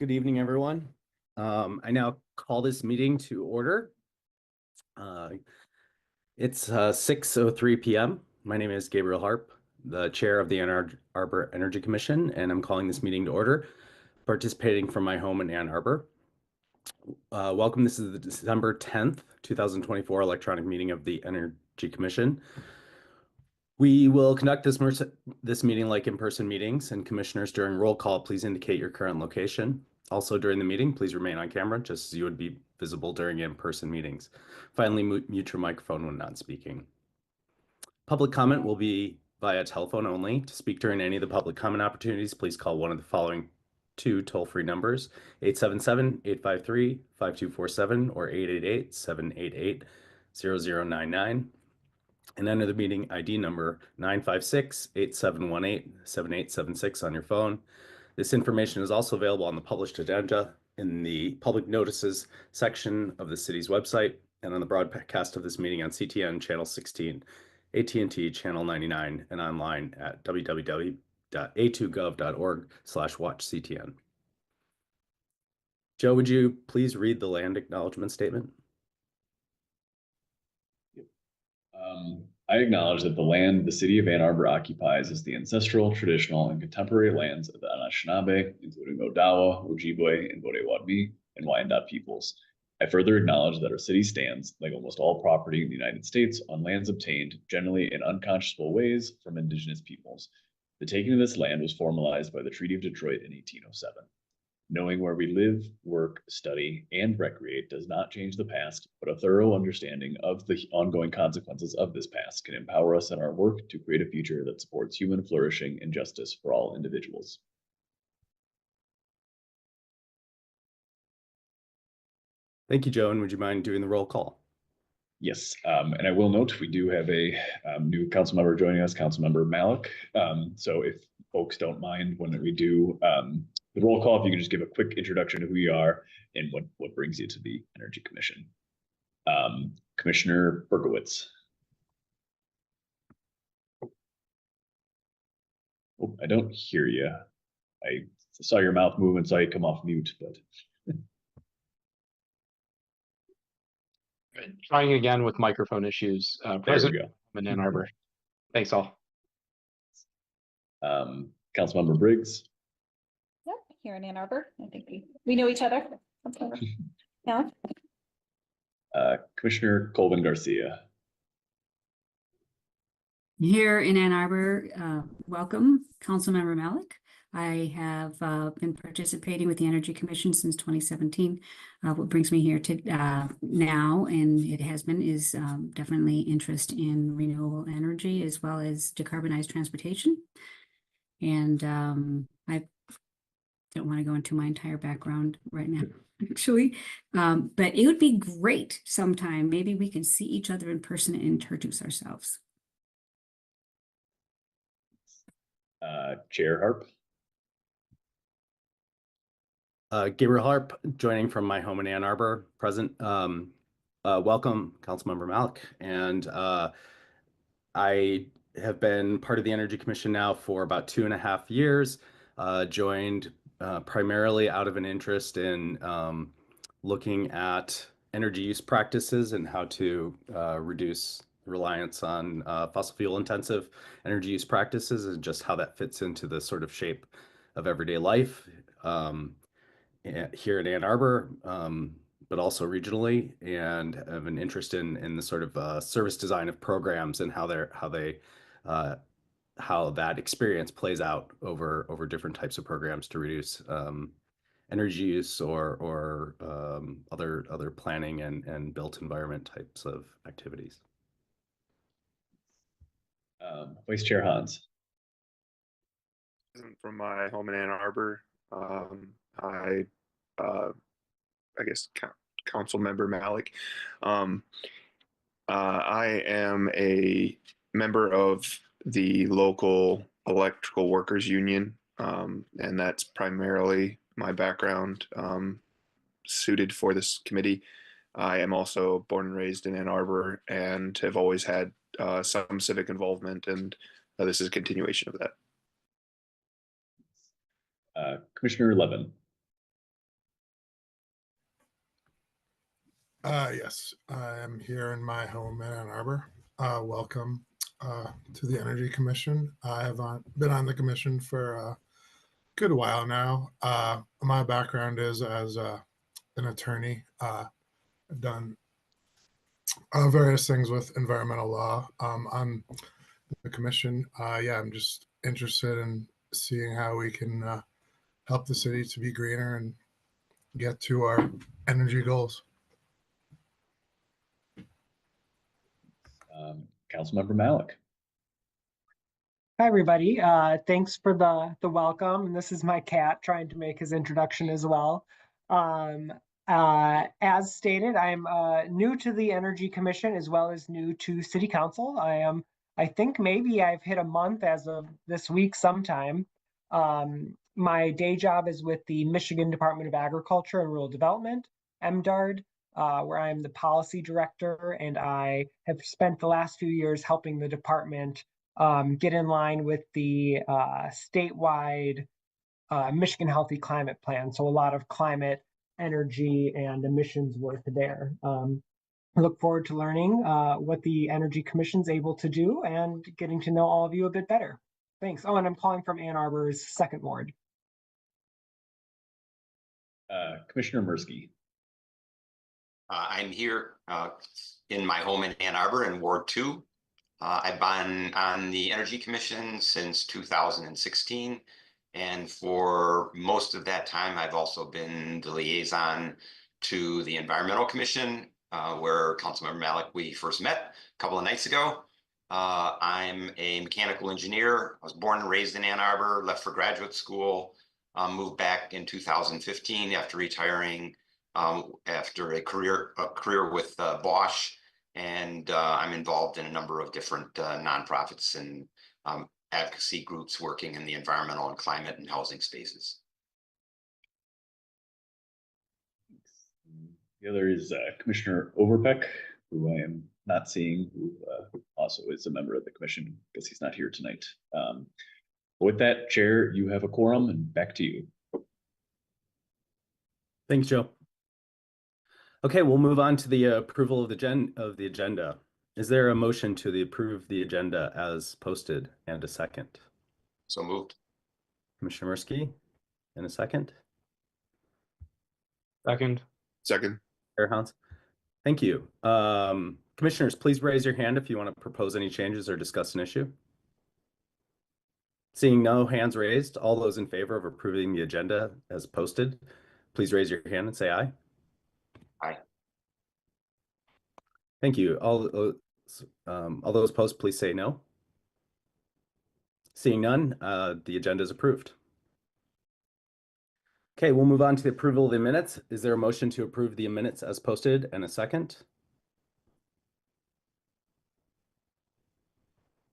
Good evening, everyone. I now call this meeting to order. It's 6:03 p.m. My name is Gabriel Harp, the chair of the Arbor Energy Commission, and I'm calling this meeting to order, participating from my home in Ann Arbor. Welcome. This is the December 10th, 2024 electronic meeting of the Energy Commission. We will conduct this meeting like in-person meetings, and commissioners, during roll call, please indicate your current location. Also, during the meeting, please remain on camera, just as you would be visible during in-person meetings. Finally, mute your microphone when not speaking. Public comment will be via telephone only. To speak during any of the public comment opportunities, please call one of the following two toll-free numbers: 877-853-5247 or 888-788-0099. And enter the meeting ID number 956-8718-7876 on your phone. This information is also available on the published agenda in the public notices section of the city's website and on the broadcast of this meeting on CTN Channel 16, AT&T Channel 99, and online at www.a2gov.org/watchctn. Joe, would you please read the land acknowledgement statement? I acknowledge that the land the city of Ann Arbor occupies is the ancestral, traditional, and contemporary lands of the Anishinaabe, including Odawa, Ojibwe, and Bodewadmi, and Wyandot peoples. I further acknowledge that our city stands, like almost all property in the United States, on lands obtained, generally in unconscionable ways, from indigenous peoples. The taking of this land was formalized by the Treaty of Detroit in 1807. Knowing where we live, work, study, and recreate does not change the past, but a thorough understanding of the ongoing consequences of this past can empower us in our work to create a future that supports human flourishing and justice for all individuals. Thank you, Joe. And would you mind doing the roll call? Yes, and I will note we do have a new council member joining us, Councilmember Malik. So if folks don't mind when we do the roll call, if you can just give a quick introduction to who you are and what brings you to the Energy Commission. Commissioner Berkowitz. Oh, I don't hear you. I saw your mouth move and saw you come off mute, but. Trying again with microphone issues. President in Ann Arbor. Thanks all. Councilmember Briggs. Yep, here in Ann Arbor. I think we know each other. Yeah. Commissioner Colvin Garcia. Here in Ann Arbor, welcome, Councilmember Malik. I have been participating with the Energy Commission since 2017. What brings me here to now, and it has been, is definitely interest in renewable energy as well as decarbonized transportation. And I don't want to go into my entire background right now, actually, but it would be great sometime. Maybe we can see each other in person and introduce ourselves. Chair Harp. Gabriel Harp, joining from my home in Ann Arbor, present. Welcome, Councilmember Malik. And I have been part of the Energy Commission now for about 2.5 years, joined primarily out of an interest in looking at energy use practices and how to reduce reliance on fossil fuel intensive energy use practices and just how that fits into the sort of shape of everyday life here in Ann Arbor, but also regionally, and have an interest in the sort of service design of programs and how that experience plays out over different types of programs to reduce energy use or other planning and built environment types of activities. Vice Chair Hans. From my home in Ann Arbor, I guess Council Member Malik. I am a member of the local electrical workers union, and that's primarily my background suited for this committee. I am also born and raised in Ann Arbor and have always had some civic involvement, and this is a continuation of that. Commissioner Levin. Yes, I am here in my home in Ann Arbor. Welcome to the Energy Commission. I have been on the commission for a good while now. My background is as an attorney. I've done various things with environmental law on the commission. Yeah, I'm just interested in seeing how we can help the city to be greener and get to our energy goals. Councilmember Malik. Hi, everybody. Thanks for the welcome. And this is my cat trying to make his introduction as well. As stated, I'm new to the Energy Commission as well as new to City Council. I think maybe I've hit a month as of this week sometime. My day job is with the Michigan Department of Agriculture and Rural Development, MDARD, where I'm the policy director, and I have spent the last few years helping the department get in line with the statewide Michigan Healthy Climate Plan. So a lot of climate, energy, and emissions work there. I look forward to learning what the Energy Commission's able to do and getting to know all of you a bit better. Thanks. Oh, and I'm calling from Ann Arbor's 2nd Ward. Commissioner Mirsky. I'm here in my home in Ann Arbor in Ward 2. I've been on the Energy Commission since 2016, and for most of that time, I've also been the liaison to the Environmental Commission, where Councilmember Malik, we first met a couple of nights ago. I'm a mechanical engineer. I was born and raised in Ann Arbor, left for graduate school, moved back in 2015 after retiring after a career with Bosch. And I'm involved in a number of different nonprofits and advocacy groups working in the environmental and climate and housing spaces. The other is Commissioner Overbeck, who I am not seeing, who also is a member of the commission because he's not here tonight. With that, Chair, you have a quorum, and back to you. Thanks, Joe. Okay, we'll move on to the approval of the agenda. Is there a motion to approve the agenda as posted and a second? So moved. Commissioner Mirsky, and a second? Second. Second. Hans. Thank you. Commissioners, please raise your hand if you want to propose any changes or discuss an issue. Seeing no hands raised, all those in favor of approving the agenda as posted, please raise your hand and say aye. Aye. Thank you. All those opposed, please say no. Seeing none, the agenda is approved. Okay, we'll move on to the approval of the minutes. Is there a motion to approve the minutes as posted and a second?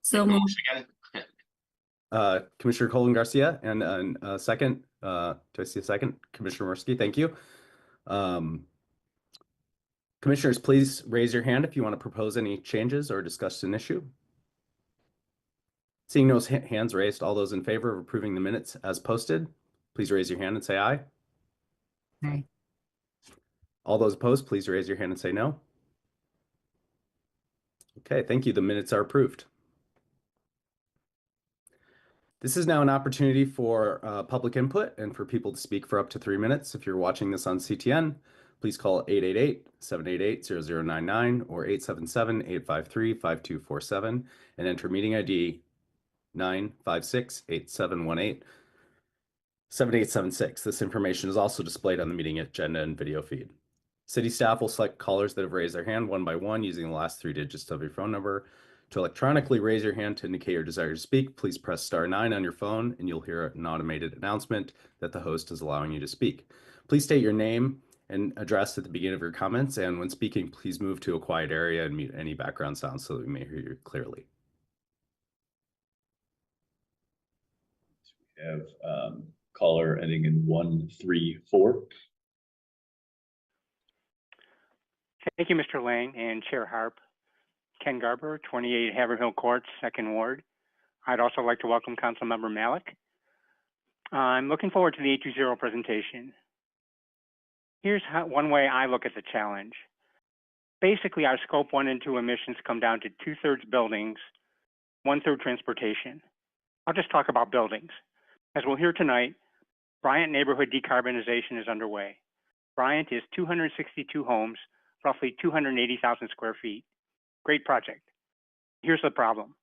So moved. Again. Commissioner Colin Garcia, and a second. Do I see a second? Commissioner Mirsky, thank you. Commissioners, please raise your hand if you want to propose any changes or discuss an issue. Seeing no hands raised, all those in favor of approving the minutes as posted, please raise your hand and say aye. Aye. All those opposed, please raise your hand and say no. Okay, thank you. The minutes are approved. This is now an opportunity for public input and for people to speak for up to 3 minutes. If you're watching this on CTN, please call 888-788-0099 or 877-853-5247 and enter meeting ID 956-8718-7876. This information is also displayed on the meeting agenda and video feed. City staff will select callers that have raised their hand one by one using the last 3 digits of your phone number. To electronically raise your hand to indicate your desire to speak, please press *9 on your phone and you'll hear an automated announcement that the host is allowing you to speak. Please state your name and address at the beginning of your comments, and when speaking, please move to a quiet area and mute any background sounds so that we may hear you clearly. We have caller ending in 134. Thank you, Mr. Lang and Chair Harp. Ken Garber, 28 Haverhill Court, 2nd Ward. I'd also like to welcome Councilmember Malik. I'm looking forward to the 820 presentation. Here's one way I look at the challenge. Basically, our scope 1 and 2 emissions come down to 2/3 buildings, 1/3 transportation. I'll just talk about buildings. As we'll hear tonight, Bryant neighborhood decarbonization is underway. Bryant is 262 homes, roughly 280,000 square feet. Great project. Here's the problem.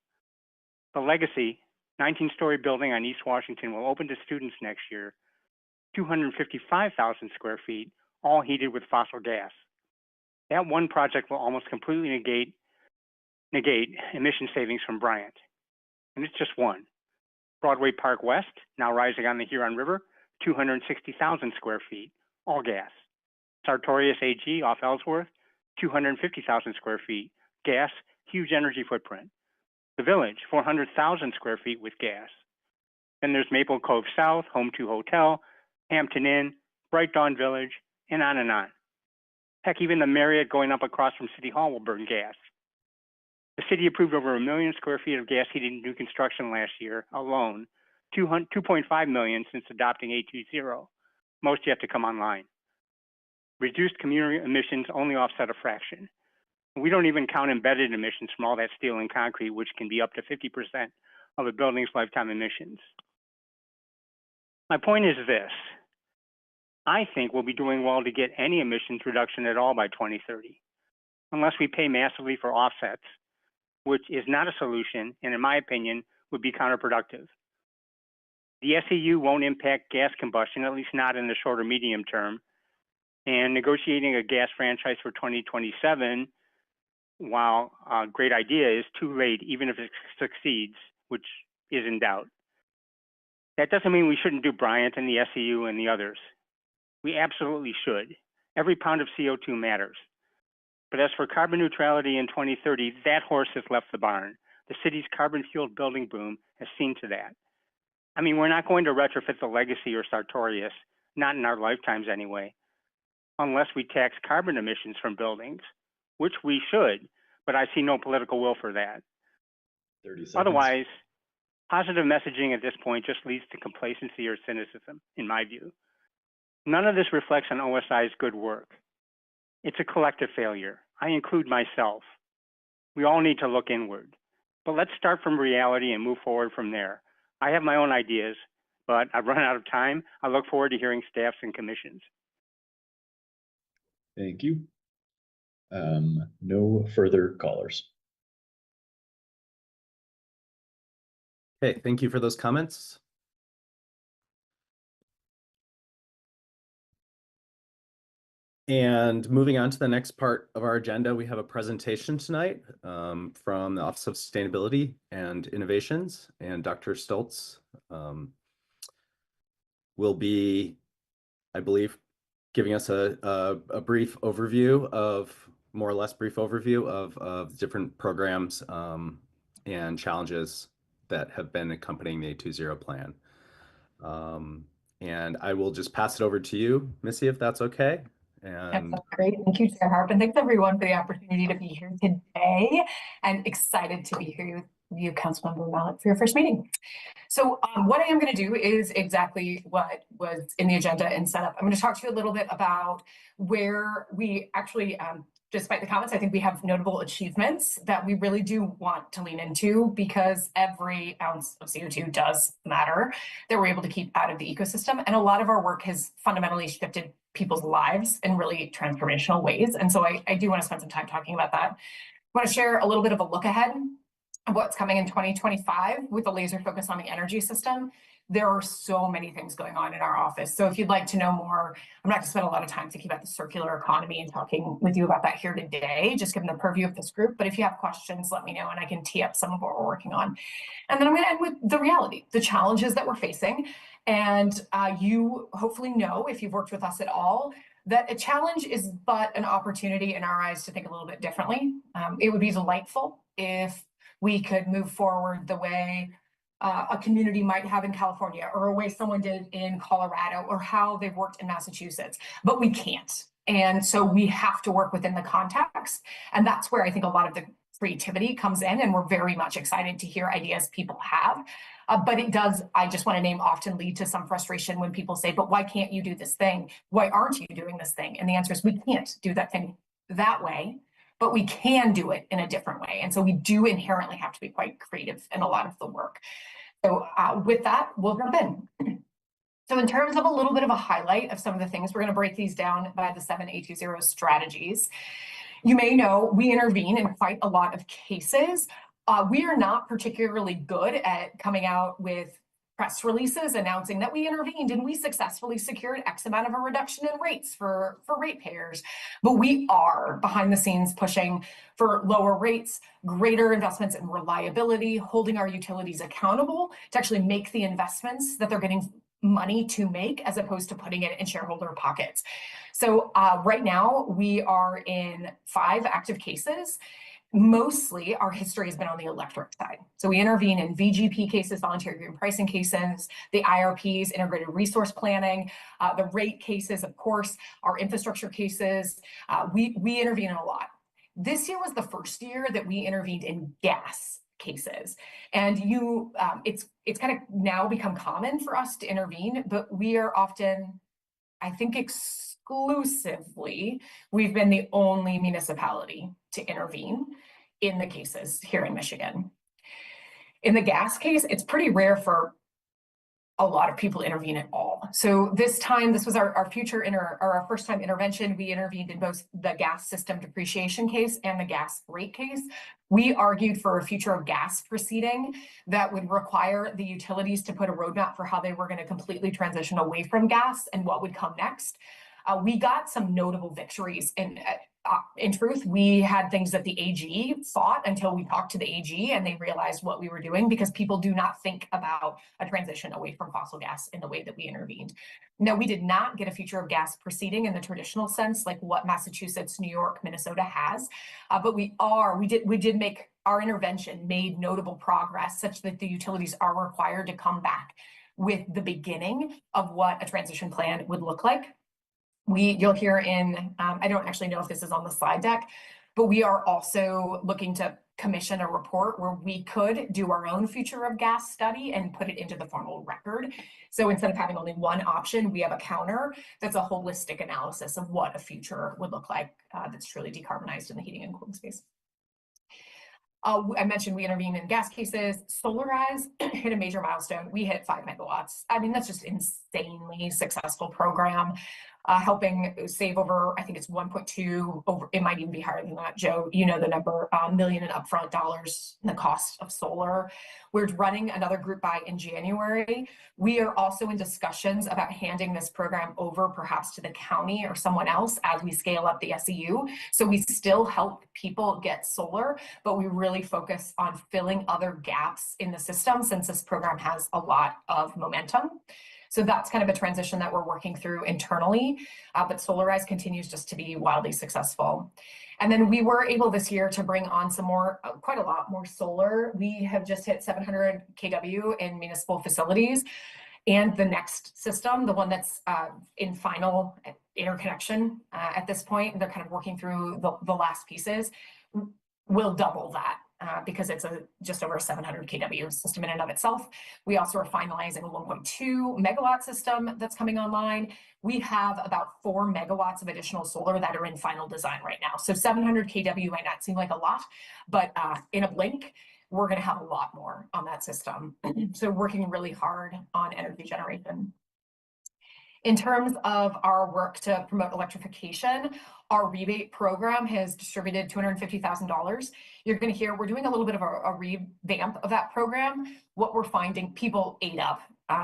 The Legacy 19-story building on East Washington will open to students next year, 255,000 square feet, all heated with fossil gas. That one project will almost completely negate emission savings from Bryant. And it's just one. Broadway Park West, now rising on the Huron River, 260,000 square feet, all gas. Sartorius AG off Ellsworth, 250,000 square feet, gas, huge energy footprint. The Village, 400,000 square feet with gas. Then there's Maple Cove South, Home 2 Hotel, Hampton Inn, Bright Dawn Village, and on and on. Heck, even the Marriott going up across from City Hall will burn gas. The city approved over 1 million square feet of gas heating new construction last year alone, 2.5 million since adopting A20, most yet to come online. Reduced community emissions only offset a fraction. We don't even count embedded emissions from all that steel and concrete, which can be up to 50% of a building's lifetime emissions. My point is this. I think we'll be doing well to get any emissions reduction at all by 2030, unless we pay massively for offsets, which is not a solution, and in my opinion, would be counterproductive. The SEU won't impact gas combustion, at least not in the short or medium term, and negotiating a gas franchise for 2027, while a great idea, is too late, even if it succeeds, which is in doubt. That doesn't mean we shouldn't do Bryant and the SEU and the others. We absolutely should. Every pound of CO2 matters. But as for carbon neutrality in 2030, that horse has left the barn. The city's carbon-fueled building boom has seen to that. I mean, we're not going to retrofit the Legacy or Sartorius, not in our lifetimes anyway, unless we tax carbon emissions from buildings, which we should, but I see no political will for that. 30 seconds. Otherwise, positive messaging at this point just leads to complacency or cynicism, in my view. None of this reflects on OSI's good work. It's a collective failure. I include myself. We all need to look inward. But let's start from reality and move forward from there. I have my own ideas, but I've run out of time. I look forward to hearing staffs and commissions. Thank you. No further callers. Okay, thank you for those comments. And moving on to the next part of our agenda, we have a presentation tonight from the Office of Sustainability and Innovations, and Dr. Stoltz will be, I believe, giving us a brief overview of, more or less brief overview of different programs and challenges that have been accompanying the A20 plan. And I will just pass it over to you, Missy, if that's okay. And that's great. Thank you, Chair Harp, and thanks everyone for the opportunity to be here today, and excited to be here with you, Councilmember Malik, for your first meeting. So what I am going to do is exactly what was in the agenda and set up. I'm going to talk to you a little bit about where we actually, despite the comments, I think we have notable achievements that we really do want to lean into, because every ounce of CO2 does matter that we're able to keep out of the ecosystem. And a lot of our work has fundamentally shifted people's lives in really transformational ways. And so I do want to spend some time talking about that. I want to share a little bit of a look ahead of what's coming in 2025 with a laser focus on the energy system. There are so many things going on in our office. So if you'd like to know more, I'm not going to spend a lot of time thinking about the circular economy and talking with you about that here today, just given the purview of this group. But if you have questions, let me know and I can tee up some of what we're working on. And then I'm going to end with the reality, the challenges that we're facing. And you hopefully know, if you've worked with us at all, that a challenge is but an opportunity in our eyes to think a little bit differently. It would be delightful if we could move forward the way a community might have in California, or a way someone did in Colorado, or how they've worked in Massachusetts, but we can't. And so we have to work within the context. And that's where I think a lot of the creativity comes in, and we're very much excited to hear ideas people have. But it does, I just want to name, often lead to some frustration when people say, but why can't you do this thing? Why aren't you doing this thing? And the answer is, we can't do that thing that way. but we can do it in a different way. And so we do inherently have to be quite creative in a lot of the work. So with that, we'll jump in. So in terms of a little bit of a highlight of some of the things, we're going to break these down by the 7A20 strategies. You may know we intervene in quite a lot of cases. We are not particularly good at coming out with press releases announcing that we intervened and we successfully secured X amount of a reduction in rates for ratepayers. But we are behind the scenes pushing for lower rates, greater investments in reliability, holding our utilities accountable to actually make the investments that they're getting money to make, as opposed to putting it in shareholder pockets. So right now we are in 5 active cases. Mostly our history has been on the electric side. So we intervene in VGP cases, voluntary green pricing cases, the IRPs, integrated resource planning, the rate cases, of course, our infrastructure cases. We intervene in a lot. This year was the first year that we intervened in gas cases. And it's kind of now become common for us to intervene, but we are often, I think exclusively, we've been the only municipality to intervene in the cases here in Michigan. In the gas case, it's pretty rare for a lot of people to intervene at all. So this was our first time intervention. We intervened in both the gas system depreciation case and the gas rate case. We argued for a future of gas proceeding that would require the utilities to put a roadmap for how they were going to completely transition away from gas and what would come next. We got some notable victories. In truth, we had things that the AG fought until we talked to the AG and they realized what we were doing, because people do not think about a transition away from fossil gas in the way that we intervened. No, we did not get a future of gas proceeding in the traditional sense, like what Massachusetts, New York, Minnesota has, but we did make our intervention made notable progress such that the utilities are required to come back with the beginning of what a transition plan would look like. You'll hear in, I don't actually know if this is on the slide deck, but we are also looking to commission a report where we could do our own future of gas study and put it into the formal record. So instead of having only one option, we have a counter that's a holistic analysis of what a future would look like that's truly decarbonized in the heating and cooling space. I mentioned we intervene in gas cases. Solarize hit a major milestone. We hit 5 megawatts. I mean, that's just insanely successful program, helping save over, I think it's 1.2 over, it might even be higher than that, Joe, you know the number, million in upfront dollars in the cost of solar. We're running another group buy in January. We are also in discussions about handing this program over perhaps to the county or someone else as we scale up the SEU. So we still help people get solar, but we really focus on filling other gaps in the system since this program has a lot of momentum. So that's kind of a transition that we're working through internally, but Solarize continues just to be wildly successful. And then we were able this year to bring on some more, quite a lot more solar. We have just hit 700 kW in municipal facilities. And the next system, the one that's in final interconnection at this point, they're kind of working through the last pieces, will double that. Because it's just over a 700 kW system in and of itself. We also are finalizing a 1.2 megawatt system that's coming online. We have about 4 megawatts of additional solar that are in final design right now. So 700 kW might not seem like a lot, but in a blink, we're going to have a lot more on that system. So working really hard on energy generation. In terms of our work to promote electrification, our rebate program has distributed $250,000. You're going to hear we're doing a little bit of a revamp of that program. What we're finding, people ate up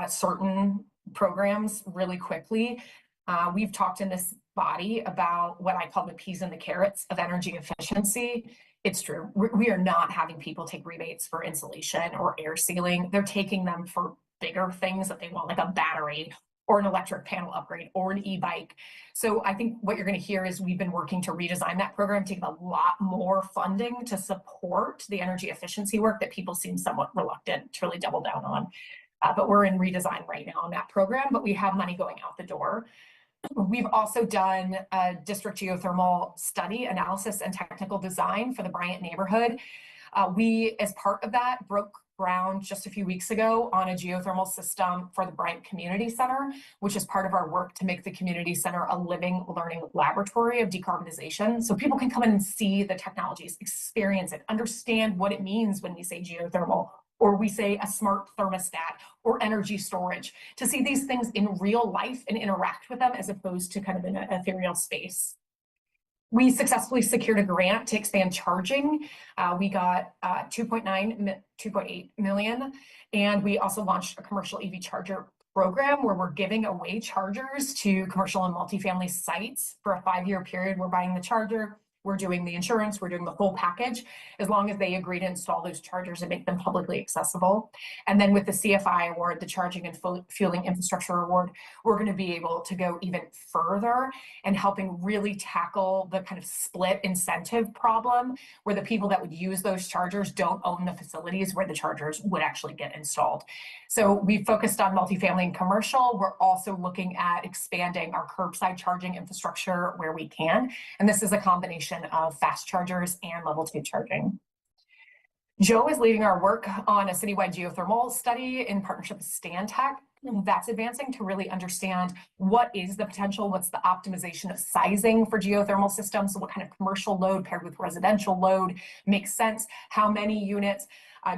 certain programs really quickly. We've talked in this body about what I call the peas and the carrots of energy efficiency. It's true. We are not having people take rebates for insulation or air sealing. They're taking them for bigger things that they want, like a battery or an electric panel upgrade or an e-bike. So I think what you're going to hear is we've been working to redesign that program, taking a lot more funding to support the energy efficiency work that people seem somewhat reluctant to really double down on. But we're in redesign right now on that program, but we have money going out the door. We've also done a district geothermal study, analysis, and technical design for the Bryant neighborhood. We, as part of that, broke ground just a few weeks ago on a geothermal system for the Bryant Community Center, which is part of our work to make the community center a living, learning laboratory of decarbonization. So people can come in and see the technologies, experience it, understand what it means when we say geothermal, or we say a smart thermostat or energy storage, to see these things in real life and interact with them as opposed to kind of in an ethereal space. We secured a grant to expand charging. We got 2.8 million. And we also launched a commercial EV charger program where we're giving away chargers to commercial and multifamily sites for a 5-year period. We're buying the charger, we're doing the insurance, we're doing the whole package, as long as they agree to install those chargers and make them publicly accessible. And then with the CFI award, the Charging and Fueling Infrastructure Award, we're going to be able to go even further and helping really tackle the kind of split incentive problem where the people that would use those chargers don't own the facilities where the chargers would actually get installed. So we focused on multifamily and commercial. We're also looking at expanding our curbside charging infrastructure where we can. And this is a combination of fast chargers and level 2 charging. Joe is leading our work on a citywide geothermal study in partnership with Stantec. That's advancing to really understand what is the potential, what's the optimization of sizing for geothermal systems, so what kind of commercial load paired with residential load makes sense, how many units,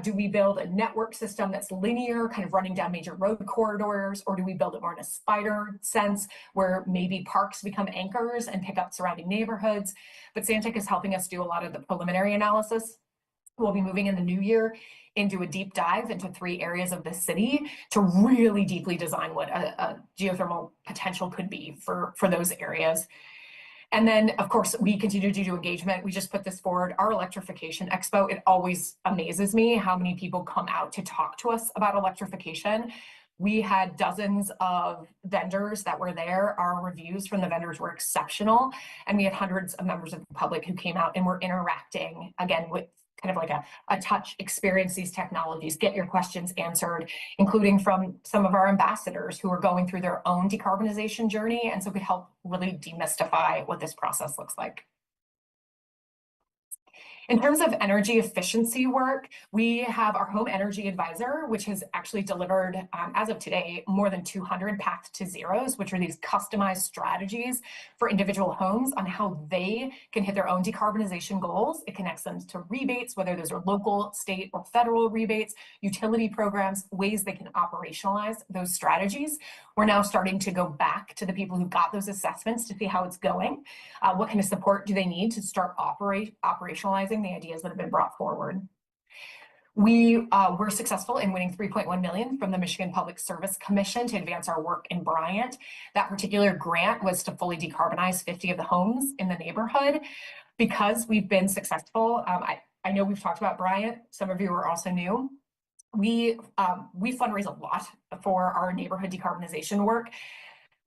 do we build a network system that's linear, kind of running down major road corridors, or do we build it more in a spider sense where maybe parks become anchors and pick up surrounding neighborhoods? But Stantec is helping us do a lot of the preliminary analysis. We'll be moving in the new year into a deep dive into 3 areas of the city to really deeply design what a geothermal potential could be for those areas. And then, of course, we continue to do engagement. We just put this forward, our Electrification Expo. It always amazes me how many people come out to talk to us about electrification. We had dozens of vendors that were there. Our reviews from the vendors were exceptional. And we had hundreds of members of the public who came out and were interacting, again, with kind of like a touch, experience these technologies, get your questions answered, including from some of our ambassadors who are going through their own decarbonization journey, and so could help really demystify what this process looks like. In terms of energy efficiency work, we have our Home Energy Advisor, which has actually delivered, as of today, more than 200 Path to Zeros, which are these customized strategies for individual homes on how they can hit their own decarbonization goals. It connects them to rebates, whether those are local, state, or federal rebates, utility programs, ways they can operationalize those strategies. We're now starting to go back to the people who got those assessments to see how it's going. What kind of support do they need to start operationalizing the ideas that have been brought forward? We were successful in winning $3.1 million from the Michigan Public Service Commission to advance our work in Bryant. That particular grant was to fully decarbonize 50 of the homes in the neighborhood. Because we've been successful, I know we've talked about Bryant, some of you are also new. We fundraise a lot for our neighborhood decarbonization work.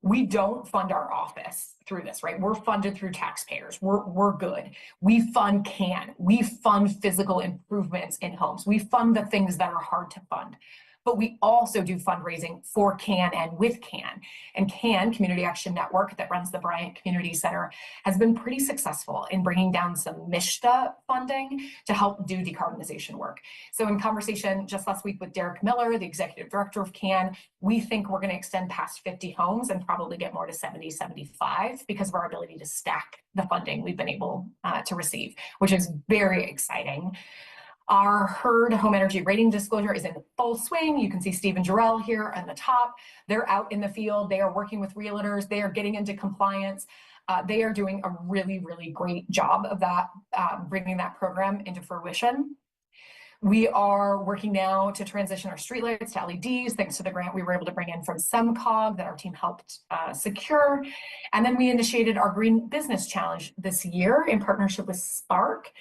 We don't fund our office through this, right? We're funded through taxpayers. We're good. We fund CAN. We fund physical improvements in homes. We fund the things that are hard to fund. But we also do fundraising for CAN and with CAN. And CAN, Community Action Network, that runs the Bryant Community Center, has been pretty successful in bringing down some MISHDA funding to help do decarbonization work. So in conversation just last week with Derek Miller, the executive director of CAN, we think we're going to extend past 50 homes and probably get more to 70, 75 because of our ability to stack the funding we've been able to receive, which is very exciting. Our HERD home energy rating disclosure is in full swing. You can see Steve and Jarrell here on the top. They're out in the field. They are working with realtors. They are getting into compliance. They are doing a really, really great job of that, bringing that program into fruition. We are working now to transition our streetlights to LEDs, thanks to the grant we were able to bring in from SEMCOG that our team helped secure. And then we initiated our Green Business Challenge this year in partnership with Spark.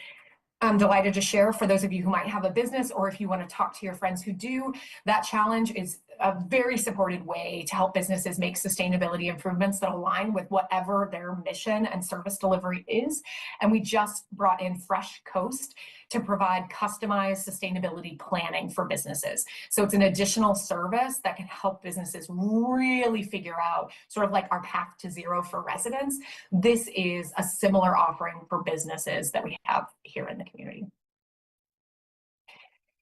I'm delighted to share, for those of you who might have a business or if you want to talk to your friends who do, that challenge is a very supported way to help businesses make sustainability improvements that align with whatever their mission and service delivery is. And we just brought in Fresh Coast to provide customized sustainability planning for businesses. So it's an additional service that can help businesses really figure out sort of like our path to zero for residents. This is a similar offering for businesses that we have here in the community.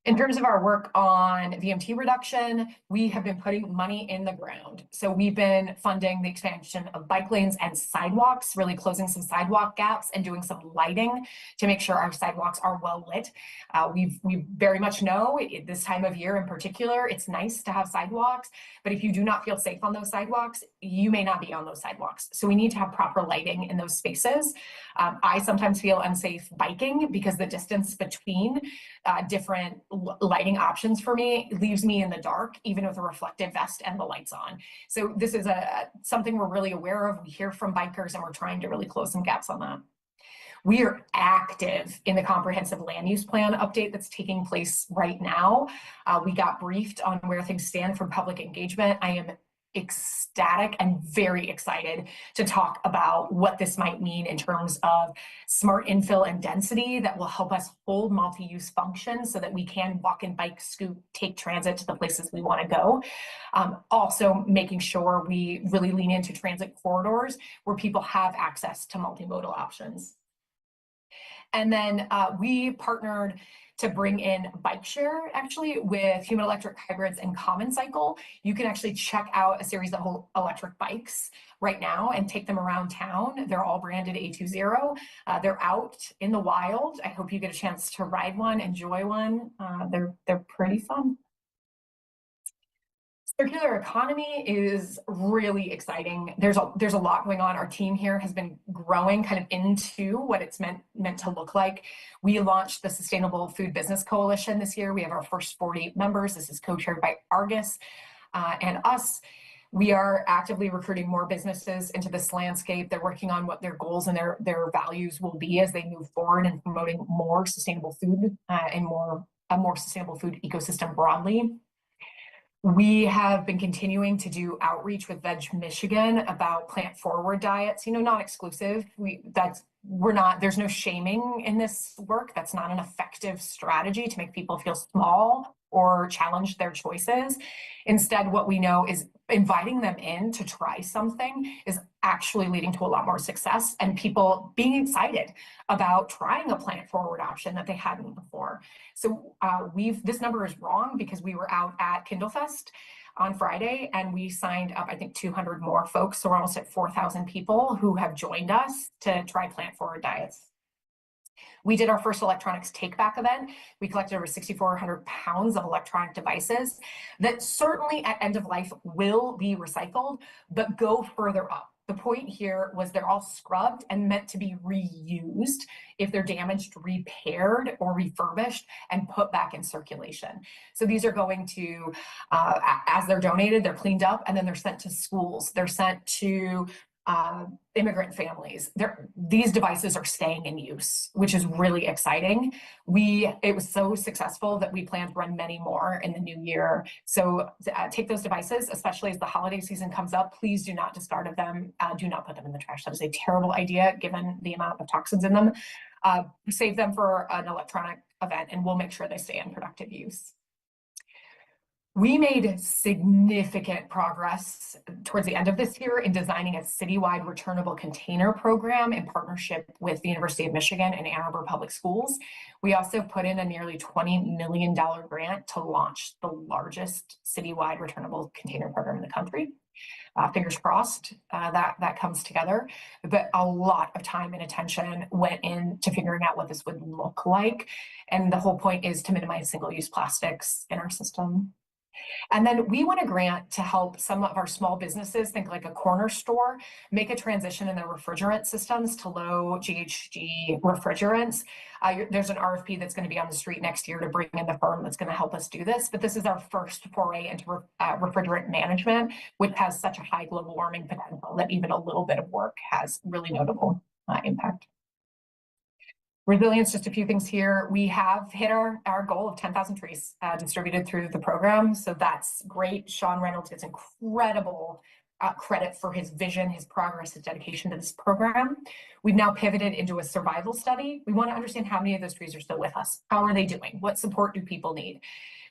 In terms of our work on VMT reduction, we have been putting money in the ground. So we've been funding the expansion of bike lanes and sidewalks, really closing some sidewalk gaps and doing some lighting to make sure our sidewalks are well lit. We very much know this time of year in particular, it's nice to have sidewalks, but if you do not feel safe on those sidewalks, you may not be on those sidewalks. So we need to have proper lighting in those spaces. I sometimes feel unsafe biking because the distance between different lighting options for me leaves me in the dark, even with a reflective vest and the lights on. So this is something we're really aware of. We hear from bikers and we're trying to really close some gaps on that. We are active in the comprehensive land use plan update that's taking place right now. We got briefed on where things stand from public engagement. I am ecstatic and very excited to talk about what this might mean in terms of smart infill and density that will help us hold multi-use functions so that we can walk and bike, scoot, take transit to the places we want to go. Also making sure we really lean into transit corridors where people have access to multimodal options. And then we partnered to bring in bike share actually with human electric hybrids and Common Cycle. You can actually check out a series of electric bikes right now and take them around town. They're all branded A20. They're out in the wild. I hope you get a chance to ride one, enjoy one. They're pretty fun. Circular economy is really exciting. There's a lot going on. Our team here has been growing kind of into what it's meant to look like. We launched the Sustainable Food Business Coalition this year. We have our first 40 members. This is co-chaired by Argus and us. We are actively recruiting more businesses into this landscape. They're working on what their goals and their values will be as they move forward in promoting more sustainable food and a more sustainable food ecosystem broadly. We have been continuing to do outreach with Veg Michigan about plant forward diets, not exclusive. There's no shaming in this work. That's not an effective strategy to make people feel small or challenge their choices. Instead, what we know is inviting them in to try something is actually leading to a lot more success and people being excited about trying a plant forward option that they hadn't before. So this number is wrong because we were out at Kindlefest on Friday and we signed up, I think 200 more folks. So we're almost at 4,000 people who have joined us to try plant forward diets. We did our first electronics take back event. We collected over 6,400 pounds of electronic devices that certainly at end of life will be recycled, but go further up. The point here was they're all scrubbed and meant to be reused if they're damaged, repaired, or refurbished and put back in circulation. So these are going to, as they're donated, they're cleaned up and then they're sent to schools. They're sent to immigrant families. These devices are staying in use, which is really exciting. It was so successful that we plan to run many more in the new year. So take those devices, especially as the holiday season comes up, please do not discard of them. Do not put them in the trash. That is a terrible idea given the amount of toxins in them. Save them for an electronic event and we'll make sure they stay in productive use. We made significant progress towards the end of this year in designing a citywide returnable container program in partnership with the University of Michigan and Ann Arbor Public Schools. We also put in a nearly $20 million grant to launch the largest citywide returnable container program in the country. Fingers crossed that comes together, but a lot of time and attention went into figuring out what this would look like. And the whole point is to minimize single-use plastics in our system. And then we won a grant to help some of our small businesses, think like a corner store, make a transition in their refrigerant systems to low GHG refrigerants. There's an RFP that's going to be on the street next year to bring in the firm that's going to help us do this. But this is our first foray into refrigerant management, which has such a high global warming potential that even a little bit of work has really notable impact. Resilience, just a few things here. We have hit our goal of 10,000 trees distributed through the program. So that's great. Sean Reynolds gets incredible credit for his vision, his progress, his dedication to this program. We've now pivoted into a survival study. We want to understand how many of those trees are still with us. How are they doing? What support do people need?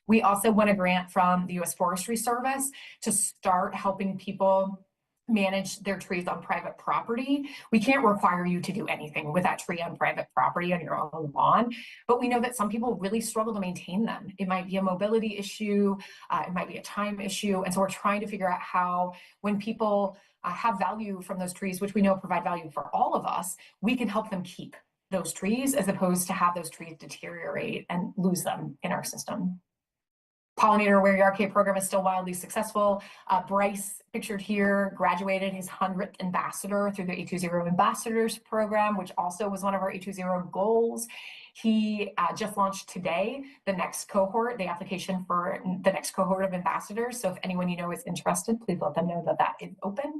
We also won a grant from the U.S. Forestry Service to start helping people manage their trees on private property. We can't require you to do anything with that tree on private property on your own lawn, but we know that some people really struggle to maintain them. It might be a mobility issue, it might be a time issue, and so we're trying to figure out how, when people have value from those trees, which we know provide value for all of us, we can help them keep those trees as opposed to have those trees deteriorate and lose them in our system. Pollinator Aware Yard Care program is still wildly successful. Bryce, pictured here, graduated his 100th ambassador through the 820 Ambassadors program, which also was one of our 820 goals. He just launched today the next cohort, the application for the next cohort of ambassadors. So if anyone you know is interested, please let them know that that is open.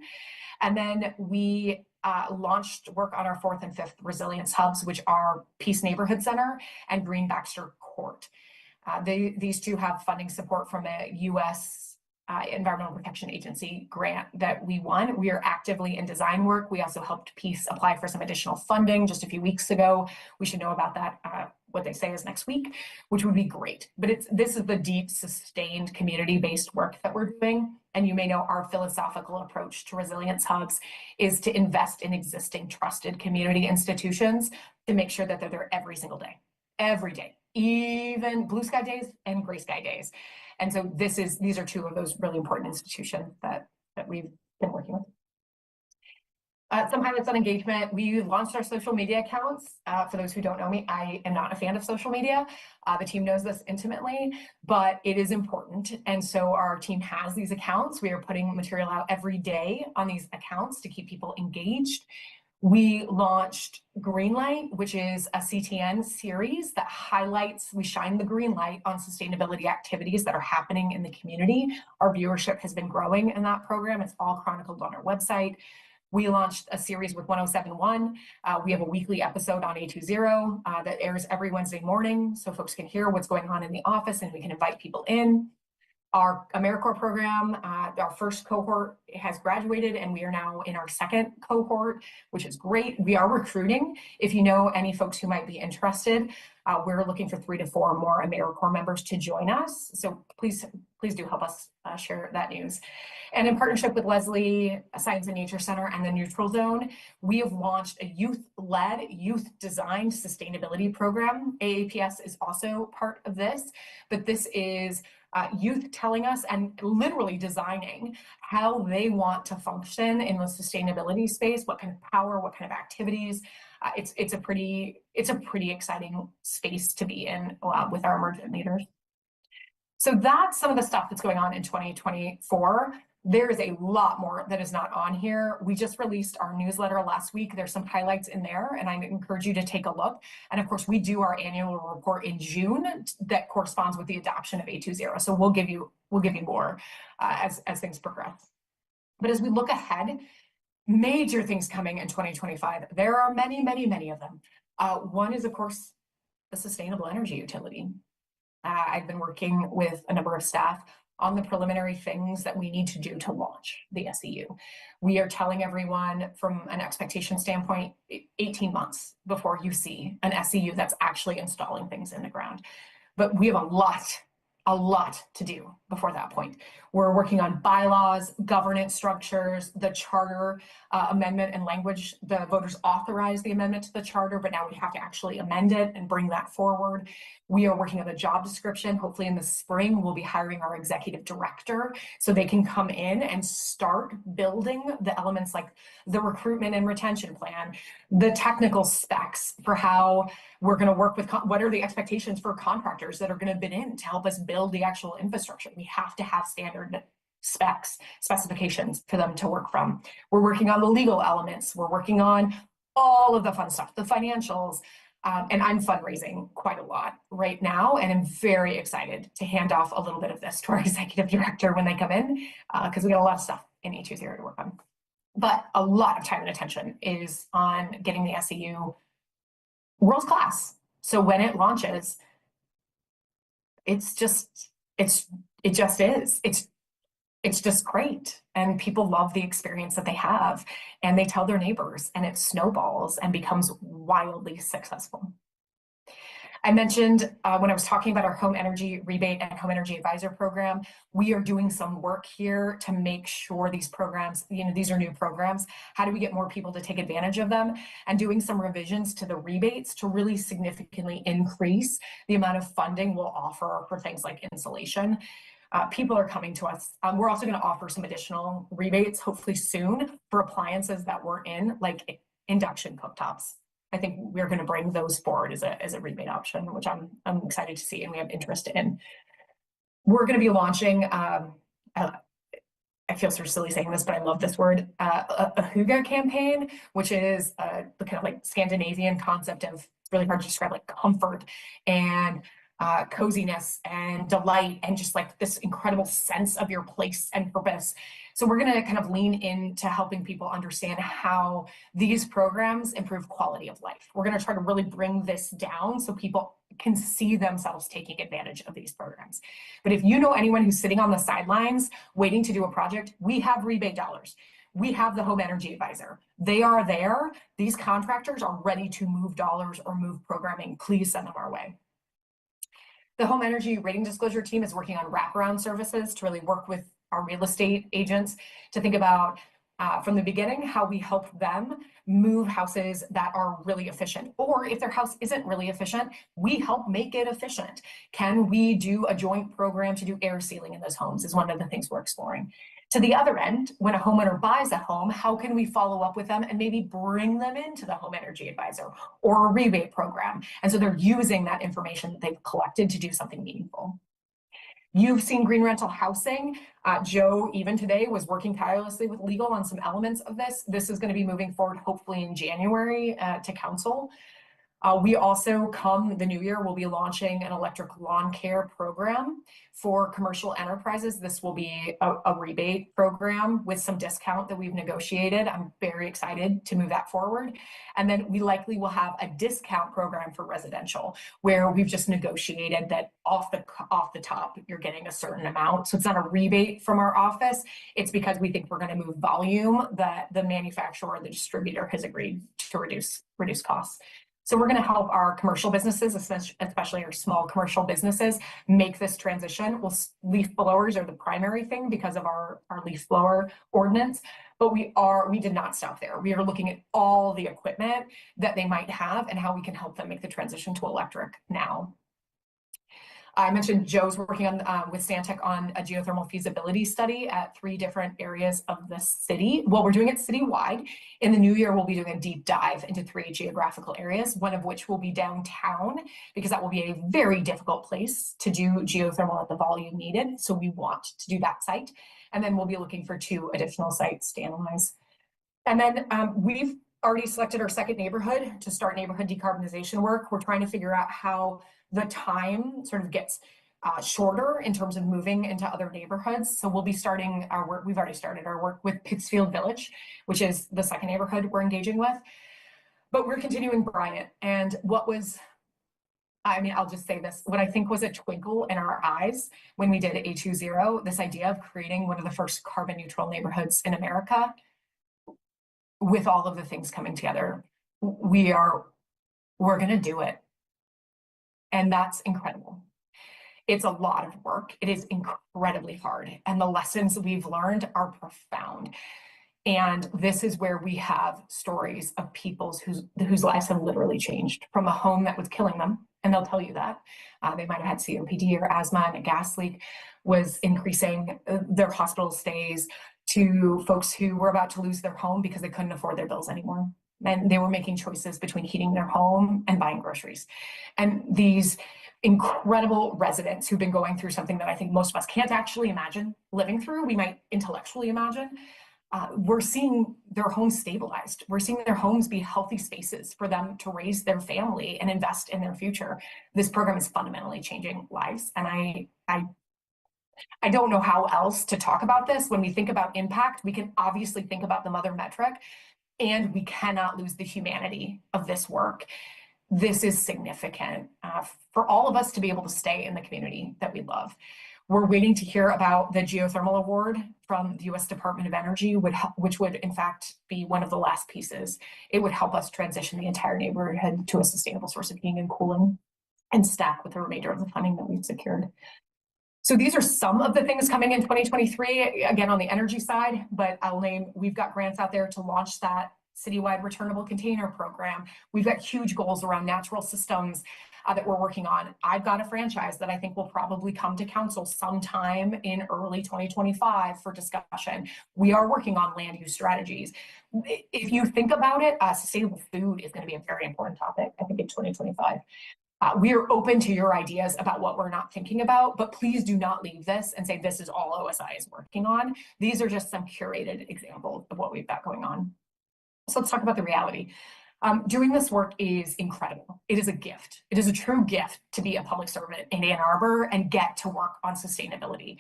And then we launched work on our 4th and 5th resilience hubs, which are Peace Neighborhood Center and Green Baxter Court. These two have funding support from a U.S. Environmental Protection Agency grant that we won. We are actively in design work. We also helped Peace apply for some additional funding just a few weeks ago. We should know about that, what they say is next week, which would be great. But this is the deep, sustained, community-based work that we're doing. And you may know our philosophical approach to resilience hubs is to invest in existing trusted community institutions to make sure that they're there every single day, every day, even blue sky days and gray sky days. And so these are two of those really important institutions that we've been working with. Some highlights on engagement. We launched our social media accounts. For those who don't know me, I am not a fan of social media. The team knows this intimately, but it is important. And so our team has these accounts. We are putting material out every day on these accounts to keep people engaged. We launched Greenlight, which is a CTN series that highlights, we shine the green light on sustainability activities that are happening in the community. Our viewership has been growing in that program. It's all chronicled on our website. We launched a series with 1071. We have a weekly episode on 820 that airs every Wednesday morning, so folks can hear what's going on in the office and we can invite people in. Our AmeriCorps program, our first cohort has graduated and we are now in our second cohort, which is great. We are recruiting. If you know any folks who might be interested, we're looking for 3 to 4 more AmeriCorps members to join us. So please do help us share that news. And in partnership with Leslie Science and Nature Center and the Neutral Zone, we have launched a youth-led, youth-designed sustainability program. AAPS is also part of this, but this is youth telling us and literally designing how they want to function in the sustainability space, what kind of power, what kind of activities. It's a pretty exciting space to be in with our emergent leaders. So that's some of the stuff that's going on in 2024. There is a lot more that is not on here. We just released our newsletter last week. There's some highlights in there, and I encourage you to take a look. And of course, we do our annual report in June that corresponds with the adoption of 820. So we'll give you more as things progress. But as we look ahead, major things coming in 2025. There are many, many, many of them. One is, of course, the sustainable energy utility. I've been working with a number of staff on the preliminary things that we need to do to launch the SEU. We are telling everyone from an expectation standpoint, 18 months before you see an SEU that's actually installing things in the ground. But we have a lot to do before that point. We're working on bylaws, governance structures, the charter amendment and language. The voters authorized the amendment to the charter, but now we have to actually amend it and bring that forward. We are working on the job description. Hopefully in the spring, we'll be hiring our executive director so they can come in and start building the elements like the recruitment and retention plan, the technical specs for how we're going to work with, what are the expectations for contractors that are going to bid in to help us build the actual infrastructure. We have to have standard specifications for them to work from. We're working on the legal elements. We're working on all of the fun stuff, the financials, and I'm fundraising quite a lot right now, and I'm very excited to hand off a little bit of this to our executive director when they come in, because we got a lot of stuff in 820 to work on. But a lot of time and attention is on getting the SEU world class. So when it launches, it just is. It's just great. And people love the experience that they have, and they tell their neighbors, and it snowballs and becomes wildly successful. I mentioned when I was talking about our home energy rebate and home energy advisor program, we are doing some work here to make sure these programs, these are new programs. How do we get more people to take advantage of them? And doing some revisions to the rebates to really significantly increase the amount of funding we'll offer for things like insulation. People are coming to us. We're also going to offer some additional rebates, hopefully soon, for appliances that we're in, like induction cooktops. I think we're going to bring those forward as a rebate option, which I'm excited to see and we have interest in. We're going to be launching, I feel sort of silly saying this, but I love this word, a hygge campaign, which is the kind of like Scandinavian concept of, it's really hard to describe, like comfort and coziness and delight and just like this incredible sense of your place and purpose. So we're going to kind of lean into helping people understand how these programs improve quality of life. We're going to try to really bring this down so people can see themselves taking advantage of these programs. But if you know anyone who's sitting on the sidelines waiting to do a project, we have rebate dollars. We have the home energy advisor. They are there. These contractors are ready to move dollars or move programming. Please send them our way. The home energy rating disclosure team is working on wraparound services to really work with our real estate agents to think about from the beginning how we help them move houses that are really efficient. Or if their house isn't really efficient, we help make it efficient. Can we do a joint program to do air sealing in those homes is one of the things we're exploring. To the other end, when a homeowner buys a home, how can we follow up with them and maybe bring them into the home energy advisor or a rebate program? And so they're using that information that they've collected to do something meaningful. You've seen green rental housing. Joe, even today, was working tirelessly with legal on some elements of this. This is going to be moving forward, hopefully in January to council. We also, come the new year, will be launching an electric lawn care program for commercial enterprises. This will be a rebate program with some discount that we've negotiated. I'm very excited to move that forward. And then we likely will have a discount program for residential where we've just negotiated that off the top, you're getting a certain amount. So it's not a rebate from our office. It's because we think we're going to move volume that the manufacturer or the distributor has agreed to reduce costs. So we're going to help our commercial businesses, especially our small commercial businesses, make this transition. Well, leaf blowers are the primary thing because of our leaf blower ordinance, but we did not stop there. We are looking at all the equipment that they might have and how we can help them make the transition to electric now. I mentioned Joe's working on with Stantec on a geothermal feasibility study at 3 different areas of the city. Well, we're doing it citywide. In the new year, we'll be doing a deep dive into 3 geographical areas, one of which will be downtown, because that will be a very difficult place to do geothermal at the volume needed. So we want to do that site. And then we'll be looking for 2 additional sites to analyze. And then we've already selected our second neighborhood to start neighborhood decarbonization work. We're trying to figure out how the time sort of gets shorter in terms of moving into other neighborhoods. So we'll be starting our work. We've already started our work with Pittsfield Village, which is the second neighborhood we're engaging with. But we're continuing Bryant. And I'll just say this, what I think was a twinkle in our eyes when we did A20, this idea of creating one of the first carbon neutral neighborhoods in America, with all of the things coming together, we're going to do it. And that's incredible. It's a lot of work. It is incredibly hard. And the lessons we've learned are profound. And this is where we have stories of people whose lives have literally changed from a home that was killing them. And they'll tell you that. They might have had COPD or asthma, and a gas leak was increasing their hospital stays, to folks who were about to lose their home because they couldn't afford their bills anymore. And they were making choices between heating their home and buying groceries. And these incredible residents who've been going through something that I think most of us can't actually imagine living through, we might intellectually imagine, we're seeing their homes stabilized. We're seeing their homes be healthy spaces for them to raise their family and invest in their future. This program is fundamentally changing lives. And I don't know how else to talk about this. When we think about impact, we can obviously think about the mother metric, and we cannot lose the humanity of this work. This is significant for all of us to be able to stay in the community that we love. We're waiting to hear about the geothermal award from the U.S. Department of Energy, which would in fact be one of the last pieces. It would help us transition the entire neighborhood to a sustainable source of heating and cooling. and stack with the remainder of the funding that we've secured. So these are some of the things coming in 2023, again, on the energy side, but I'll name, we've got grants out there to launch that citywide returnable container program. We've got huge goals around natural systems that we're working on. I've got a franchise that I think will probably come to council sometime in early 2025 for discussion. We are working on land use strategies. If you think about it, sustainable food is going to be a very important topic, I think, in 2025. We are open to your ideas about what we're not thinking about, but please do not leave this and say this is all OSI is working on. These are just some curated examples of what we've got going on. So let's talk about the reality. Doing this work is incredible. It is a gift. It is a true gift to be a public servant in Ann Arbor and get to work on sustainability.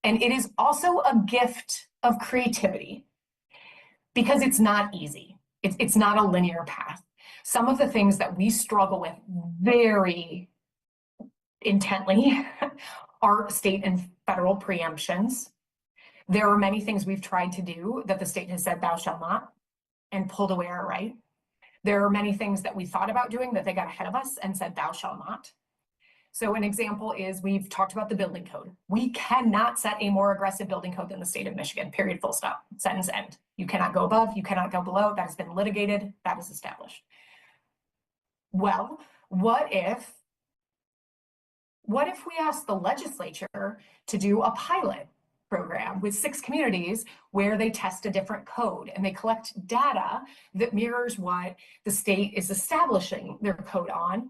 And it is also a gift of creativity because it's not easy. It's not a linear path. Some of the things that we struggle with very intently are state and federal preemptions. There are many things we've tried to do that the state has said thou shalt not and pulled away our right. There are many things that we thought about doing that they got ahead of us and said thou shalt not. So an example is we've talked about the building code. We cannot set a more aggressive building code than the state of Michigan, period, full stop, sentence end. You cannot go above, you cannot go below. That has been litigated, that is established. Well, what if we ask the legislature to do a pilot program with 6 communities where they test a different code and they collect data that mirrors what the state is establishing their code on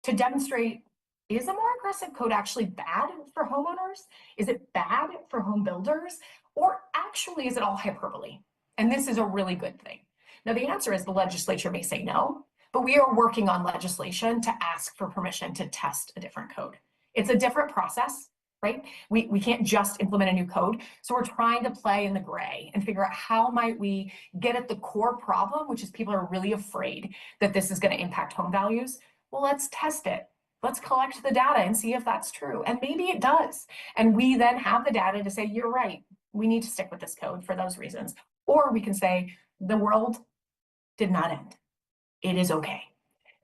to demonstrate, is a more aggressive code actually bad for homeowners? Is it bad for home builders? Or actually, is it all hyperbole? And this is a really good thing. Now, the answer is the legislature may say no, but we are working on legislation to ask for permission to test a different code. It's a different process, right? We can't just implement a new code. So we're trying to play in the gray and figure out how might we get at the core problem, which is people are really afraid that this is going to impact home values. Well, let's test it. Let's collect the data and see if that's true. And maybe it does. And we then have the data to say, you're right, we need to stick with this code for those reasons. Or we can say, the world did not end. It is okay.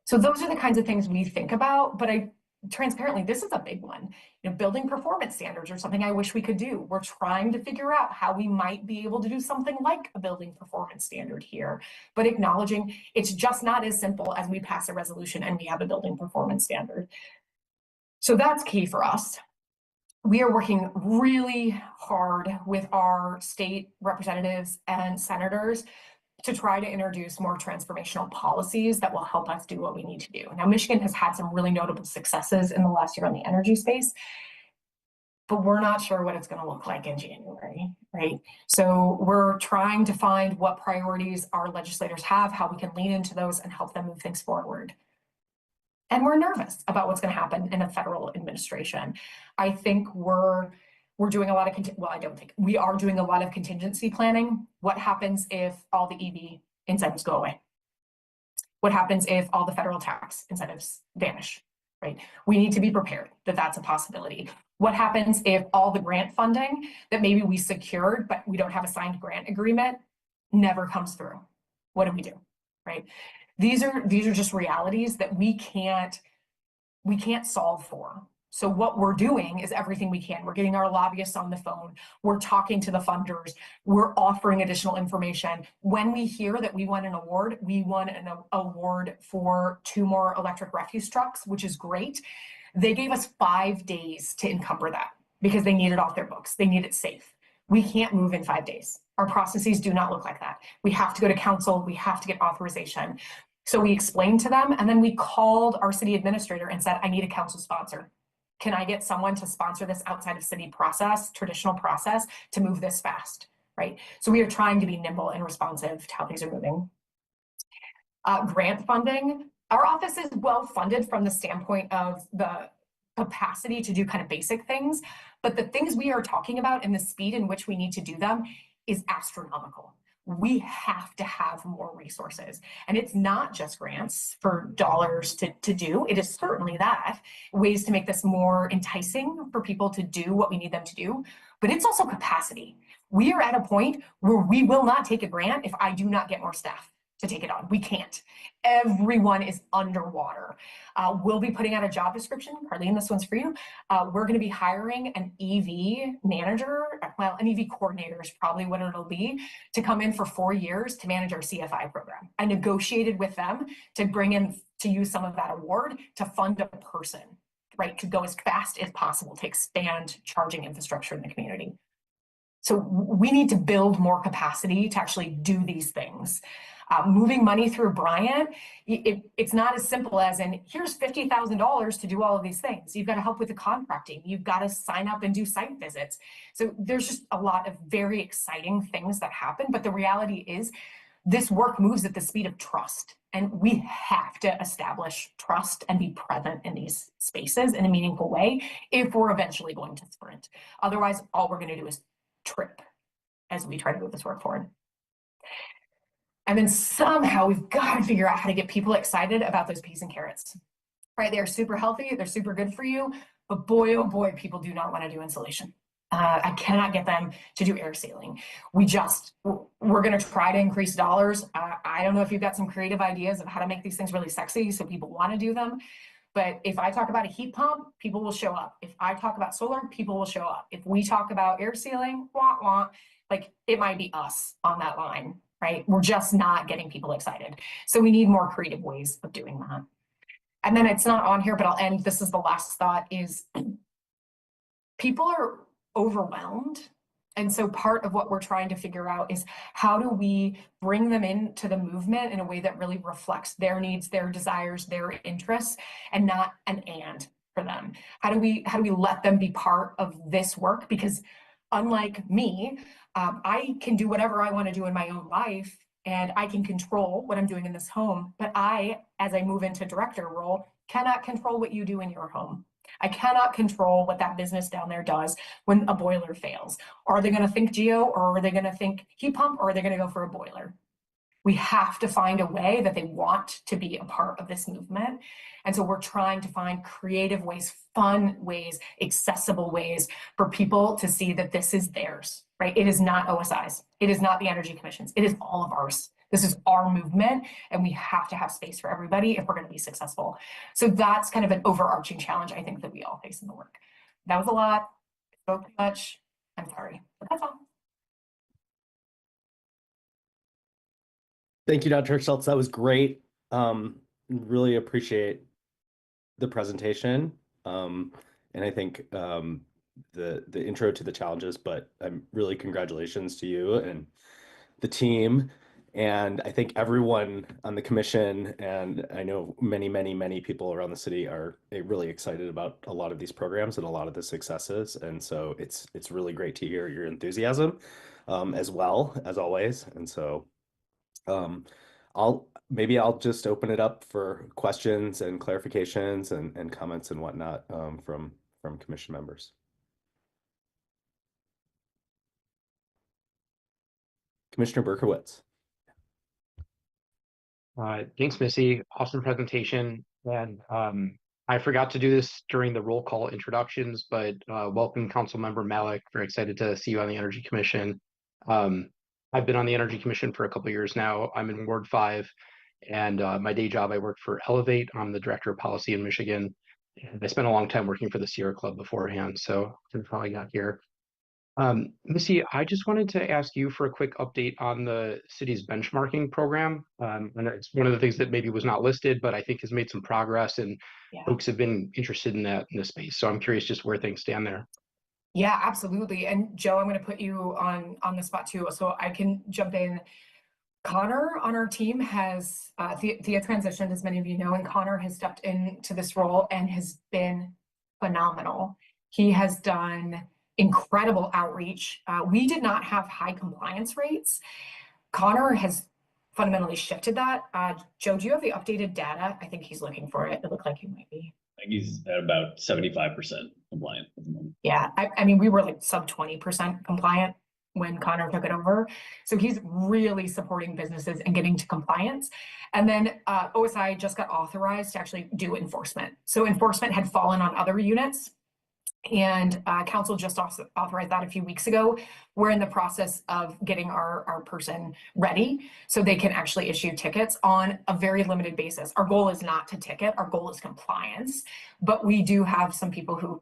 So those are the kinds of things we think about, but transparently, this is a big one. Building performance standards are something I wish we could do. We're trying to figure out how we might be able to do something like a building performance standard here, but acknowledging it's just not as simple as we pass a resolution and we have a building performance standard. So that's key for us. We are working really hard with our state representatives and senators to try to introduce more transformational policies that will help us do what we need to do. Now, Michigan has had some really notable successes in the last year on the energy space, but we're not sure what it's going to look like in January, right? So we're trying to find what priorities our legislators have, how we can lean into those and help them move things forward. And we're nervous about what's going to happen in a federal administration. I think we're doing a lot of, well, I don't think, we are doing a lot of contingency planning. What happens if all the EV incentives go away? What happens if all the federal tax incentives vanish, right? We need to be prepared that that's a possibility. What happens if all the grant funding that maybe we secured, but we don't have a signed grant agreement, never comes through? What do we do, right? These are just realities that we can't solve for. So what we're doing is everything we can. We're getting our lobbyists on the phone. We're talking to the funders. We're offering additional information. When we hear that we won an award, we won an award for 2 more electric refuse trucks, which is great. They gave us 5 days to encumber that because they need it off their books. They need it safe. We can't move in 5 days. Our processes do not look like that. We have to go to council. We have to get authorization. So we explained to them, and then we called our city administrator and said, I need a council sponsor. Can I get someone to sponsor this outside of city process, traditional process, to move this fast, right? So we are trying to be nimble and responsive to how things are moving. Grant funding, our office is well funded from the standpoint of the capacity to do kind of basic things, but the things we are talking about and the speed in which we need to do them is astronomical. We have to have more resources. And it's not just grants for dollars to do. It is certainly that, ways to make this more enticing for people to do what we need them to do, but it's also capacity. We are at a point where we will not take a grant if I do not get more staff to take it on. We can't. Everyone is underwater. We'll be putting out a job description. Carlene, this one's for you. We're going to be hiring an EV manager, well, an EV coordinator is probably what it'll be, to come in for 4 years to manage our CFI program. I negotiated with them to bring in, to use some of that award to fund a person, right, to go as fast as possible to expand charging infrastructure in the community. So we need to build more capacity to actually do these things. Moving money through Bryant, it's not as simple as in, here's $50,000 to do all of these things. You've got to help with the contracting. You've got to sign up and do site visits. So there's just a lot of very exciting things that happen. But the reality is this work moves at the speed of trust. And we have to establish trust and be present in these spaces in a meaningful way if we're eventually going to sprint. Otherwise, all we're going to do is trip as we try to move this work forward. And then somehow we've got to figure out how to get people excited about those peas and carrots, right? They're super healthy. They're super good for you. But boy, oh boy, people do not want to do insulation. I cannot get them to do air sealing. We're going to try to increase dollars. I don't know if you've got some creative ideas of how to make these things really sexy so people want to do them. But if I talk about a heat pump, people will show up. If I talk about solar, people will show up. If we talk about air sealing, like it might be us on that line, right? We're just not getting people excited. So we need more creative ways of doing that. And then it's not on here, but I'll end. This is the last thought is people are overwhelmed. And so part of what we're trying to figure out is how do we bring them into the movement in a way that really reflects their needs, their desires, their interests, and not an and for them. How do we let them be part of this work? Because unlike me, I can do whatever I want to do in my own life, and I can control what I'm doing in this home. But I, as I move into director role, cannot control what you do in your home. I cannot control what that business down there does when a boiler fails. Are they going to think geo, or are they going to think heat pump, or are they going to go for a boiler? We have to find a way that they want to be a part of this movement. And so we're trying to find creative ways, fun ways, accessible ways for people to see that this is theirs, right? It is not OSI's. It is not the Energy Commission's. It is all of ours. This is our movement, and we have to have space for everybody if we're going to be successful. So that's kind of an overarching challenge I think that we all face in the work. That was a lot. I spoke too much. I'm sorry, but that's all. Thank you, Dr. Schultz. That was great. Really appreciate the presentation. And I think the intro to the challenges, but I'm really congratulations to you and the team. And I think everyone on the commission, and I know many people around the city are really excited about a lot of these programs and a lot of the successes. And so it's really great to hear your enthusiasm as well, as always. And so I'll just open it up for questions and clarifications and comments and whatnot from commission members. Commissioner Berkowitz. Thanks, Missy. Awesome presentation. And I forgot to do this during the roll call introductions, but welcome, Councilmember Malik. Very excited to see you on the Energy Commission. I've been on the Energy Commission for a couple of years now. I'm in Ward 5, and my day job, I work for Elevate. I'm the Director of Policy in Michigan. And I spent a long time working for the Sierra Club beforehand, so that's how I got here. Missy, I just wanted to ask you for a quick update on the city's benchmarking program. And it's one of the things that maybe was not listed, but I think has made some progress, and folks have been interested in that in this space. So I'm curious just where things stand there. Yeah, absolutely. And Joe, I'm going to put you on the spot too, so I can jump in. Connor on our team has, Thea transitioned, as many of you know, and Connor has stepped into this role and has been phenomenal. He has done incredible outreach. We did not have high compliance rates. Connor has fundamentally shifted that. Joe, do you have the updated data? I think he's looking for it. It looked like he might be. I think he's at about 75% compliant at the moment. Yeah, I mean, we were like sub 20% compliant when Connor took it over. So he's really supporting businesses and getting to compliance. And then OSI just got authorized to actually do enforcement. So enforcement had fallen on other units. And council just authorized that a few weeks ago. We're in the process of getting our person ready so they can actually issue tickets on a very limited basis. Our goal is not to ticket, our goal is compliance, but we do have some people who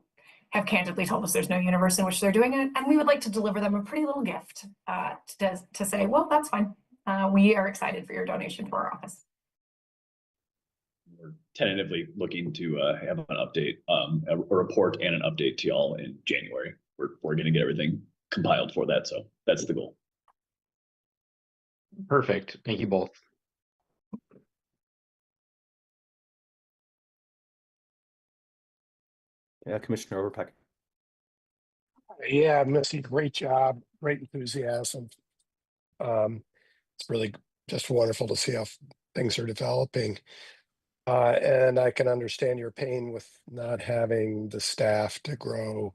have candidly told us there's no universe in which they're doing it, and we would like to deliver them a pretty little gift to say, well, that's fine. We are excited for your donation to our office. We're tentatively looking to have an update, a report and an update to y'all in January. We're going to get everything compiled for that, so that's the goal. Perfect. Thank you both. Yeah, Commissioner Overpeck. Yeah, Missy, great job, great enthusiasm. It's really just wonderful to see how things are developing. And I can understand your pain with not having the staff to grow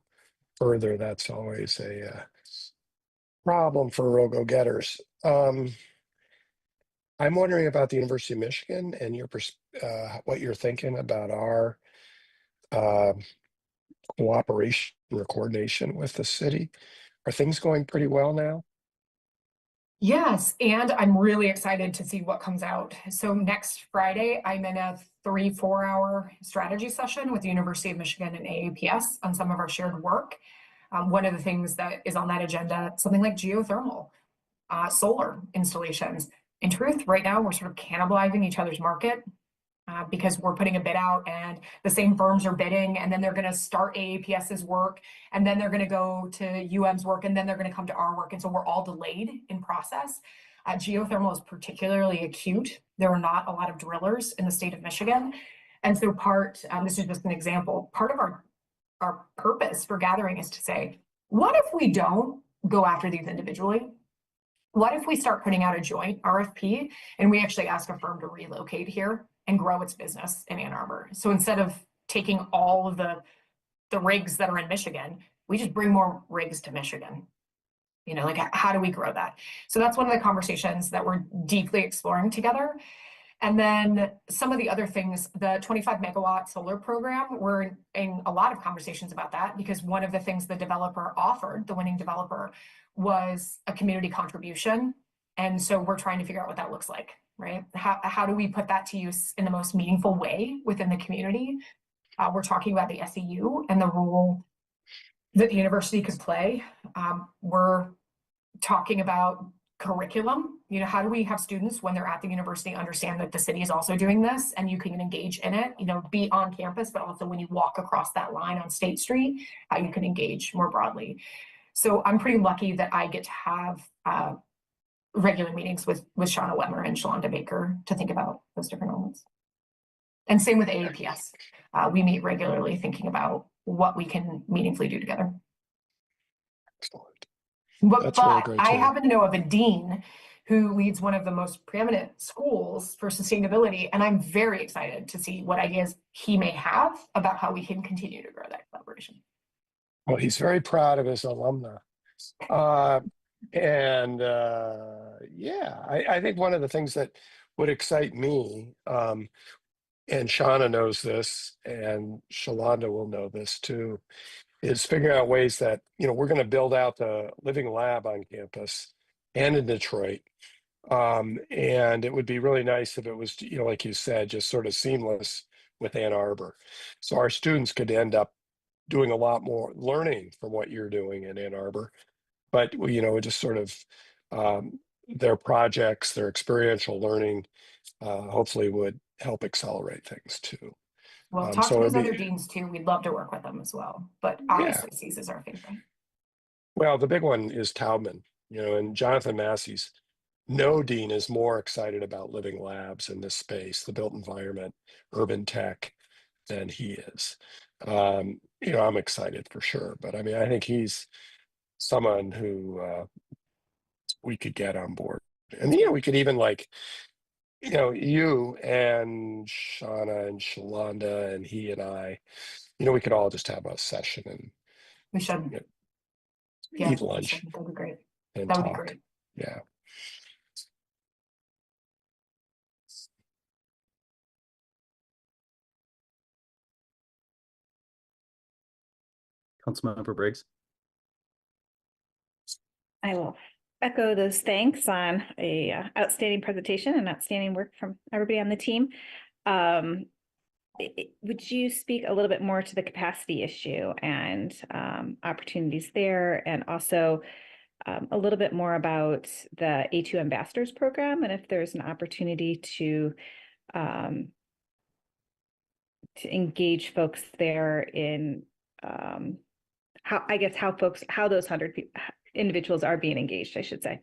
further. That's always a problem for real go-getters. I'm wondering about the University of Michigan and your what you're thinking about our cooperation or coordination with the city. Are things going pretty well now? Yes, and I'm really excited to see what comes out. So next Friday, I'm in a 3-4 hour strategy session with the University of Michigan and AAPS on some of our shared work. One of the things that is on that agenda, something like geothermal, solar installations. In truth, right now, we're sort of cannibalizing each other's market. Because we're putting a bid out and the same firms are bidding, and then they're going to start AAPS's work, and then they're going to go to UM's work, and then they're going to come to our work. And so we're all delayed in process. Geothermal is particularly acute. There are not a lot of drillers in the state of Michigan. And so this is just an example, part of our purpose for gathering is to say, what if we don't go after these individually? What if we start putting out a joint RFP and we actually ask a firm to relocate here and grow its business in Ann Arbor? So instead of taking all of the rigs that are in Michigan, we just bring more rigs to Michigan. You know, like how do we grow that? So that's one of the conversations that we're deeply exploring together. And then some of the other things, the 25 megawatt solar program, we're in a lot of conversations about that because one of the things the developer offered, the winning developer, was a community contribution. And so we're trying to figure out what that looks like, right? How do we put that to use in the most meaningful way within the community? We're talking about the SEU and the role that the university could play. We're talking about curriculum. You know, how do we have students when they're at the university understand that the city is also doing this and you can engage in it, you know, be on campus, but also when you walk across that line on State Street, how you can engage more broadly. So I'm pretty lucky that I get to have regular meetings with Shauna Wetmer and Shalonda Baker to think about those different elements. And same with AAPS. We meet regularly thinking about what we can meaningfully do together. Excellent. But really great I to hear. happen to know of a dean who leads one of the most preeminent schools for sustainability, and I'm very excited to see what ideas he may have about how we can continue to grow that collaboration. Well, he's very proud of his alumna. Yeah, I think one of the things that would excite me, and Shauna knows this, and Shalonda will know this too, is figuring out ways that, you know, we're going to build out the living lab on campus and in Detroit. And it would be really nice if it was, you know, like you said, just sort of seamless with Ann Arbor. So our students could end up doing a lot more learning from what you're doing in Ann Arbor. But, you know, just sort of their projects, their experiential learning, hopefully would help accelerate things too. Well, talk so to those it'd be- other deans too. We'd love to work with them as well. But Yeah. obviously, C's is our favorite. Well, the big one is Taubman, you know, and Jonathan Massey's. No dean is more excited about living labs in this space, the built environment, urban tech, than he is. You know, I'm excited for sure, but I mean, I think he's someone who we could get on board. And, you know, we could even like, you know, you and Shauna and Shalonda and he and I, you know, we could all just have a session and We should. you know, Yeah, eat lunch that would be great. and That would talk. be great. Yeah. Councilmember Briggs. I will echo those thanks on a outstanding presentation and outstanding work from everybody on the team. Would you speak a little bit more to the capacity issue and opportunities there, and also a little bit more about the A2 Ambassadors program, and if there's an opportunity to engage folks there in how those 100 individuals are being engaged, I should say.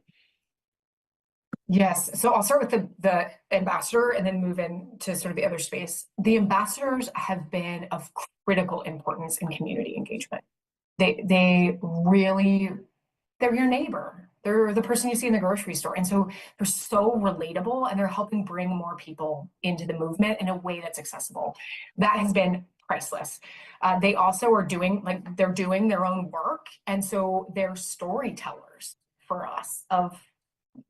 Yes, so I'll start with the ambassador and then move into sort of the other space. The ambassadors have been of critical importance in community engagement. They really, they're your neighbor. They're the person you see in the grocery store. And so they're so relatable, and they're helping bring more people into the movement in a way that's accessible. That has been priceless. They also are doing their own work. And so they're storytellers for us of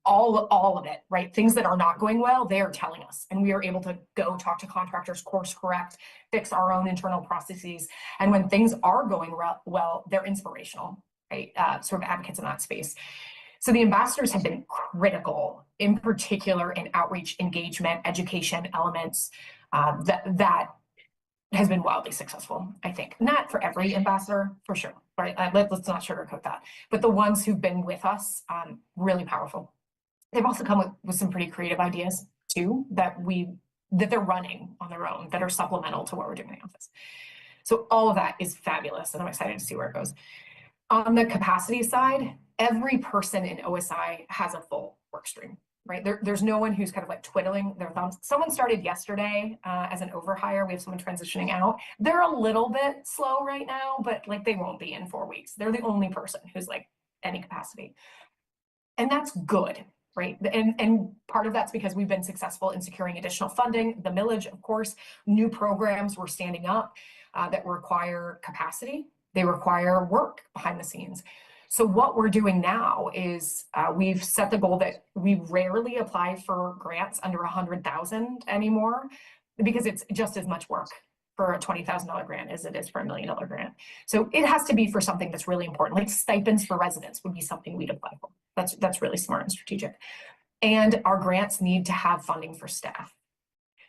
all of it, right? Things that are not going well, they are telling us, and we are able to go talk to contractors, course correct, fix our own internal processes. And when things are going well, they're inspirational, right? Sort of advocates in that space. So the ambassadors have been critical, in particular in outreach, engagement, education elements that has been wildly successful, I think. Not for every ambassador, for sure, right? Let's not sugarcoat that. But the ones who've been with us, really powerful. They've also come with some pretty creative ideas too, that they're running on their own, that are supplemental to what we're doing in the office. So all of that is fabulous, and I'm excited to see where it goes. On the capacity side, every person in OSI has a full work stream, right? There's no one who's kind of like twiddling their thumbs. Someone started yesterday as an overhire. We have someone transitioning out. They're a little bit slow right now, but like they won't be in 4 weeks. They're the only person who's like any capacity. And that's good, right? And part of that's because we've been successful in securing additional funding, the millage, of course, new programs we're standing up that require capacity. They require work behind the scenes. So what we're doing now is we've set the goal that we rarely apply for grants under 100,000 anymore, because it's just as much work for a $20,000 grant as it is for $1 million grant. So it has to be for something that's really important, like stipends for residents would be something we'd apply for. That's really smart and strategic. And our grants need to have funding for staff.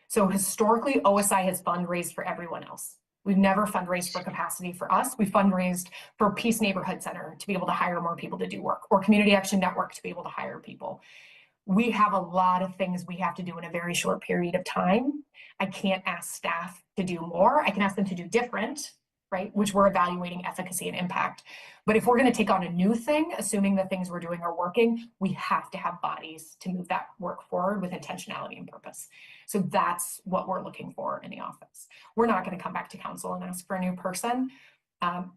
So historically, OSI has fundraised for everyone else. We've never fundraised for capacity for us. We fundraised for Peace Neighborhood Center to be able to hire more people to do work, or Community Action Network to be able to hire people. We have a lot of things we have to do in a very short period of time. I can't ask staff to do more. I can ask them to do different, right? Which we're evaluating efficacy and impact. But if we're going to take on a new thing, assuming the things we're doing are working, we have to have bodies to move that work forward with intentionality and purpose. So that's what we're looking for in the office. We're not going to come back to council and ask for a new person. And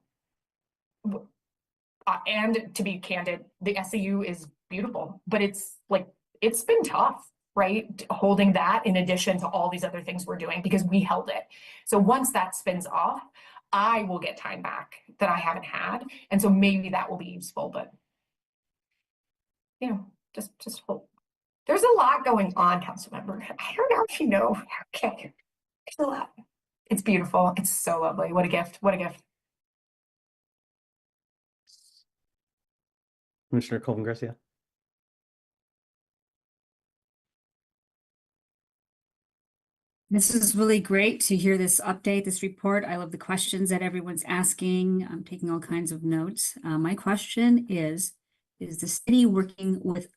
to be candid, the SAU is beautiful, but it's been tough, right? Holding that in addition to all these other things we're doing, because we held it. So once that spins off, I will get time back that I haven't had. And so maybe that will be useful, but just hope. There's a lot going on, Councilmember. I don't know if you know. Okay, there's a lot. It's beautiful. It's so lovely. What a gift. What a gift. Commissioner Colvin Garcia. This is really great to hear this update, this report. I love the questions that everyone's asking. I'm taking all kinds of notes. My question is the city working with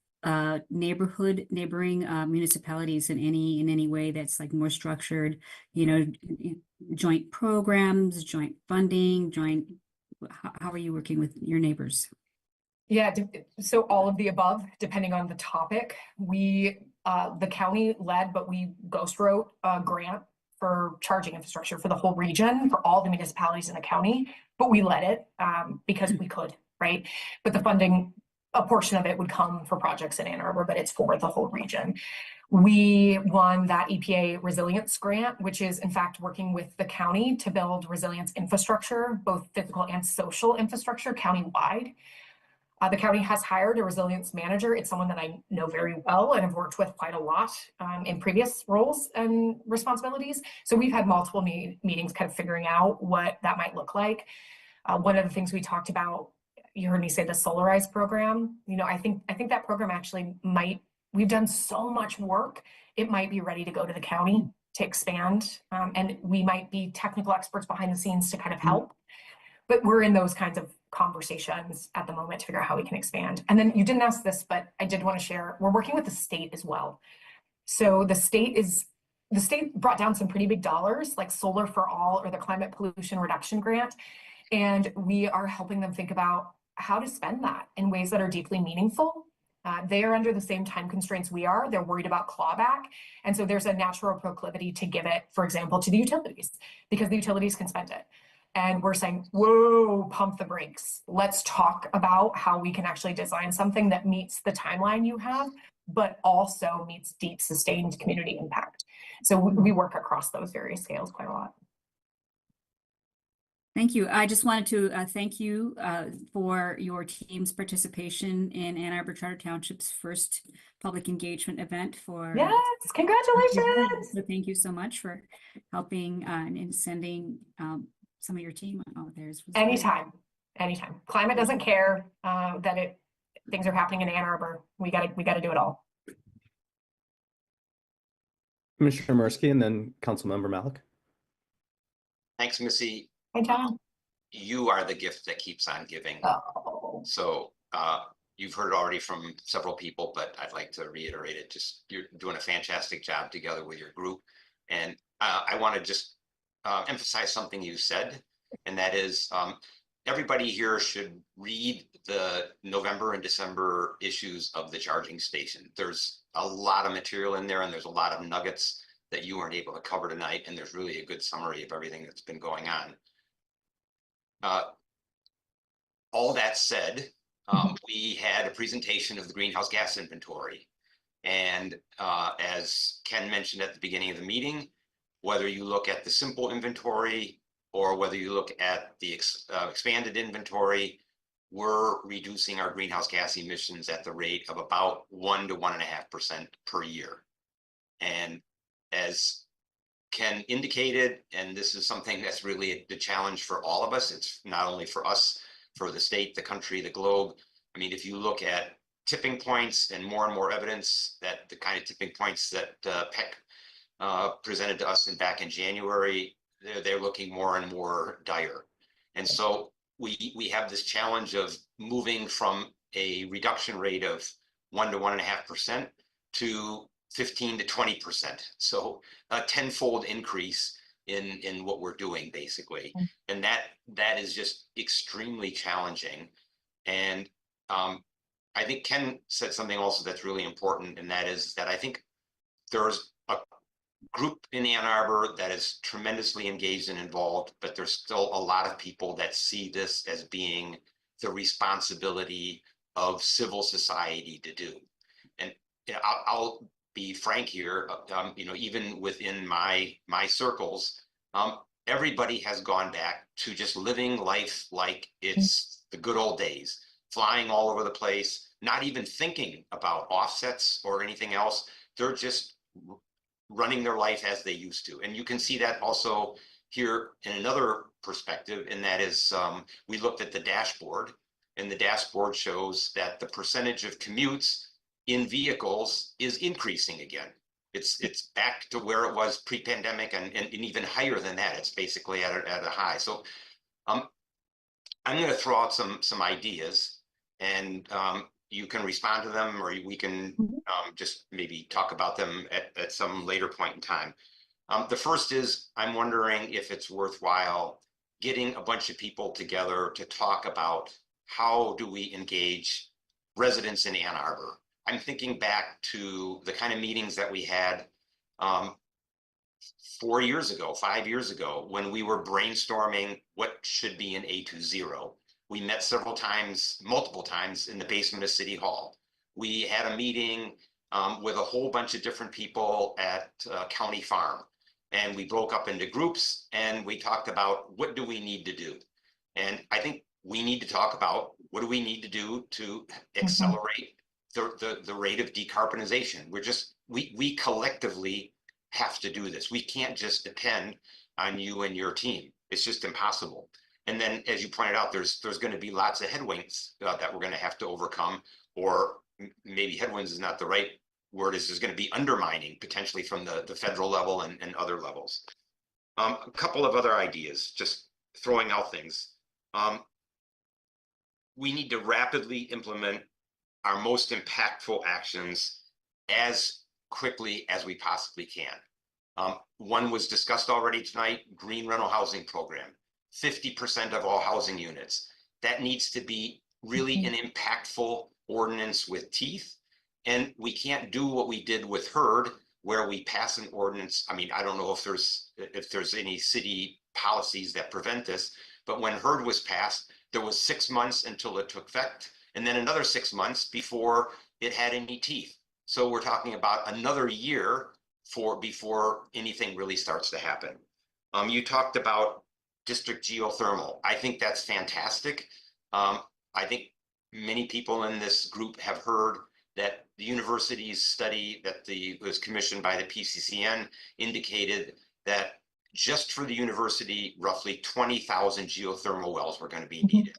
neighboring municipalities in any way that's like more structured, joint programs, joint funding, how are you working with your neighbors? Yeah, so all of the above, depending on the topic. We, the county led, but we ghost wrote a grant for charging infrastructure for the whole region, for all the municipalities in the county, but we led it because we could, right? But the funding, a portion of it would come for projects in Ann Arbor, but it's for the whole region. We won that EPA resilience grant, which is in fact working with the county to build resilience infrastructure, both physical and social infrastructure countywide. The county has hired a resilience manager. It's someone that I know very well and have worked with quite a lot in previous roles and responsibilities. So we've had multiple meetings kind of figuring out what that might look like. One of the things we talked about, you heard me say the Solarize program. I think that program actually we've done so much work, it might be ready to go to the county to expand. And we might be technical experts behind the scenes to kind of help. But we're in those kinds of conversations at the moment to figure out how we can expand. And then you didn't ask this, but I did want to share, we're working with the state as well. So the state brought down some pretty big dollars, like Solar for All or the Climate Pollution Reduction Grant. And we are helping them think about how to spend that in ways that are deeply meaningful. They are under the same time constraints we are. They're worried about clawback. And so there's a natural proclivity to give it, for example, to the utilities, because the utilities can spend it. And we're saying, whoa, pump the brakes. Let's talk about how we can actually design something that meets the timeline you have, but also meets deep, sustained community impact. So we work across those various scales quite a lot. Thank you. I just wanted to thank you for your team's participation in Ann Arbor Charter Township's first public engagement event for. Yes, congratulations. So thank you so much for helping and sending some of your team out there. Anytime. Climate doesn't care that things are happening in Ann Arbor. We gotta do it all. Commissioner Mursky and then Councilmember Malik. Thanks, Missy. Hey, John. You are the gift that keeps on giving. Oh. So you've heard already from several people, but I'd like to reiterate it. Just you're doing a fantastic job together with your group. And I want to just emphasize something you said, and that is everybody here should read the November and December issues of the charging station. There's a lot of material in there, and there's a lot of nuggets that you weren't able to cover tonight, and there's really a good summary of everything that's been going on. All that said, we had a presentation of the greenhouse gas inventory. And as Ken mentioned at the beginning of the meeting, whether you look at the simple inventory or whether you look at the expanded inventory, we're reducing our greenhouse gas emissions at the rate of about 1 to 1.5% per year. And as Ken indicated, and this is something that's really the challenge for all of us. It's not only for us, for the state, the country, the globe. I mean, if you look at tipping points and more evidence that the kind of tipping points that PEC presented to us back in January, they're looking more and more dire. And so we have this challenge of moving from a reduction rate of 1 to 1.5% to 15 to 20%. So a tenfold increase in what we're doing, basically. And that is just extremely challenging. And I think Ken said something also that's really important, and that is that I think there's a group in Ann Arbor that is tremendously engaged and involved, but there's still a lot of people that see this as being the responsibility of civil society to do. And I'll be frank here, even within my circles, everybody has gone back to just living life like it's the good old days, flying all over the place, not even thinking about offsets or anything else. They're just running their life as they used to. And you can see that also here in another perspective, and that is we looked at the dashboard, and the dashboard shows that the percentage of commutes in vehicles is increasing again. It's back to where it was pre-pandemic and even higher than that. It's basically at a high. So I'm going to throw out some ideas, and you can respond to them, or we can just maybe talk about them at some later point in time. The first is, I'm wondering if it's worthwhile getting a bunch of people together to talk about how do we engage residents in Ann Arbor. I'm thinking back to the kind of meetings that we had 4 years ago, 5 years ago, when we were brainstorming what should be an A20. We met multiple times in the basement of City Hall. We had a meeting with a whole bunch of different people at County Farm, and we broke up into groups and we talked about what do we need to do. And I think we need to talk about what do we need to do to accelerate the rate of decarbonization. We collectively have to do this. We can't just depend on you and your team. It's just impossible. And then, as you pointed out, there's going to be lots of headwinds that we're going to have to overcome, or maybe headwinds is not the right word, is there's going to be undermining potentially from the federal level and other levels. A couple of other ideas, just throwing out things. We need to rapidly implement our most impactful actions as quickly as we possibly can. One was discussed already tonight, green rental housing program, 50% of all housing units. That needs to be really an impactful ordinance with teeth. And we can't do what we did with HERD, where we pass an ordinance. I mean, I don't know if there's any city policies that prevent this, but when HERD was passed, there was 6 months until it took effect, and then another 6 months before it had any teeth. So we're talking about another year before anything really starts to happen. You talked about district geothermal. I think that's fantastic. I think many people in this group have heard that the university's study that was commissioned by the PCCN indicated that just for the university, roughly 20,000 geothermal wells were going to be needed.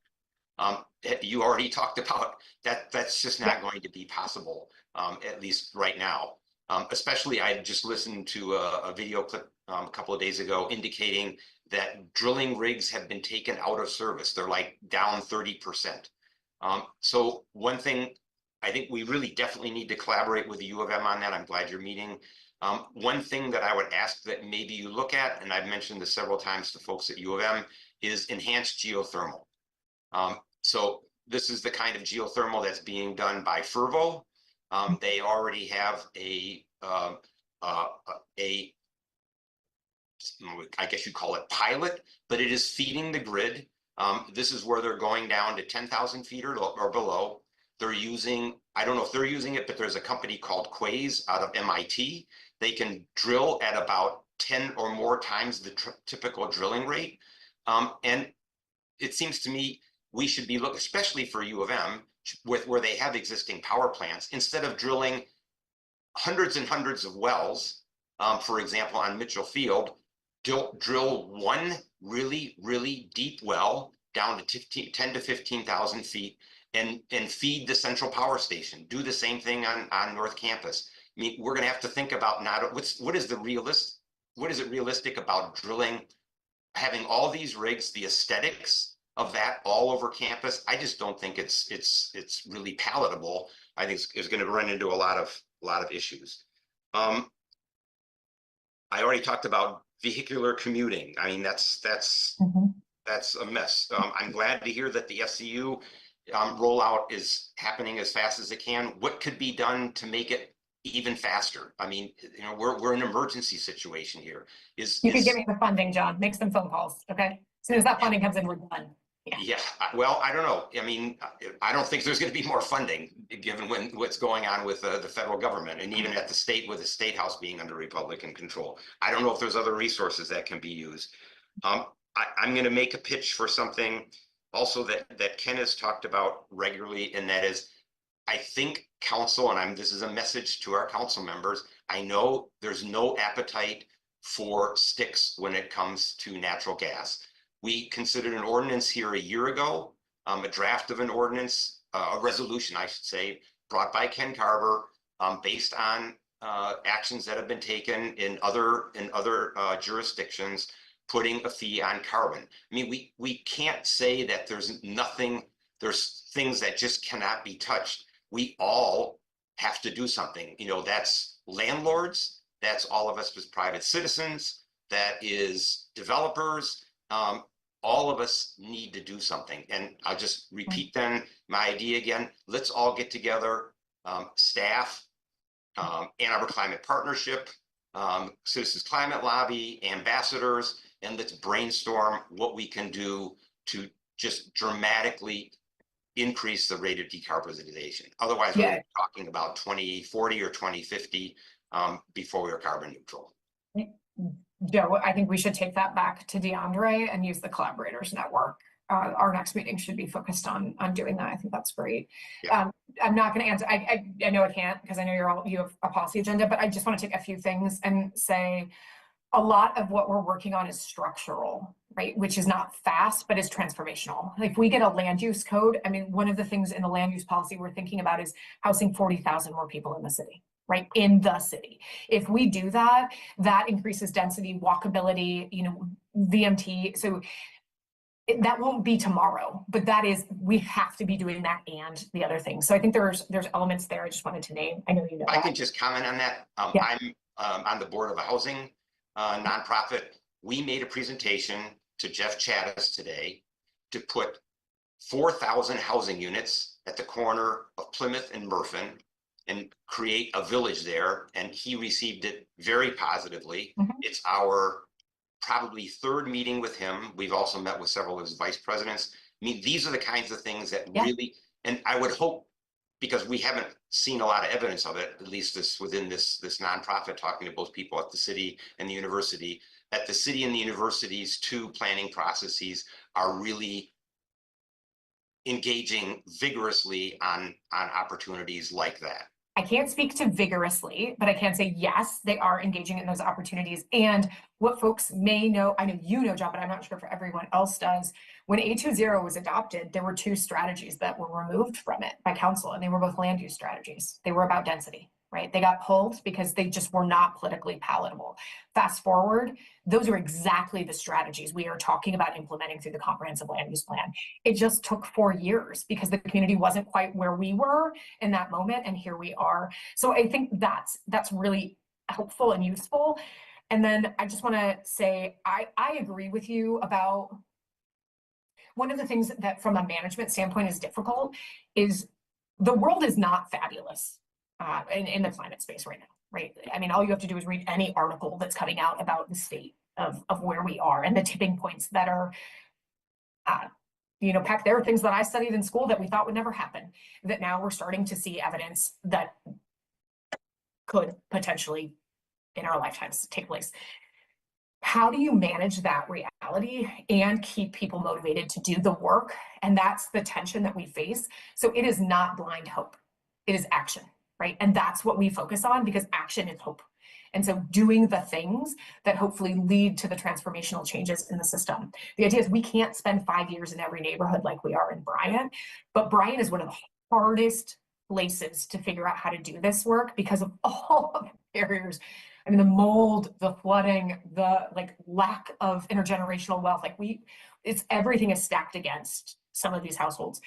You already talked about that. That's just not going to be possible, at least right now. Especially, I just listened to a video clip a couple of days ago indicating that drilling rigs have been taken out of service. They're like down 30%. So one thing, I think we really definitely need to collaborate with the U of M on that. I'm glad you're meeting. One thing that I would ask that maybe you look at, and I've mentioned this several times to folks at U of M, is enhanced geothermal. So this is the kind of geothermal that's being done by Fervo. They already have I guess you call it pilot, but it is feeding the grid. This is where they're going down to 10,000 feet or below. They're using, I don't know if they're using it, but there's a company called Quays out of MIT. They can drill at about 10 or more times the typical drilling rate. And it seems to me we should be looking, especially for U of M, where they have existing power plants, instead of drilling hundreds and hundreds of wells, for example, on Mitchell Field, drill one really, really deep well down to 10 to 15,000 feet and feed the central power station. Do the same thing on North Campus. I mean, we're going to have to think about what is it realistic about drilling, having all these rigs, the aesthetics of that all over campus. I just don't think it's really palatable. I think it's going to run into a lot of issues. I already talked about vehicular commuting. I mean, that's a mess. I'm glad to hear that the SCU rollout is happening as fast as it can. What could be done to make it even faster? I mean, you know, we're in an emergency situation here. You could give me the funding, John. Make some phone calls, okay? As soon as that funding comes in, we're done. Yeah, well, I don't know. I mean, I don't think there's going to be more funding given what's going on with the federal government, and even at the state, with the state house being under Republican control. I don't know if there's other resources that can be used. I'm going to make a pitch for something also that Ken has talked about regularly, and that is, I think council, and this is a message to our council members, I know there's no appetite for sticks when it comes to natural gas. We considered an ordinance here a year ago, a draft of an ordinance, a resolution, I should say, brought by Ken Carver, based on actions that have been taken in other jurisdictions, putting a fee on carbon. I mean, we can't say that there's things that just cannot be touched. We all have to do something. You know, that's landlords, that's all of us as private citizens, that is developers. All of us need to do something. And I'll just repeat then my idea again. Let's all get together, staff, Ann Arbor Climate Partnership, Citizens Climate Lobby, ambassadors, and let's brainstorm what we can do to just dramatically increase the rate of decarbonization. Otherwise, we're talking about 2040 or 2050 before we're carbon neutral. Joe, I think we should take that back to DeAndre and use the collaborators network. Our next meeting should be focused on doing that. I think that's great. Yeah. I'm not going to answer. I know I can't, because I know you have a policy agenda, but I just want to take a few things and say a lot of what we're working on is structural. right? Which is not fast, but is transformational. If we get a land use code, I mean, one of the things in the land use policy we're thinking about is housing 40,000 more people in the city, right? In the city. If we do that, that increases density, walkability, VMT. So that won't be tomorrow, but that is, we have to be doing that and the other thing. So I think there's elements there I just wanted to name. I know you know I that. can just comment on that. Yeah. I'm on the board of a housing nonprofit. We made a presentation to Jeff Chattis today to put 4,000 housing units at the corner of Plymouth and Murphin and create a village there. And he received it very positively. It's our probably third meeting with him. We've also met with several of his vice presidents. I mean, these are the kinds of things that really, and I would hope, because we haven't seen a lot of evidence of it, at least within this nonprofit, talking to both people at the city and the university, that the city and the university's two planning processes are really engaging vigorously on opportunities like that. I can't speak to vigorously, but I can say, yes, they are engaging in those opportunities. And what folks may know, I know you know, John, but I'm not sure if everyone else does. When A20 was adopted, there were two strategies that were removed from it by council, and they were both land use strategies. They were about density, right? They got pulled because they just were not politically palatable. Fast forward, those are exactly the strategies we are talking about implementing through the comprehensive land use plan. It just took 4 years because the community wasn't quite where we were in that moment, and here we are. So I think that's really helpful and useful. And then I just want to say, I agree with you about one of the things that from a management standpoint is difficult is the world is not fabulous in the climate space right now, right? I mean, all you have to do is read any article that's coming out about the state of where we are and the tipping points that are, Peck, there are things that I studied in school that we thought would never happen, that now we're starting to see evidence that could potentially in our lifetimes take place. How do you manage that reality and keep people motivated to do the work? And that's the tension that we face. So it is not blind hope. It is action, right? And that's what we focus on, because action is hope. And so doing the things that hopefully lead to the transformational changes in the system. The idea is we can't spend 5 years in every neighborhood like we are in Bryant, but Bryant is one of the hardest places to figure out how to do this work because of all of the barriers. I mean, the mold, the flooding, the lack of intergenerational wealth, it's everything is stacked against some of these households.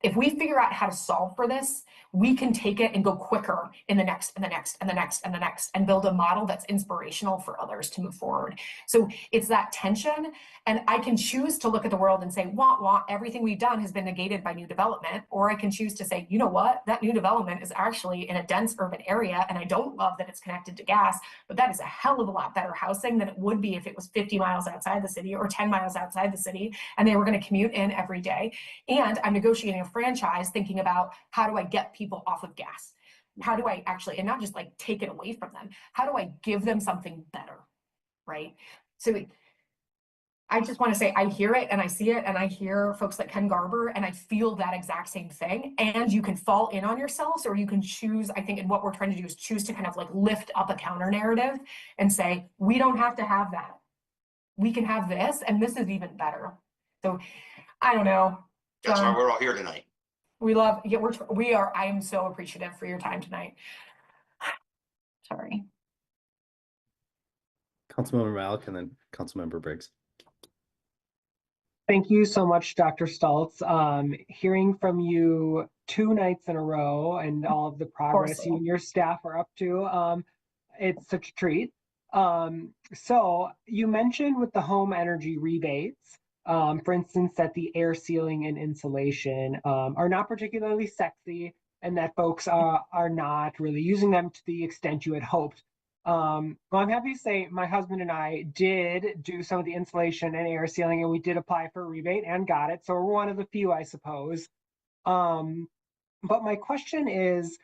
If we figure out how to solve for this, we can take it and go quicker in the next and the next and the next and the next and build a model that's inspirational for others to move forward. So it's that tension. And I can choose to look at the world and say, wah, everything we've done has been negated by new development. Or I can choose to say, you know what, that new development is actually in a dense urban area. And I don't love that it's connected to gas, but that is a hell of a lot better housing than it would be if it was 50 miles outside the city or 10 miles outside the city. And they were going to commute in every day. And I'm negotiating a franchise thinking about, how do I get people off of gas? How do I actually, and not just take it away from them, how do I give them something better, right? So I just want to say, I hear it and I see it, and I hear folks like Ken Garber, and I feel that exact same thing. And you can fall in on yourselves, or you can choose, I think, and what we're trying to do is choose to kind of lift up a counter narrative and say, we don't have to have that. We can have this, and this is even better. So I don't know. That's why John, we're all here tonight. we love, yeah, we are, I am so appreciative for your time tonight. Sorry. Councilmember Malik and then Councilmember Briggs. Thank you so much, Dr. Stultz. Hearing from you 2 nights in a row and all of the progress you and your staff are up to, it's such a treat. So you mentioned with the home energy rebates, for instance, that the air sealing and insulation are not particularly sexy, and that folks are not really using them to the extent you had hoped. Well, I'm happy to say my husband and I did do some of the insulation and air sealing, and we did apply for a rebate and got it. So we're one of the few, I suppose. But my question is,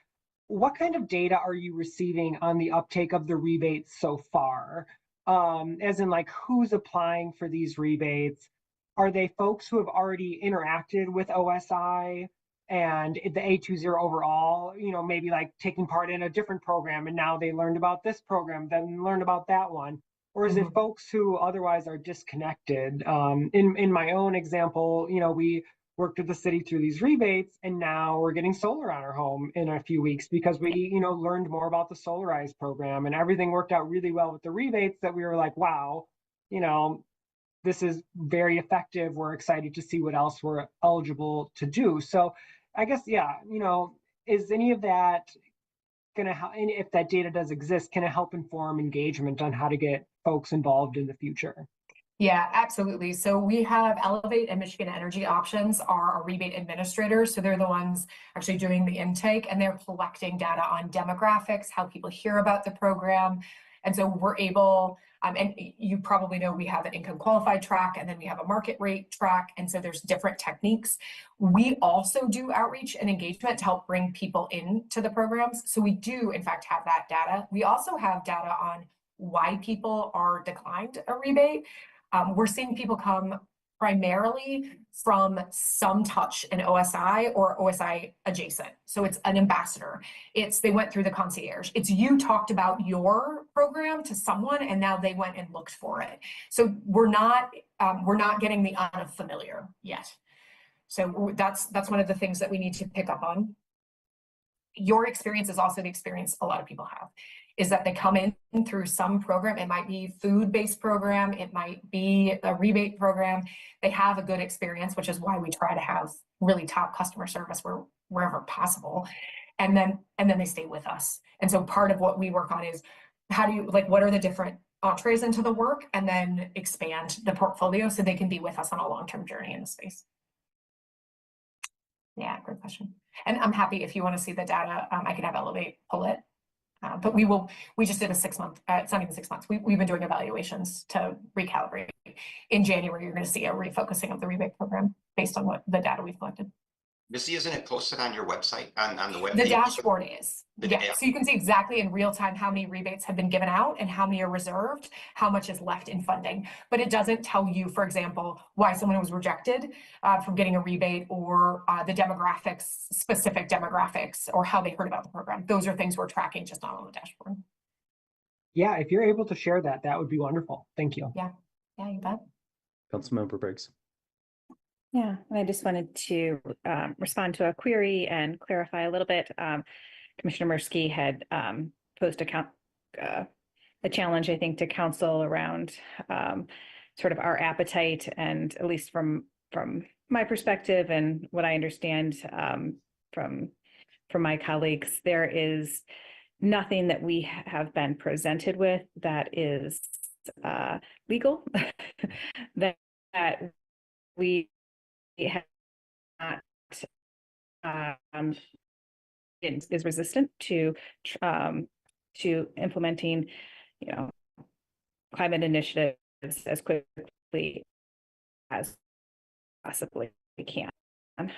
what kind of data are you receiving on the uptake of the rebates so far? As in, who's applying for these rebates? Are they folks who have already interacted with OSI and the A20 overall, maybe taking part in a different program, and now they learned about this program, then learned about that one? or is it folks who otherwise are disconnected? In my own example, we worked with the city through these rebates, and now we're getting solar on our home in a few weeks because we, learned more about the Solarize program, and everything worked out really well with the rebates that we were like, wow, this is very effective. We're excited to see what else we're eligible to do. So I guess, yeah, is any of that going to help? And if that data does exist, can it help inform engagement on how to get folks involved in the future? Yeah, absolutely. So we have Elevate and Michigan Energy Options are our rebate administrators. So they're the ones actually doing the intake, and they're collecting data on demographics, how people hear about the program. And so we're able, and you probably know we have an income qualified track, and then we have a market rate track. And so there's different techniques. We also do outreach and engagement to help bring people into the programs. So we do, in fact, have that data. We also have data on why people are declined a rebate. We're seeing people come primarily from some touch in OSI or OSI adjacent. So it's an ambassador. They went through the concierge. It's you talked about your program to someone and now they went and looked for it. So we're not getting the unfamiliar yet. So that's one of the things that we need to pick up on. Your experience is also the experience a lot of people have, is that they come in through some program. It might be food-based program. It might be a rebate program. They have a good experience, which is why we try to have really top customer service wherever possible. And then they stay with us. And so part of what we work on is what are the different entrees into the work, and then expand the portfolio so they can be with us on a long-term journey in the space. Yeah, great question. And I'm happy if you want to see the data, I can have Elevate pull it. But we just did a 6 month, it's not even 6 months. We've been doing evaluations to recalibrate. In January, you're going to see a refocusing of the rebate program based on what the data we've collected. Missy, isn't it posted on your website, on the web? The dashboard is. Yeah, so you can see exactly in real time how many rebates have been given out and how many are reserved, how much is left in funding. But it doesn't tell you, for example, why someone was rejected from getting a rebate, or the demographics, specific demographics, or how they heard about the program. Those are things we're tracking, just not on the dashboard. Yeah, if you're able to share that, that would be wonderful. Thank you. Yeah, you bet. Councilmember Briggs. Yeah, I just wanted to respond to a query and clarify a little bit. Commissioner Mirsky had posed a challenge, I think, to council around sort of our appetite, and at least from my perspective and what I understand from my colleagues, there is nothing that we have been presented with that is legal that we have not is resistant to implementing, climate initiatives as quickly as possibly we can.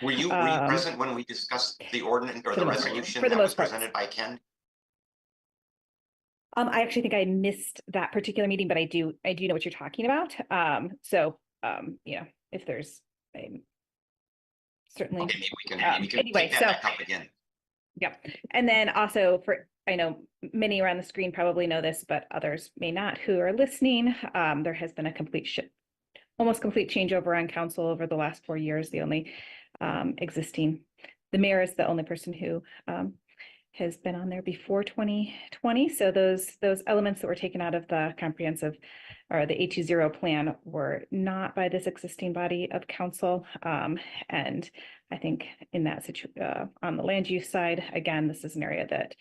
Were you present when we discussed the ordinance or the resolution that was presented by Ken? I actually think I missed that particular meeting, but I do know what you're talking about. If there's certainly. Okay, maybe we can anyway, take that back up again. Yeah. And then also I know many around the screen probably know this, but others may not who are listening. There has been a almost complete changeover on council over the last 4 years. The only the mayor is the only person who has been on there before 2020. So those elements that were taken out of the comprehensive or the 820 plan were not by this existing body of council. And I think in that situation, on the land use side, again, this is an area that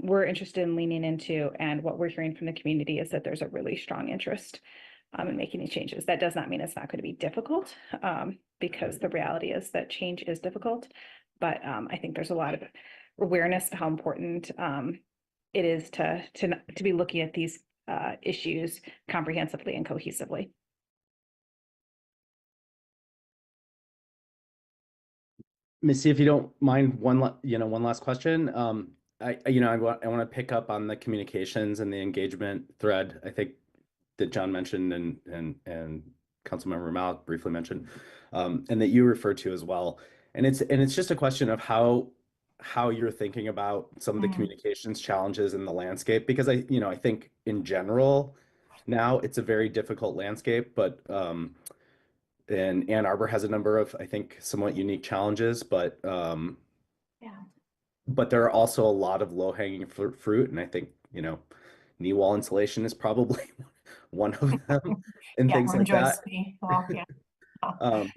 we're interested in leaning into. And what we're hearing from the community is that there's a really strong interest in making these changes. That does not mean it's not going to be difficult, because the reality is that change is difficult. But I think there's a lot of awareness of how important it is to be looking at these issues comprehensively and cohesively. Missy, if you don't mind, one last question. I want to pick up on the communications and the engagement thread. I think that John mentioned and Councilmember Malik briefly mentioned, and that you referred to as well. And it's just a question of how you're thinking about some of the communications challenges in the landscape, because I think in general, now. It's a very difficult landscape, but and Ann Arbor has a number of, I think, somewhat unique challenges, but Yeah. but there are also a lot of low-hanging fruit, and I think, knee wall insulation is probably one of them, and Yeah, things more like that. me. Well, yeah. Um,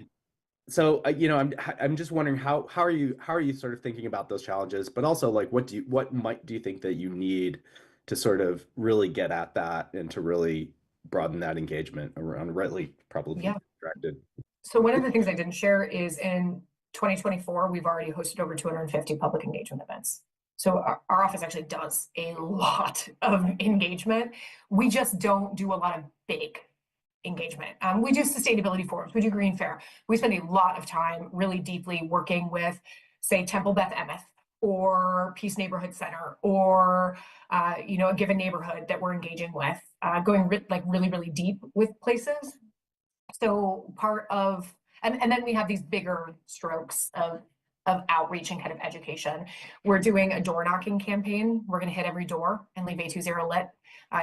so I'm just wondering how are you sort of thinking about those challenges, but also like what do you think that you need to sort of really get at that and to really broaden that engagement around rightly probably Yeah. distracted. So one of the things I didn't share is in 2024, we've already hosted over 250 public engagement events. So our office actually does a lot of engagement. We just don't do a lot of big engagement. We do sustainability forums, we do Green Fair. We spend a lot of time really deeply working with, say, Temple Beth Emeth or Peace Neighborhood Center or a given neighborhood that we're engaging with, going really, really deep with places. So part of, and then we have these bigger strokes of outreach and kind of education. We're doing a door knocking campaign. We're going to hit every door and leave A20 lit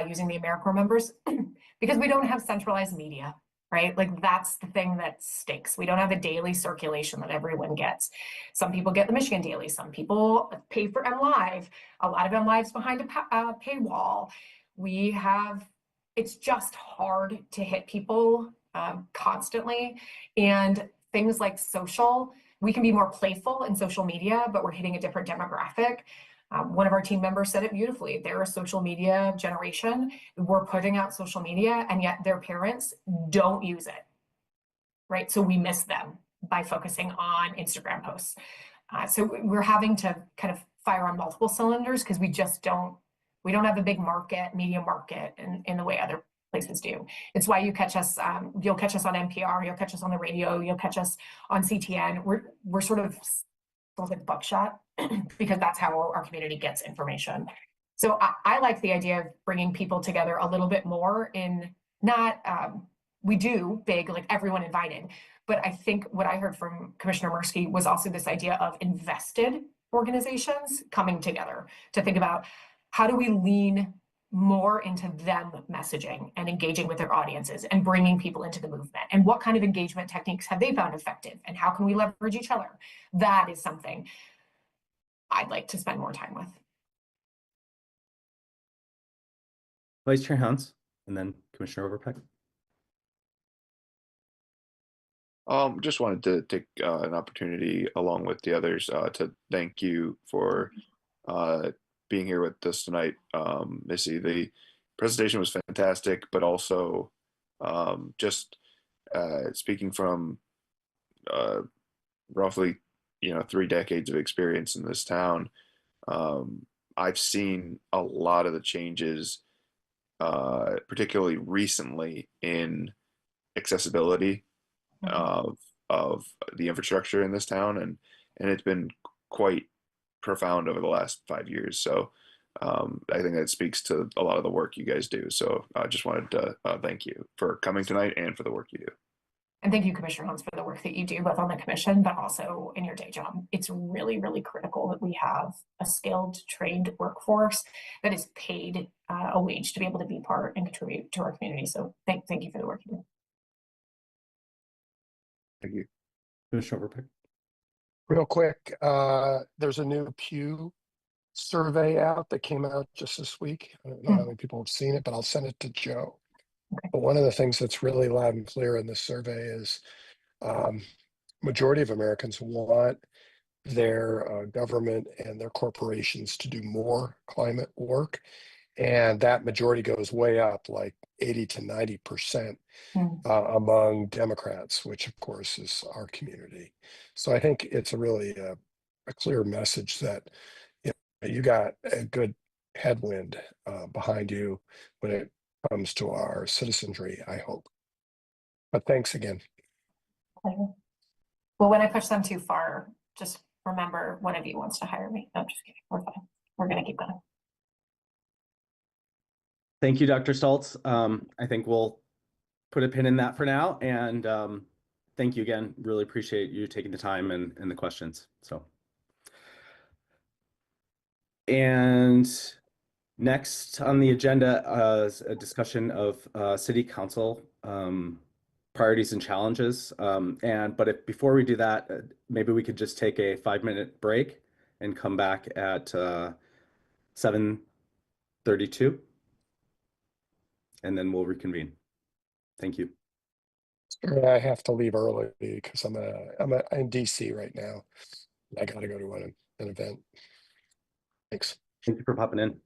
using the AmeriCorps members because we don't have centralized media, right? Like that's the thing that stinks. We don't have a daily circulation that everyone gets. Some people get the Michigan Daily. Some people pay for MLive. A lot of MLive's behind a paywall. It's just hard to hit people constantly. And things like social, we can be more playful in social media, but we're hitting a different demographic. One of our team members said it beautifully. They're a social media generation. We're putting out social media, and yet their parents don't use it, right? So we miss them by focusing on Instagram posts. So we're having to kind of fire on multiple cylinders because we don't have a big media market in the way other places do. It's why you'll catch us on NPR, you'll catch us on the radio, you'll catch us on CTN. We're sort of like buckshot because that's how our community gets information. So I like the idea of bringing people together a little bit more in not, we do big, like everyone invited, but I think what I heard from Commissioner Murski was also this idea of invested organizations coming together to think about how do we lean more into them messaging and engaging with their audiences and bringing people into the movement, and what kind of engagement techniques have they found effective and how can we leverage each other? That is something I'd like to spend more time with. Vice Chair Hans and then Commissioner Overpeck. Just wanted to take an opportunity along with the others to thank you for being here with us tonight. Missy, the presentation was fantastic, but also just speaking from roughly 3 decades of experience in this town, I've seen a lot of the changes, particularly recently in accessibility of the infrastructure in this town, and it's been quite profound over the last 5 years. So I think that speaks to a lot of the work you guys do. So I just wanted to thank you for coming tonight and for the work you do. And thank you, Commissioner Hans, for the work that you do both on the commission, but also in your day job. It's really, really critical that we have a skilled, trained workforce that is paid a wage to be able to be part and contribute to our community. So thank you for the work you do. Thank you. Commissioner Overpeck. Real quick, there's a new Pew survey out that came out just this week. I don't know how many people have seen it, but I'll send it to Joe. Okay. But one of the things that's really loud and clear in this survey is majority of Americans want their government and their corporations to do more climate work. And that majority goes way up, like 80 to 90% among Democrats, which of course is our community. So I think it's a really a clear message that you got a good headwind behind you when it comes to our citizenry, I hope. But thanks again. Well, when I push them too far, just remember one of you wants to hire me. No, I'm just kidding. We're fine. We're going to keep going. Thank you, Dr. Stoltz. I think we'll put a pin in that for now. And thank you again. Really appreciate you taking the time and the questions. And Next on the agenda is a discussion of city council priorities and challenges. But before we do that, maybe we could just take a 5-minute break and come back at 7:32, and then we'll reconvene. Thank you. I have to leave early because I'm in DC right now. I got to go to an event. Thanks. Thank you for popping in.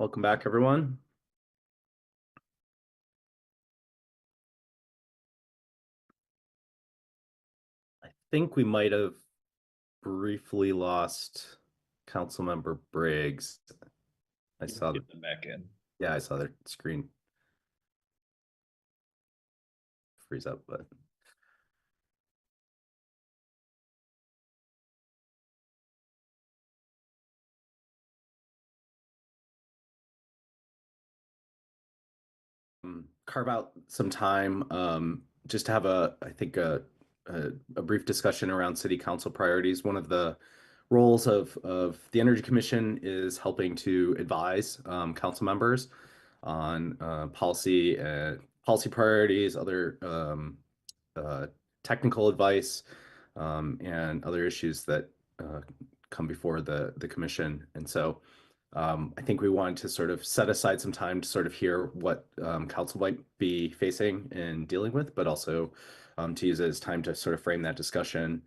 Welcome back, everyone. I think we might have briefly lost Councilmember Briggs. I saw Get them back in. Yeah, I saw their screen freeze up, but carve out some time just to have I think a brief discussion around city council priorities. One of the roles of the Energy Commission is helping to advise council members on policy priorities, other technical advice, and other issues that come before the commission. And so I think we wanted to sort of set aside some time to sort of hear what council might be facing and dealing with, but also to use it as time to sort of frame that discussion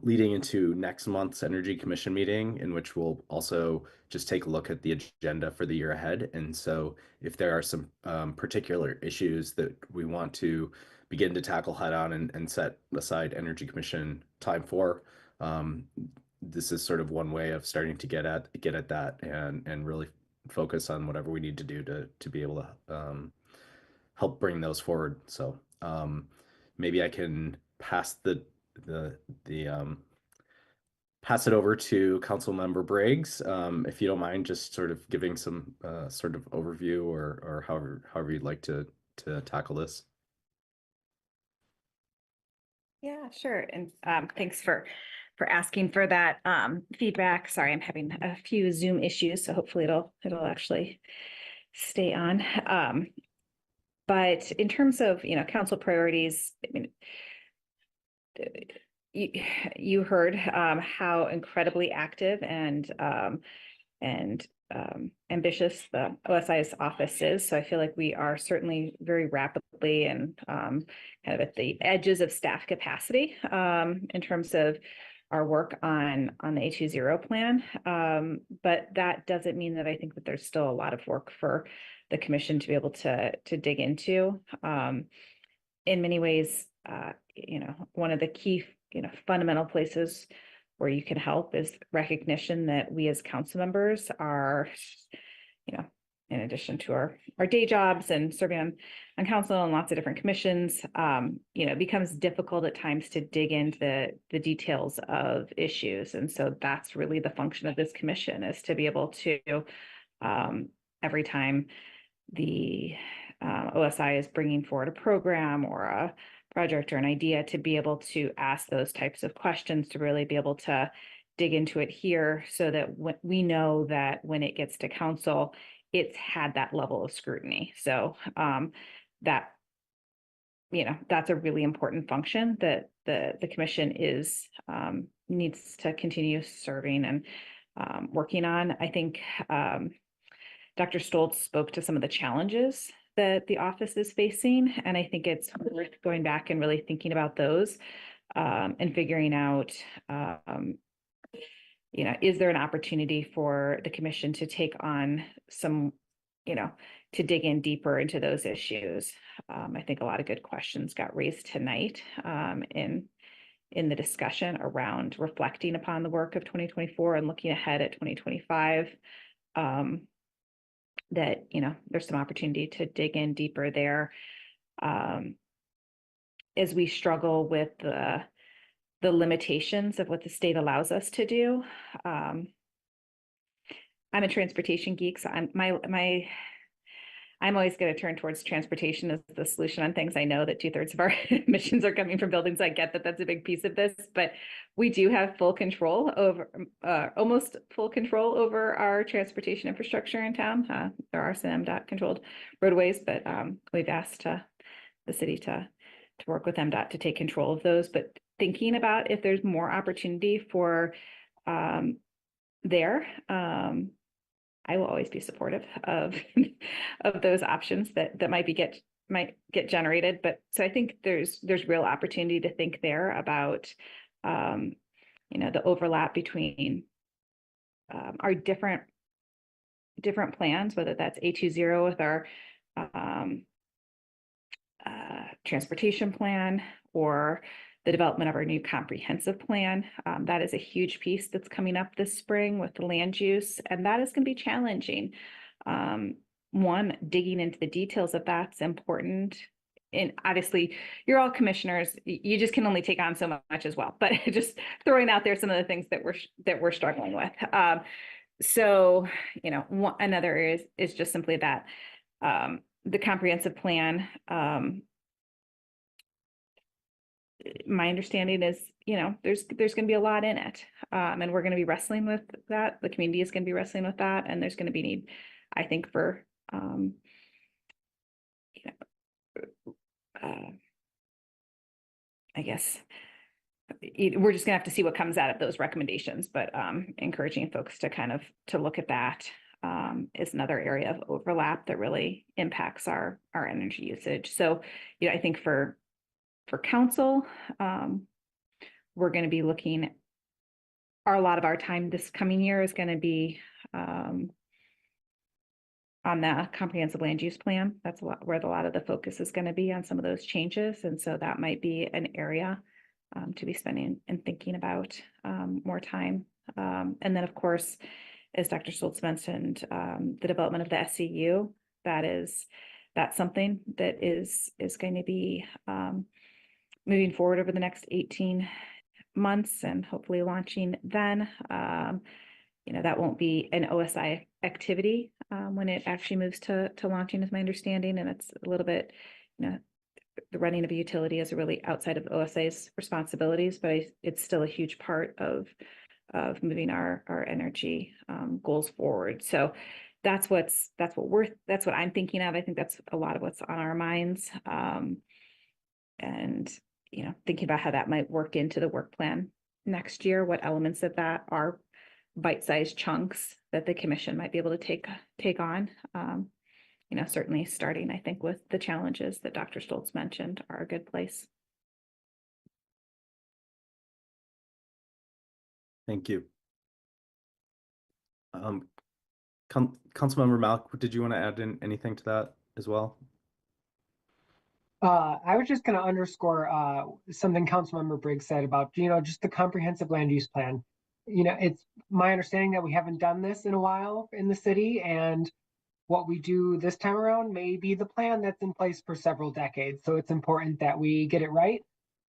leading into next month's Energy Commission meeting, in which we'll also just take a look at the agenda for the year ahead. And so if there are some particular issues that we want to begin to tackle head on and set aside Energy Commission time for, this is sort of one way of starting to get at that and really focus on whatever we need to do to be able to help bring those forward. So maybe I can pass pass it over to Councilmember Briggs, if you don't mind, just sort of giving some sort of overview or however you'd like to tackle this. Yeah, sure. And thanks for asking for that feedback. Sorry, I'm having a few Zoom issues, so hopefully it'll actually stay on. But in terms of, council priorities, I mean, you heard how incredibly active and ambitious the OSI's office is. So I feel like we are certainly very rapidly and kind of at the edges of staff capacity in terms of our work on the A20 plan. But that doesn't mean that I think that there's still a lot of work for the commission to be able to dig into. In many ways, one of the key, fundamental places where you can help is recognition that we as council members are, in addition to our day jobs and serving on council and lots of different commissions, it becomes difficult at times to dig into the details of issues. And so that's really the function of this commission, is to be able to, every time the OSI is bringing forward a program or a project or an idea, to be able to ask those types of questions, to really be able to dig into it here, so that we know that when it gets to council, it's had that level of scrutiny. So that's a really important function that the commission needs to continue serving and working on. I think Dr. Stoltz spoke to some of the challenges that the office is facing, and I think it's worth going back and really thinking about those and figuring out, is there an opportunity for the commission to take on some, to dig in deeper into those issues. I think a lot of good questions got raised tonight in the discussion around reflecting upon the work of 2024 and looking ahead at 2025. That, there's some opportunity to dig in deeper there as we struggle with the limitations of what the state allows us to do. I'm a transportation geek, so I'm always going to turn towards transportation as the solution on things. I know that 2/3 of our emissions are coming from buildings. I get that that's a big piece of this, but we do have full control over, almost full control over our transportation infrastructure in town. There are some MDOT controlled roadways, but we've asked the city to work with MDOT to take control of those. But thinking about if there's more opportunity for there, I will always be supportive of those options that might get generated. But so I think there's real opportunity to think there about the overlap between our different different plans, whether that's A20 with our transportation plan or the development of our new comprehensive plan. That is a huge piece that's coming up this spring with the land use, and that is going to be challenging. One, digging into the details of that's important. And obviously, you're all commissioners. You just can only take on so much as well. But just throwing out there some of the things that we're struggling with. So, you know, another is just simply that the comprehensive plan. My understanding is, you know, there's going to be a lot in it, and we're going to be wrestling with that. The community is going to be wrestling with that, and there's going to be need, I think, for you know, I guess we're just gonna have to see what comes out of those recommendations, but encouraging folks to kind of look at that is another area of overlap that really impacts our energy usage. So, you know, I think for council, we're going to be looking. A lot of our time this coming year is going to be on the comprehensive land use plan. That's where a lot of the focus is going to be on some of those changes. And so that might be an area to be spending and thinking about more time. And then, of course, as Dr. Stoltz mentioned, the development of the SCU, that's something that is going to be moving forward over the next 18 months and hopefully launching then. You know, that won't be an OSI activity when it actually moves to launching, is my understanding. And it's a little bit, you know, the running of a utility is really outside of OSI's responsibilities, but it's still a huge part of moving our energy goals forward. So that's what I'm thinking of. I think that's a lot of what's on our minds. And, you know, thinking about how that might work into the work plan next year, what elements of that are bite-sized chunks that the commission might be able to take on. You know, certainly starting, I think, with the challenges that Dr. Stoltz mentioned are a good place. Thank you. Councilmember Malik, did you want to add in anything to that as well? I was just going to underscore something Councilmember Briggs said about, you know, just the comprehensive land use plan. You know, it's my understanding that we haven't done this in a while in the city, and what we do this time around may be the plan that's in place for several decades. So it's important that we get it right,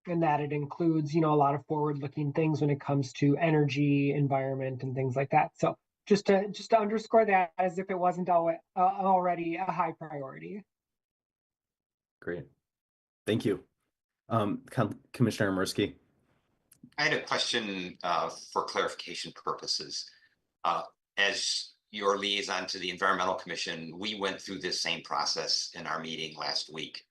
and that it includes, you know, a lot of forward-looking things when it comes to energy, environment, and things like that. So just to underscore that, as if it wasn't already a high priority. Great. Thank you. Commissioner Mursky. I had a question for clarification purposes. As your liaison to the Environmental Commission, we went through this same process in our meeting last week.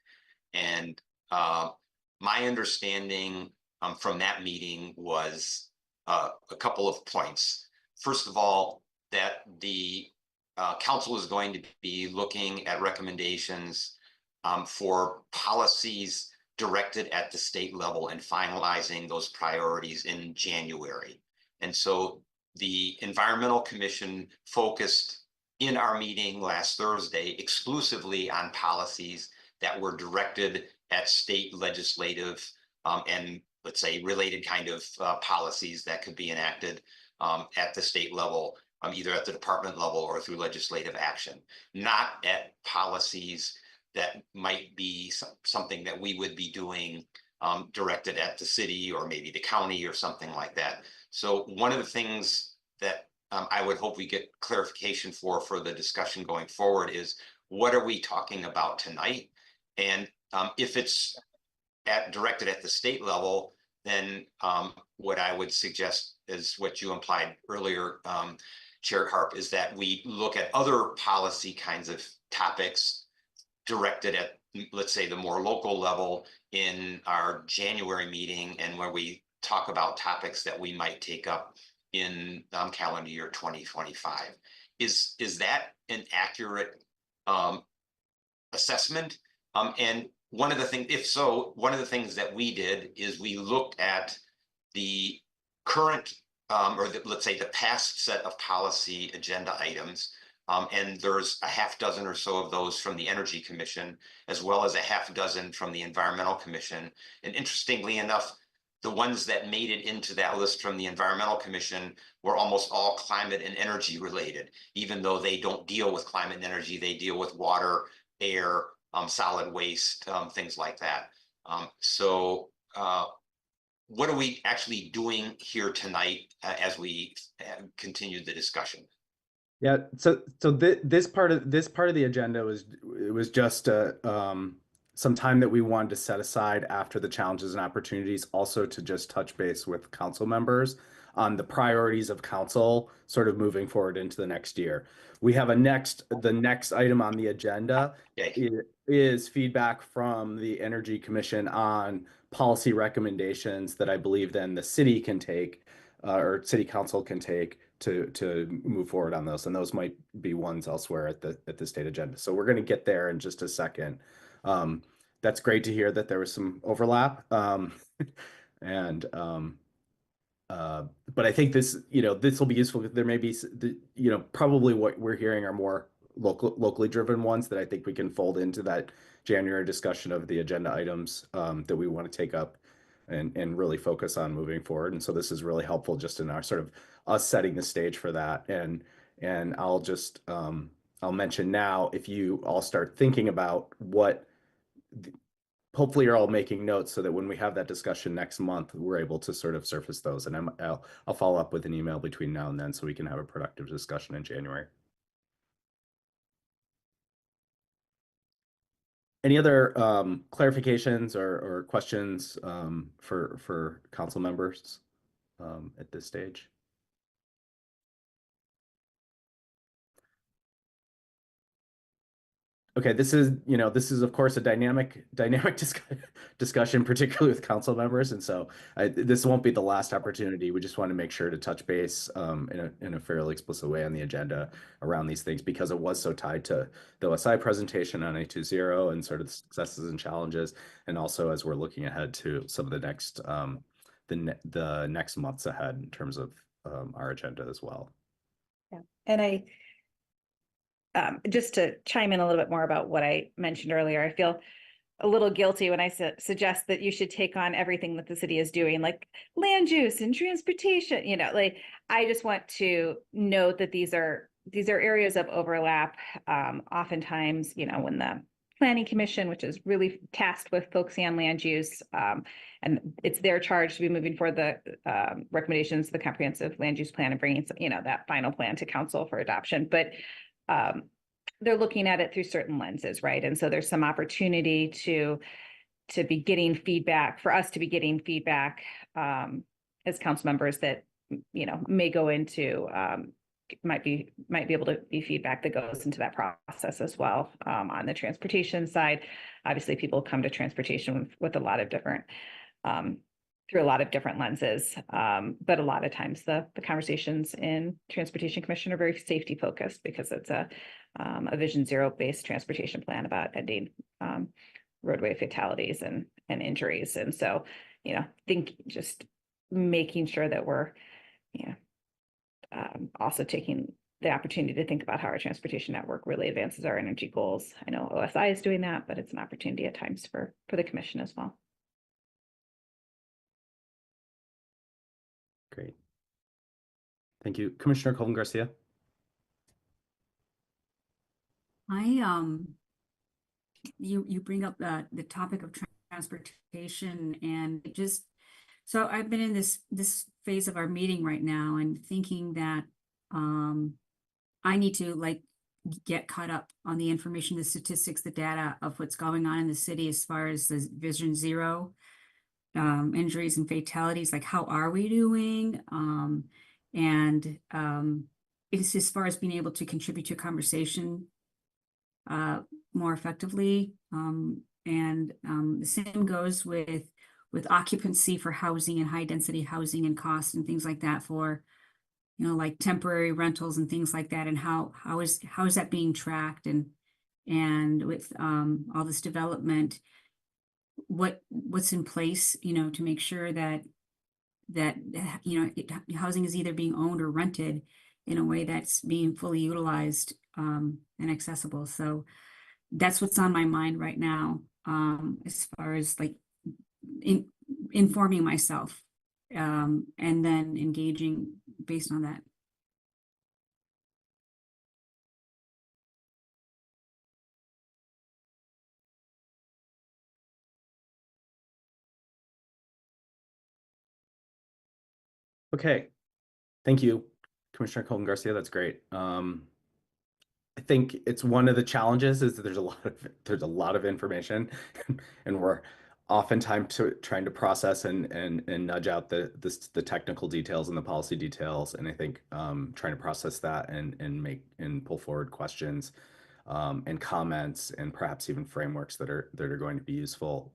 And my understanding from that meeting was a couple of points. First of all, that the council is going to be looking at recommendations for policies directed at the state level and finalizing those priorities in January. And so the Environmental Commission focused in our meeting last Thursday exclusively on policies that were directed at state legislative and, let's say, related kind of policies that could be enacted at the state level, either at the department level or through legislative action, not at policies that might be something that we would be doing directed at the city or maybe the county or something like that. So one of the things that I would hope we get clarification for the discussion going forward is, what are we talking about tonight? And if it's directed at the state level, then what I would suggest is what you implied earlier, Chair Harp, is that we look at other policy kinds of topics directed at, let's say, the more local level in our January meeting, and where we talk about topics that we might take up in calendar year 2025. Is that an accurate assessment? And one of the things, if so, one of the things that we did is we looked at the current, let's say the past set of policy agenda items And there's a half dozen or so of those from the Energy Commission, as well as a half dozen from the Environmental Commission. And interestingly enough, the ones that made it into that list from the Environmental Commission were almost all climate and energy related, even though they don't deal with climate and energy, they deal with water, air, solid waste, things like that. What are we actually doing here tonight as we continue the discussion? Yeah, so this part of the agenda was just some time that we wanted to set aside after the challenges and opportunities, also to just touch base with council members on the priorities of council sort of moving forward into the next year. We have the next item on the agenda is feedback from the Energy Commission on policy recommendations that I believe then the city can take or city council can take to move forward on those, and those might be ones elsewhere at the state agenda. So we're going to get there in just a second. That's great to hear that there was some overlap, and but I think this will be useful. There may be probably what we're hearing are more locally driven ones that I think we can fold into that January discussion of the agenda items that we want to take up and really focus on moving forward. And so this is really helpful just in our sort of us setting the stage for that. And I'll just I'll mention now, if you all start thinking about what, hopefully you're all making notes so that when we have that discussion next month, we're able to sort of surface those. And I'll follow up with an email between now and then so we can have a productive discussion in January. Any other clarifications or questions for council members at this stage? Okay, this is of course a dynamic discussion, particularly with council members, and so this won't be the last opportunity. We just want to make sure to touch base in a fairly explicit way on the agenda around these things, because it was so tied to the OSI presentation on 820 and sort of the successes and challenges, and also as we're looking ahead to some of the next the next months ahead in terms of our agenda as well. Yeah, and just to chime in a little bit more about what I mentioned earlier, I feel a little guilty when I suggest that you should take on everything that the city is doing, like land use and transportation. Like, I just want to note that these are areas of overlap. Oftentimes, when the Planning Commission, which is really tasked with focusing on land use, and it's their charge to be moving forward the recommendations, the comprehensive land use plan, and bringing that final plan to council for adoption. But they're looking at it through certain lenses, right? And so there's some opportunity to be getting feedback, for us to be getting feedback as council members that may go into might be able to be feedback that goes into that process as well. On the transportation side, obviously people come to transportation with a lot of different through a lot of different lenses. But a lot of times the conversations in Transportation Commission are very safety focused, because it's a Vision Zero based transportation plan about ending roadway fatalities and injuries. And so, think just making sure that we're, also taking the opportunity to think about how our transportation network really advances our energy goals. I know OSI is doing that, but it's an opportunity at times for the commission as well. Great. Thank you. Commissioner Colvin Garcia. You bring up the topic of transportation, and so I've been in this phase of our meeting right now and thinking that I need to get caught up on the information, the statistics, the data of what's going on in the city as far as the Vision Zero injuries and fatalities. Like, how are we doing? And it's as far as being able to contribute to a conversation more effectively. And the same goes with occupancy for housing and high density housing and costs and things like that for, like temporary rentals and things like that. And how is that being tracked? And with all this development, what's in place, to make sure that housing is either being owned or rented, in a way that's being fully utilized and accessible. So that's what's on my mind right now, as far as like informing myself and then engaging based on that. Okay, thank you, Commissioner Colton Garcia. That's great. I think it's one of the challenges is that there's a lot of information, and we're oftentimes trying to process and nudge out the technical details and the policy details. And I think trying to process that and pull forward questions and comments and perhaps even frameworks that are going to be useful.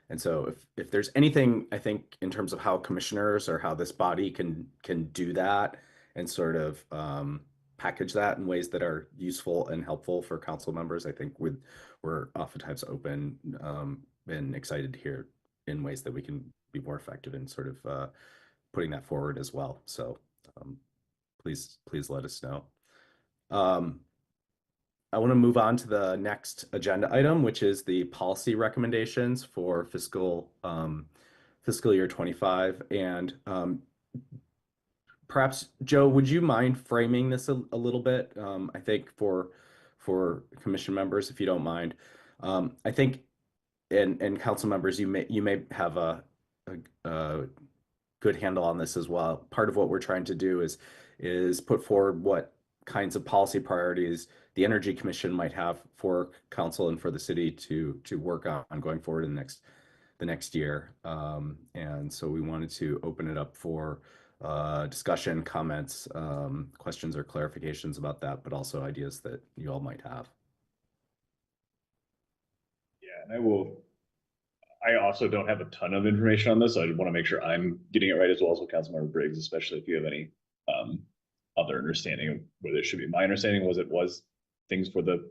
And so if there's anything, I think, in terms of how commissioners or how this body can do that and sort of package that in ways that are useful and helpful for council members, I think we're oftentimes open and excited to hear in ways that we can be more effective in sort of putting that forward as well. So please let us know. I want to move on to the next agenda item, which is the policy recommendations for fiscal year 25. And perhaps, Joe, would you mind framing this a little bit? I think for commission members, if you don't mind. I think, and council members, you may have a good handle on this as well. Part of what we're trying to do is put forward what kinds of policy priorities the Energy Commission might have for council and for the city to work on going forward in the next year. And so we wanted to open it up for discussion, comments, questions or clarifications about that, but also ideas that you all might have. Yeah, and I also don't have a ton of information on this, so I want to make sure I'm getting it right as well. So Councilmember Briggs, especially if you have any other understanding of whether it should be. My understanding was things for the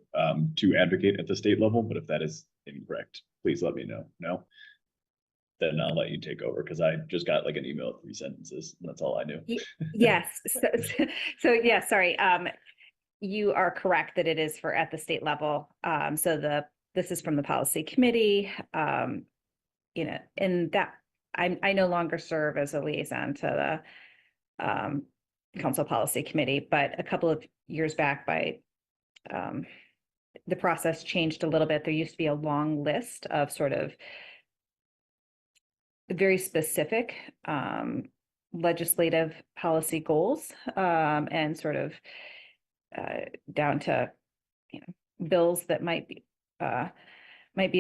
to advocate at the state level, but if that is incorrect, please let me know. No, then I'll let you take over because I just got like an email of 3 sentences. And that's all I knew. Yes. So yeah, sorry. You are correct that it is for at the state level. This is from the policy committee. And that I no longer serve as a liaison to the council policy committee, but a couple of years back the process changed a little bit. There used to be a long list of sort of very specific legislative policy goals and sort of down to bills that might be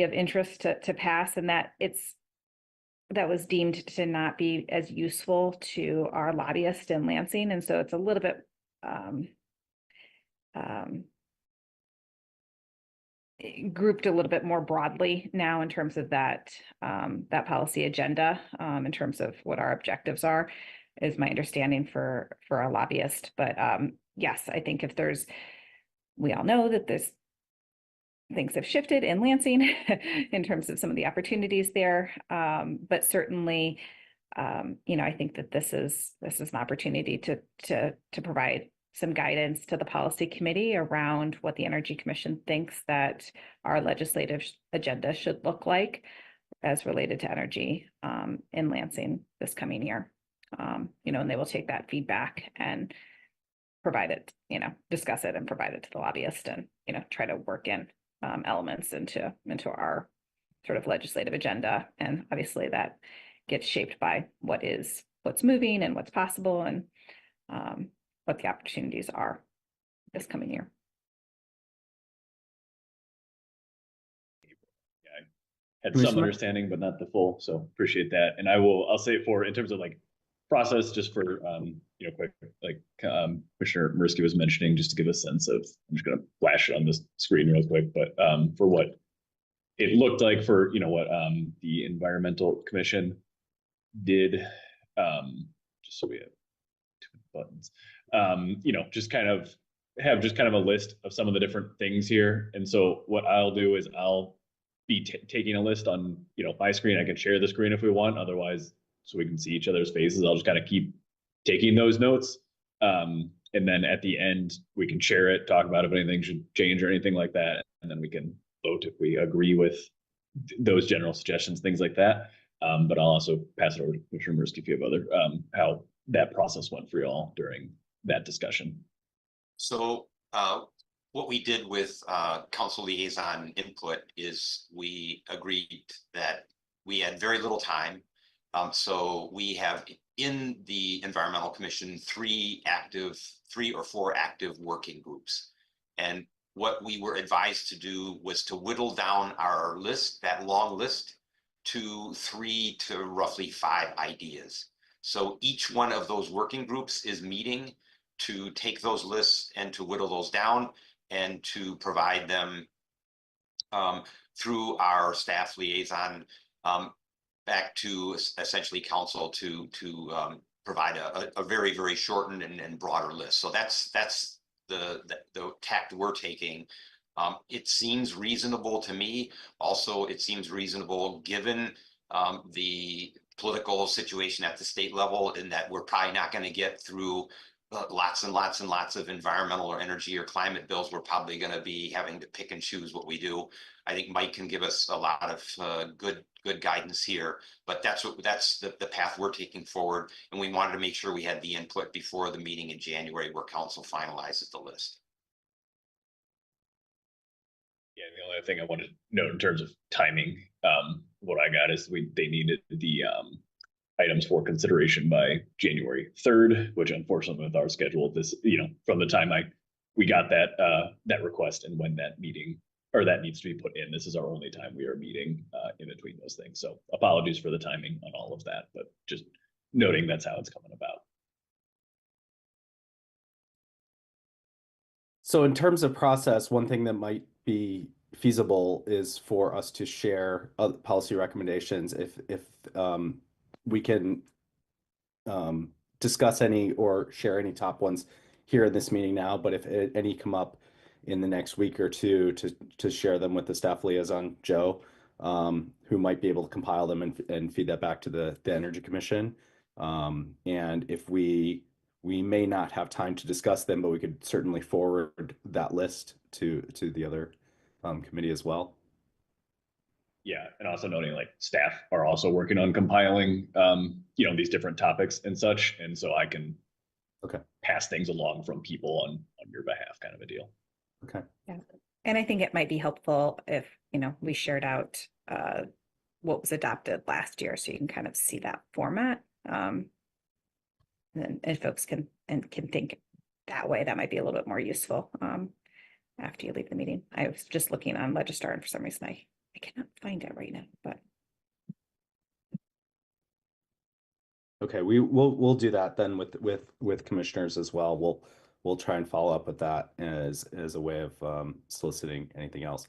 of interest to pass, and that was deemed to not be as useful to our lobbyists in Lansing, and so it's a little bit grouped a little bit more broadly now in terms of that policy agenda, in terms of what our objectives are, is my understanding for a lobbyist. But yes, I think we all know that things have shifted in Lansing in terms of some of the opportunities there. But certainly, I think that this is an opportunity to provide some guidance to the policy committee around what the Energy Commission thinks that our legislative agenda should look like as related to energy in Lansing this coming year. And they will take that feedback and provide it, discuss it and provide it to the lobbyist and, try to work in elements into our sort of legislative agenda. And obviously that gets shaped by what's moving and what's possible and what the opportunities are this coming year. Yeah, I had some understanding, but not the full. So appreciate that. And I'll say in terms of like process, just for quick, like Commissioner Mirsky was mentioning, just to give a sense of, I'm just going to flash it on this screen real quick, but for what it looked like for what the Environmental Commission did, just so we have 2 buttons, just kind of have a list of some of the different things here. And so what I'll do is I'll be taking a list on my screen. I can share the screen if we want, otherwise, so we can see each other's faces. I'll just kind of keep taking those notes. And then at the end, we can share it, talk about if anything should change or anything like that. And then we can vote if we agree with those general suggestions, things like that. But I'll also pass it over to Commissioner Mursky if you have other, how that process went for y'all during that discussion. So what we did with council liaison input is we agreed that we had very little time. So we have in the Environmental Commission three or four active working groups. And what we were advised to do was to whittle down our list, that long list, to 3 to roughly 5 ideas. So each one of those working groups is meeting to take those lists and to whittle those down and to provide them through our staff liaison back to essentially council to provide a very, very shortened and broader list. So that's the tact we're taking. It seems reasonable to me. Also, it seems reasonable given the political situation at the state level, in that we're probably not going to get through lots and lots and lots of environmental or energy or climate bills. We're probably going to be having to pick and choose what we do. I think Mike can give us a lot of good guidance here, but that's the path we're taking forward. And we wanted to make sure we had the input before the meeting in January where council finalizes the list. Yeah, the only thing I wanted to note in terms of timing, what I got is they needed the items for consideration by January 3rd, which unfortunately with our schedule, this, from the time we got that request and when that meeting or that needs to be put in, this is our only time we are meeting in between those things. So apologies for the timing on all of that, but just noting that's how it's coming about. So in terms of process, one thing that might be feasible is for us to share policy recommendations if we can discuss any or share any top ones here in this meeting now, but if any come up in the next week or two to share them with the staff liaison, Joe, who might be able to compile them and feed that back to the Energy Commission. And if we may not have time to discuss them, but we could certainly forward that list to the other committee as well. Yeah, and also noting like staff are also working on compiling, these different topics and such, and so I can pass things along from people on your behalf, kind of a deal. Okay. Yeah, and I think it might be helpful if we shared out what was adopted last year, so you can kind of see that format. And folks can think that way. That might be a little bit more useful after you leave the meeting. I was just looking on Legistar, and for some reason I cannot find it right now, but. Okay, we'll do that then with commissioners as well. We'll try and follow up with that as a way of soliciting anything else.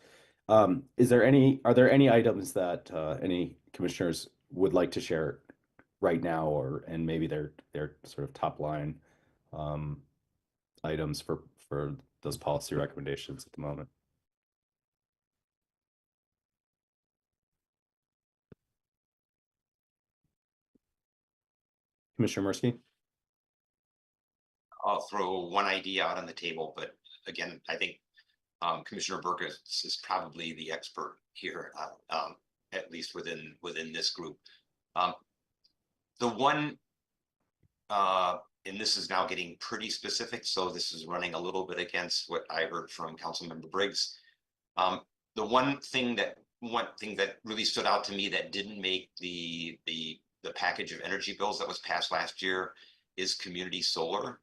Are there any items that any commissioners would like to share right now, and maybe their sort of top line items for those policy recommendations at the moment? Commissioner Mursky? I'll throw one idea out on the table, but again, I think Commissioner Burgess is probably the expert here, at least within this group. The one, and this is now getting pretty specific, so this is running a little bit against what I heard from Councilmember Briggs. The one thing that really stood out to me that didn't make the package of energy bills that was passed last year is community solar.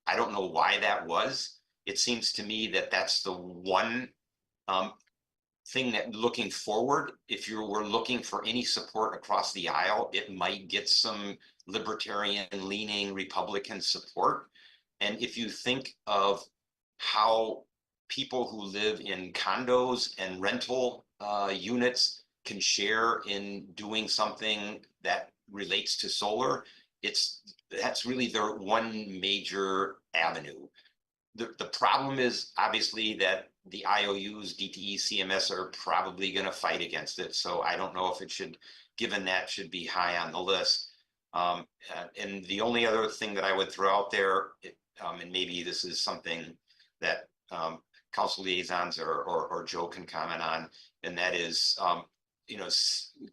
I don't know why that was. It seems to me that that's the one thing that looking forward, if you were looking for any support across the aisle, it might get some libertarian leaning Republican support. And if you think of how people who live in condos and rental units can share in doing something that relates to solar, that's really their one major avenue. The problem is obviously that the IOUs, DTE, CMS are probably going to fight against it. So I don't know if it should, given that, should be high on the list. And the only other thing that I would throw out there, and maybe this is something that council liaisons or Joe can comment on, and that is,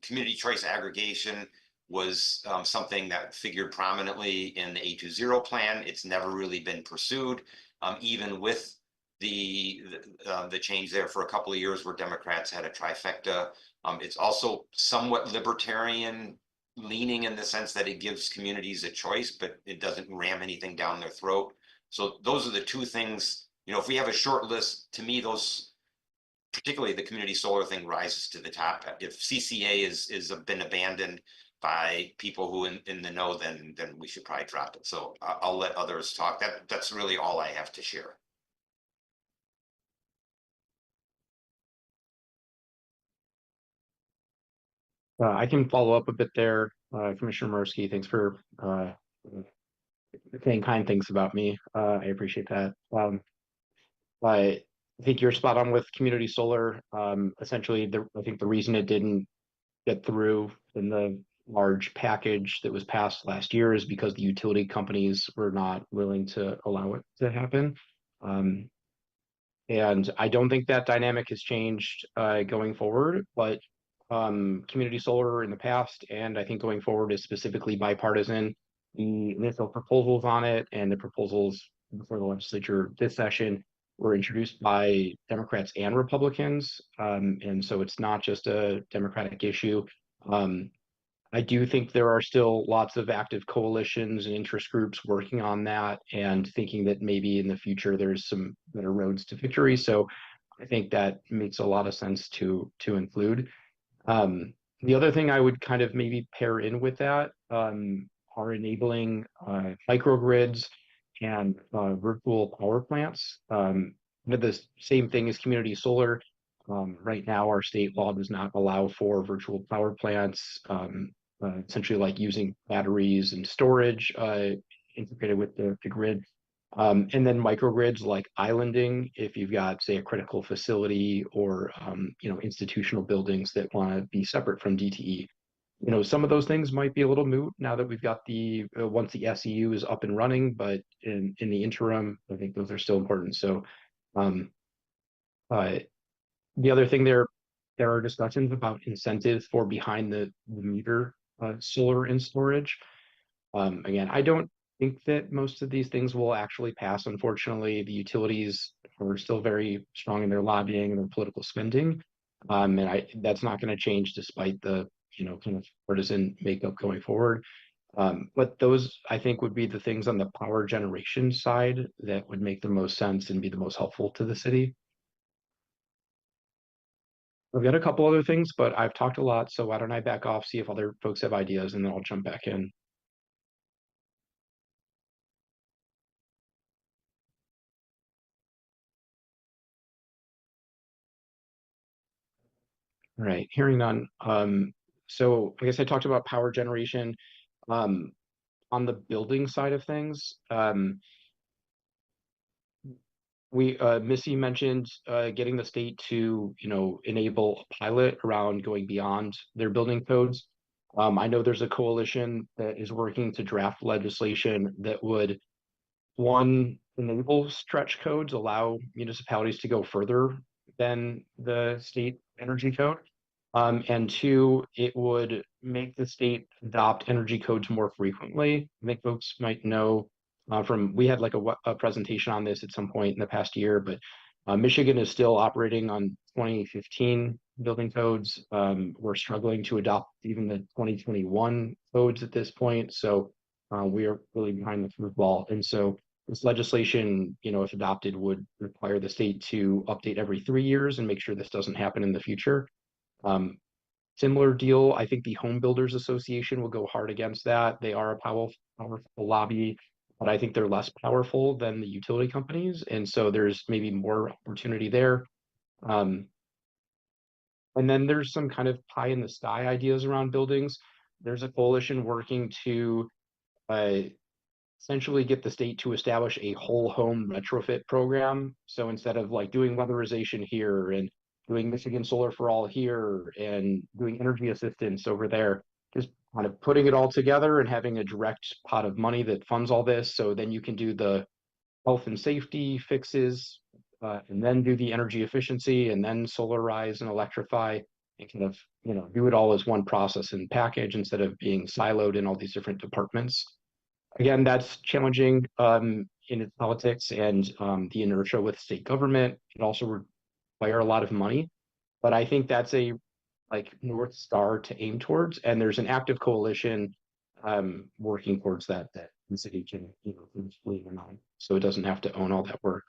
community choice aggregation was something that figured prominently in the 820 plan. It's never really been pursued, even with the change there for a couple of years where Democrats had a trifecta. It's also somewhat libertarian leaning in the sense that it gives communities a choice, but it doesn't ram anything down their throat. So those are the two things, if we have a short list, to me, those, particularly the community solar thing, rises to the top. If CCA is been abandoned by people who in the know, then we should probably drop it. So I'll let others talk. That's really all I have to share. I can follow up a bit there. Commissioner Murski, thanks for saying kind things about me. I appreciate that. I think you're spot on with community solar. Essentially, I think the reason it didn't get through in the large package that was passed last year is because the utility companies were not willing to allow it to happen. And I don't think that dynamic has changed going forward, but community solar in the past, and I think going forward, is specifically bipartisan. The initial proposals on it and the proposals before the legislature this session were introduced by Democrats and Republicans. And so it's not just a Democratic issue. I do think there are still lots of active coalitions and interest groups working on that and thinking that maybe in the future there's some better roads to victory. So I think that makes a lot of sense to include. The other thing I would kind of maybe pair in with that are enabling microgrids and virtual power plants. The same thing as community solar. Right now, our state law does not allow for virtual power plants, essentially like using batteries and storage integrated with the grid. And then microgrids like islanding, if you've got, say, a critical facility or institutional buildings that want to be separate from DTE. Some of those things might be a little moot now that we've got once the SEU is up and running, but in the interim, I think those are still important. So the other thing there are discussions about incentives for behind the meter solar and storage. Again, I don't think that most of these things will actually pass. Unfortunately, the utilities are still very strong in their lobbying and their political spending. And that's not going to change despite the kind of partisan makeup going forward. But those, I think, would be the things on the power generation side that would make the most sense and be the most helpful to the city. I've got a couple other things, but I've talked a lot, so why don't I back off, see if other folks have ideas, and then I'll jump back in. All right, hearing none. So I guess I talked about power generation. On the building side of things, Missy mentioned getting the state to enable a pilot around going beyond their building codes. I know there's a coalition that is working to draft legislation that would, one, enable stretch codes, allow municipalities to go further than the state energy code. And two, it would make the state adopt energy codes more frequently. I think folks might know we had like a presentation on this at some point in the past year, but Michigan is still operating on 2015 building codes. We're struggling to adopt even the 2021 codes at this point. So we are really behind the football. And so this legislation, if adopted, would require the state to update every 3 years and make sure this doesn't happen in the future. Similar deal, I think the Home Builders Association will go hard against that. They are a powerful lobby, but I think they're less powerful than the utility companies. And so there's maybe more opportunity there. And then there's some kind of pie in the sky ideas around buildings. There's a coalition working to essentially get the state to establish a whole home retrofit program. So instead of like doing weatherization here and doing Michigan Solar for All here and doing energy assistance over there, just kind of putting it all together and having a direct pot of money that funds all this. So then you can do the health and safety fixes, and then do the energy efficiency, and then solarize and electrify, and kind of, do it all as one process and package instead of being siloed in all these different departments. Again, that's challenging in its politics and the inertia with state government. It also require a lot of money, but I think that's a North Star to aim towards, and there's an active coalition working towards that the city can lean on, so it doesn't have to own all that work.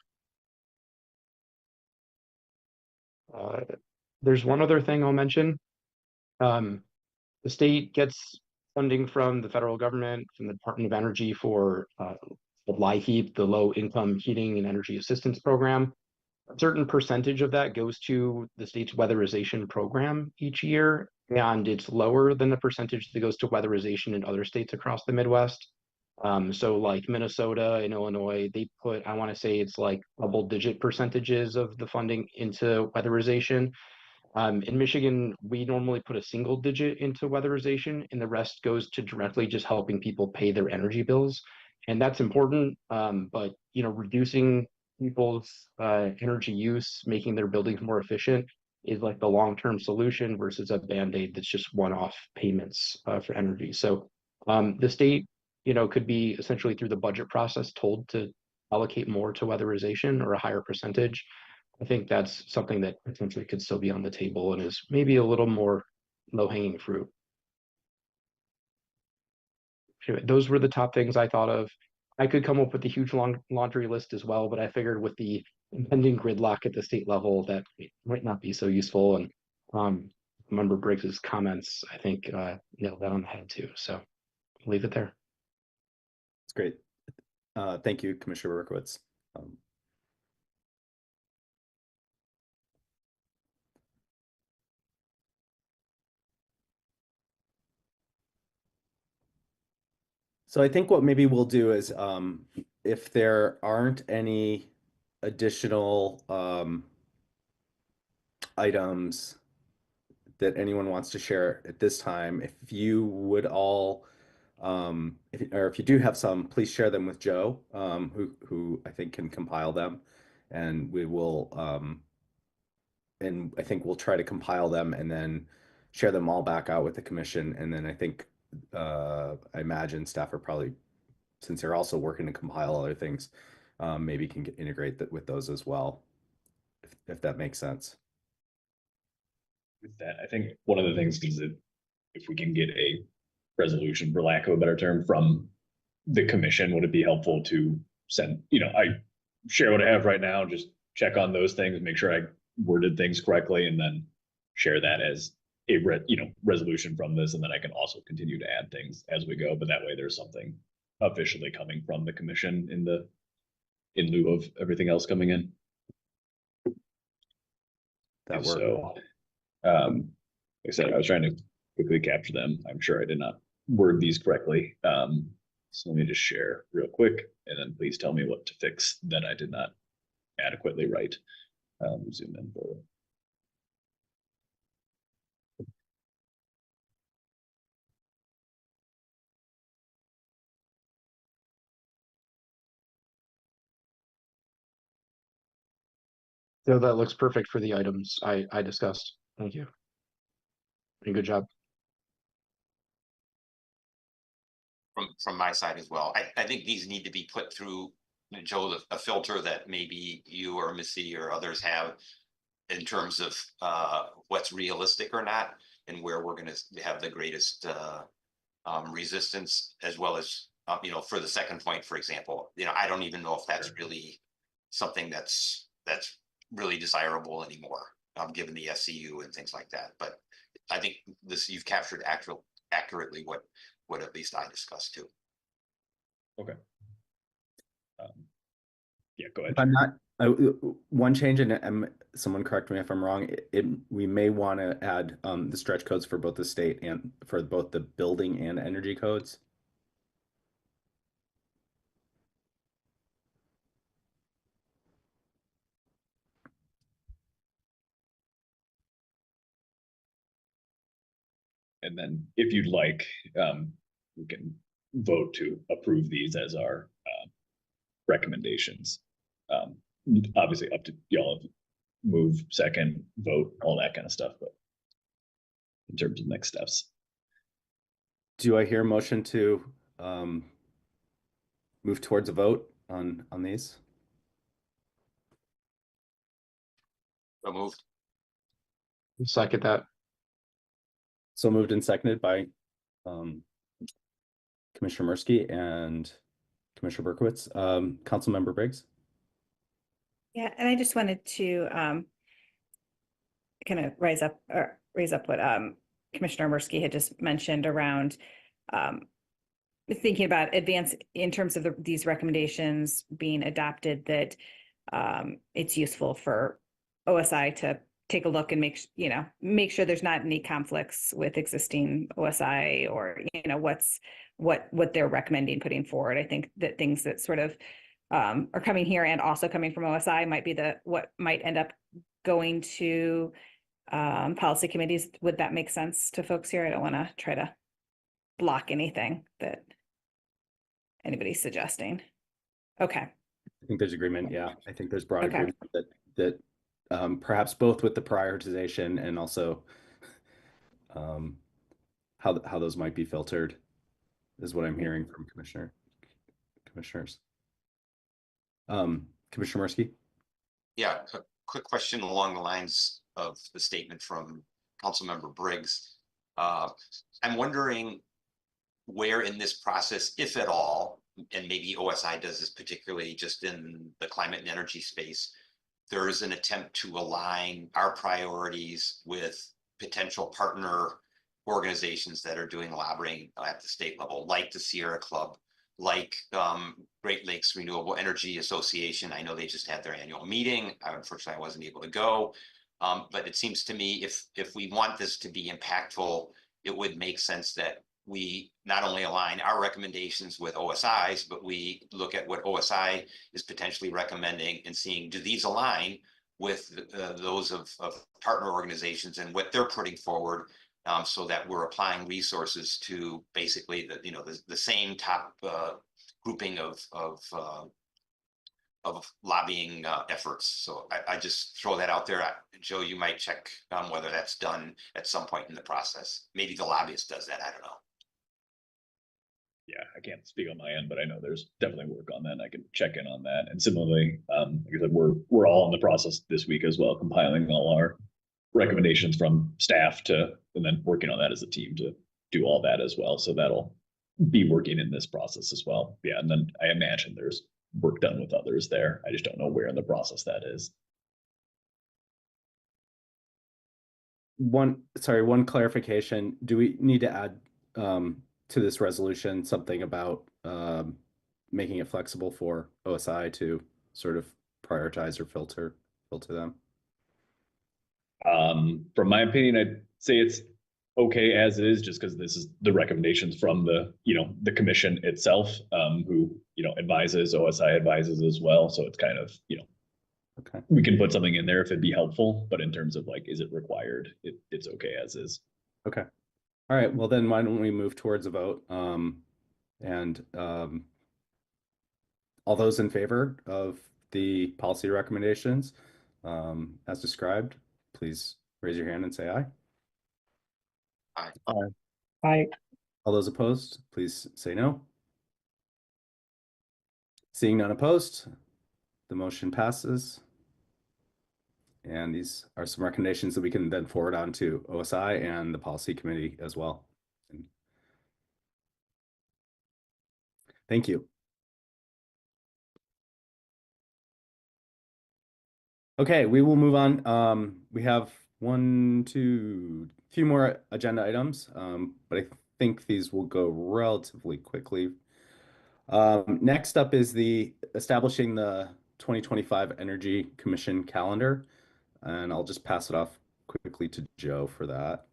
There's one other thing I'll mention. The state gets funding from the federal government, from the Department of Energy for the LIHEAP, the Low Income Heating and Energy Assistance Program. A certain percentage of that goes to the state's weatherization program each year, and it's lower than the percentage that goes to weatherization in other states across the Midwest. So like Minnesota and Illinois, they put, I want to say it's like double-digit percentages of the funding into weatherization. In Michigan, we normally put a single digit into weatherization, and the rest goes to directly just helping people pay their energy bills. And that's important, but reducing people's energy use, making their buildings more efficient is like the long-term solution versus a band-aid that's just one-off payments for energy. So the state, could be essentially through the budget process told to allocate more to weatherization or a higher percentage. I think that's something that potentially could still be on the table and is maybe a little more low-hanging fruit. Anyway, those were the top things I thought of. I could come up with a huge laundry list as well, but I figured with the impending gridlock at the state level, that might not be so useful. And Member Briggs's comments, I think, nailed that on the head too. So I'll leave it there. That's great. Thank you, Commissioner Berkowitz. So I think what maybe we'll do is, if there aren't any additional items that anyone wants to share at this time, if you would all, if you do have some, please share them with Joe, who I think can compile them, and we will, and I think we'll try to compile them and then share them all back out with the commission. And then I think, I imagine staff are probably, since they're also working to compile other things, maybe can integrate that with those as well, if that makes sense. With that, I think one of the things is that if we can get a resolution, for lack of a better term, from the commission, would it be helpful to send, I share what I have right now, just check on those things, make sure I worded things correctly, and then share that as a resolution from this, and then I can also continue to add things as we go. But that way there's something officially coming from the commission in lieu of everything else coming in. That works. So like I said, I was trying to quickly capture them. I'm sure I did not word these correctly. So let me just share real quick, and then please tell me what to fix that I did not adequately write. Zoom in for. So that looks perfect for the items I discussed. Thank you. And good job. From my side as well. I think these need to be put through, Joe, a filter that maybe you or Missy or others have in terms of what's realistic or not, and where we're going to have the greatest resistance, as well as for the second point, for example, I don't even know if that's really something that's really desirable anymore, given the SCU and things like that. But I think you've captured accurately what at least I discussed too. Okay. Yeah, go ahead. I'm not. One change, and someone correct me if I'm wrong. We may want to add the stretch codes for both the state and for both the building and energy codes. And then if you'd like, we can vote to approve these as our recommendations. Obviously up to y'all, move, second, vote, all that kind of stuff, but in terms of next steps. Do I hear a motion to move towards a vote on these? So moved. Second that. So moved and seconded by Commissioner Mirsky and Commissioner Berkowitz. Councilmember Briggs? Yeah, and I just wanted to kind of raise up what Commissioner Mirsky had just mentioned around thinking about advance in terms of these recommendations being adopted, that it's useful for OSI to take a look and make sure there's not any conflicts with existing OSI, or what they're recommending putting forward. I think that things that sort of are coming here and also coming from OSI might be what might end up going to policy committees. Would that make sense to folks here? I don't want to try to block anything that anybody's suggesting. Okay. I think there's agreement. Yeah, I think there's broad Okay. agreement that perhaps both with the prioritization and also how those might be filtered is what I'm hearing from commissioners. Commissioner Mirsky? Yeah, a quick question along the lines of the statement from Councilmember Briggs. I'm wondering where in this process, if at all, and maybe OSI does this particularly just in the climate and energy space, there is an attempt to align our priorities with potential partner organizations that are doing lobbying at the state level, like the Sierra Club, like Great Lakes Renewable Energy Association. I know they just had their annual meeting. Unfortunately, I wasn't able to go. But it seems to me if we want this to be impactful, it would make sense that we not only align our recommendations with OSI's, but we look at what OSI is potentially recommending and seeing, do these align with those of partner organizations and what they're putting forward, so that we're applying resources to basically the same top grouping of lobbying efforts. So I just throw that out there. Joe, you might check whether that's done at some point in the process. Maybe the lobbyist does that. I don't know. Yeah, I can't speak on my end, but I know there's definitely work on that. I can check in on that. And similarly, like I said, we're all in the process this week as well, compiling all our recommendations from staff and then working on that as a team to do all that as well. So that'll be working in this process as well. Yeah, and then I imagine there's work done with others there. I just don't know where in the process that is. One clarification. Do we need to add to this resolution something about making it flexible for OSI to sort of prioritize or filter them? From my opinion, I'd say it's okay as is, just because this is the recommendations from the commission itself, who advises, OSI advises as well. So it's kind of Okay. We can put something in there if it'd be helpful, but in terms of is it required, it's okay as is. Okay. All right. Well, then why don't we move towards a vote? And all those in favor of the policy recommendations as described, please raise your hand and say aye. Aye. Aye. All those opposed, please say no. Seeing none opposed, the motion passes. And these are some recommendations that we can then forward on to OSI and the policy committee as well. Thank you. Okay, we will move on. We have few more agenda items, but I think these will go relatively quickly. Next up is establishing the 2025 Energy Commission calendar, and I'll just pass it off quickly to Joe for that.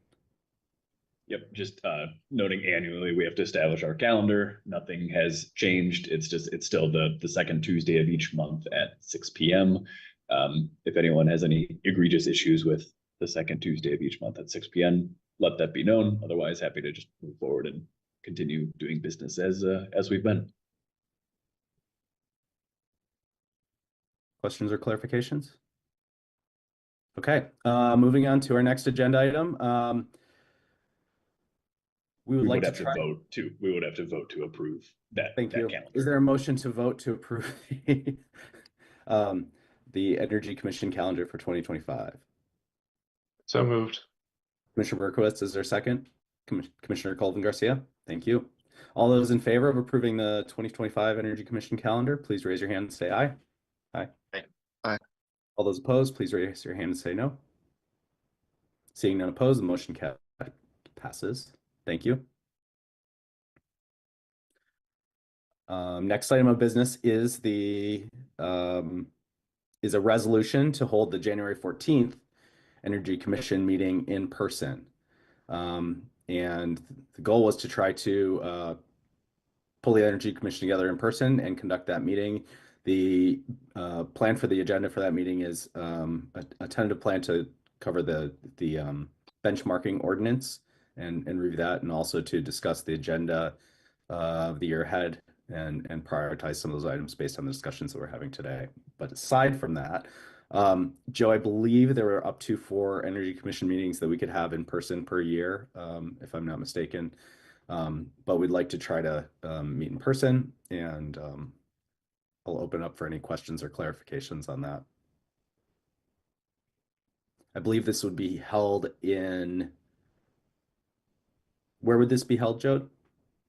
Yep, just noting annually we have to establish our calendar. Nothing has changed. It's still the second Tuesday of each month at 6 p.m. If anyone has any egregious issues with the second Tuesday of each month at 6 p.m., let that be known. Otherwise, happy to just move forward and continue doing business as we've been. Questions or clarifications? Okay, moving on to our next agenda item. We would We like would to have to try. vote to, we would have to vote to approve that, Thank that you. calendar. Is there a motion to vote to approve the Energy Commission calendar for 2025? So moved. Commissioner Berkowitz, is there a second? Commissioner Colvin Garcia, thank you. All those in favor of approving the 2025 Energy Commission calendar, please raise your hand and say aye. Aye. Aye. Aye. All those opposed, please raise your hand and say no. Seeing none opposed, the motion passes. Thank you. Next item of business is a resolution to hold the January 14th Energy Commission meeting in person. And the goal was to try to pull the Energy Commission together in person and conduct that meeting. The plan for the agenda for that meeting is a tentative plan to cover the benchmarking ordinance and review that, and also to discuss the agenda of the year ahead and prioritize some of those items based on the discussions that we're having today. But aside from that, Joe, I believe there were up to 4 Energy Commission meetings that we could have in person per year, if I'm not mistaken. But we'd like to try to meet in person, and I'll open up for any questions or clarifications on that. I believe this would be held in, where would this be held, Joe?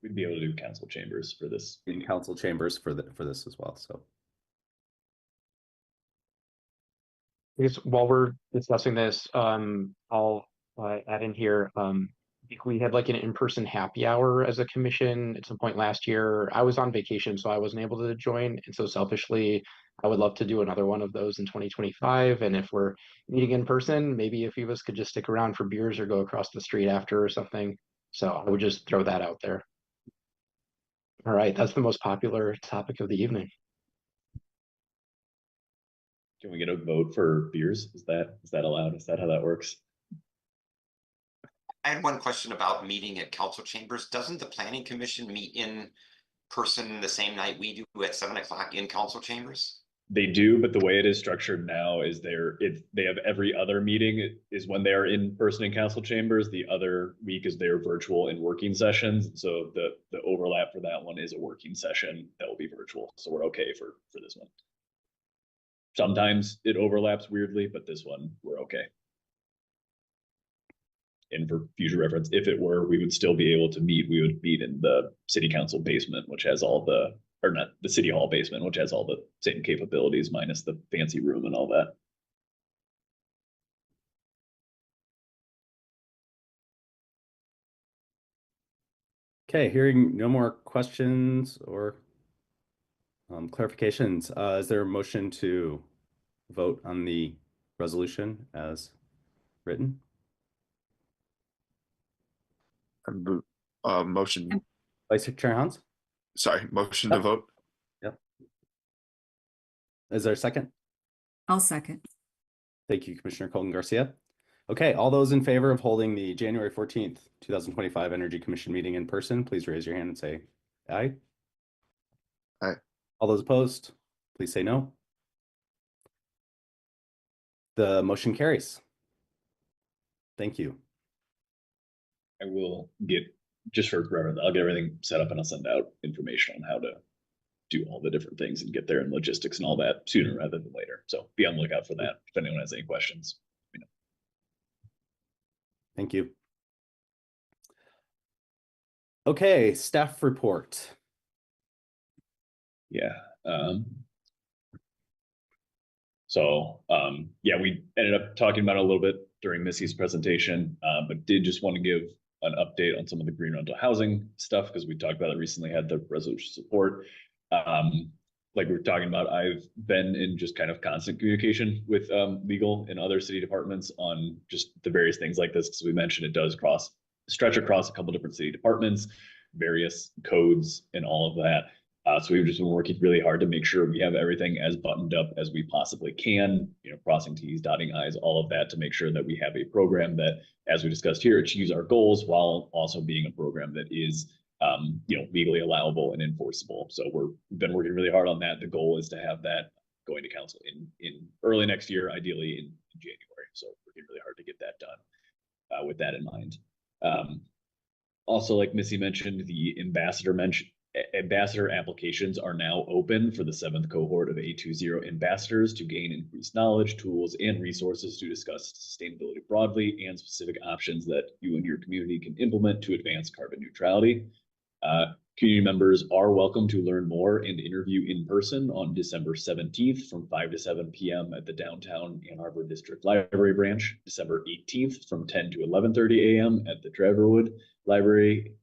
We'd be able to do council chambers for this. In council chambers for this as well. So I guess while we're discussing this, I'll add in here. I think we had like an in-person happy hour as a commission at some point last year. I was on vacation, so I wasn't able to join. And so selfishly, I would love to do another one of those in 2025. And if we're meeting in person, maybe a few of us could just stick around for beers or go across the street after or something. So I would just throw that out there. All right, that's the most popular topic of the evening. Can we get a vote for beers? Is that allowed? Is that how that works? I had one question about meeting at council chambers. Doesn't the planning commission meet in person the same night we do at 7 o'clock in council chambers? They do, but the way it is structured now is they have every other meeting is when they are in person in council chambers. The other week is their virtual and working sessions. So the overlap for that one is a working session that will be virtual. So we're okay for this one. Sometimes it overlaps weirdly, but this one we're okay. And for future reference, if it were, we would still be able to meet. We would meet in the city council basement, which has all the, or not the city hall basement, which has all the same capabilities minus the fancy room and all that. okay, hearing no more questions or clarifications, is there a motion to vote on the resolution as written? Motion. Vice Chair Hans? Sorry, motion to vote. Yep. Is there a second? I'll second. Thank you, Commissioner Colton Garcia. Okay, all those in favor of holding the January 14th, 2025 Energy Commission meeting in person, please raise your hand and say aye. Aye. All those opposed, please say no. The motion carries. Thank you. I will get, just for reference, I'll get everything set up and I'll send out information on how to do all the different things and get there and logistics and all that sooner rather than later. So be on the lookout for that. If anyone has any questions. Thank you. Okay, staff report. Yeah. Yeah, we ended up talking about it a little bit during Missy's presentation, but did just want to give an update on some of the green rental housing stuff because we talked about it recently, had the resolution support. Like we were talking about, I've been in just kind of constant communication with legal and other city departments on just the various things like this. Because we mentioned it does stretch across a couple different city departments, various codes and all of that. So we've just been working really hard to make sure we have everything as buttoned up as we possibly can, crossing T's, dotting I's, all of that to make sure that we have a program that, as we discussed here, achieves our goals while also being a program that is legally allowable and enforceable. So we've been working really hard on that. The goal is to have that going to council in early next year, ideally in January. So working really hard to get that done with that in mind. Also, like Missy mentioned, the ambassador applications are now open for the 7th cohort of A20 ambassadors to gain increased knowledge, tools, and resources to discuss sustainability broadly and specific options that you and your community can implement to advance carbon neutrality. Community members are welcome to learn more and interview in person on December 17th from 5 to 7 p.m. at the downtown Ann Arbor District Library branch, December 18th from 10 to 11:30 a.m. at the Trevorwood Library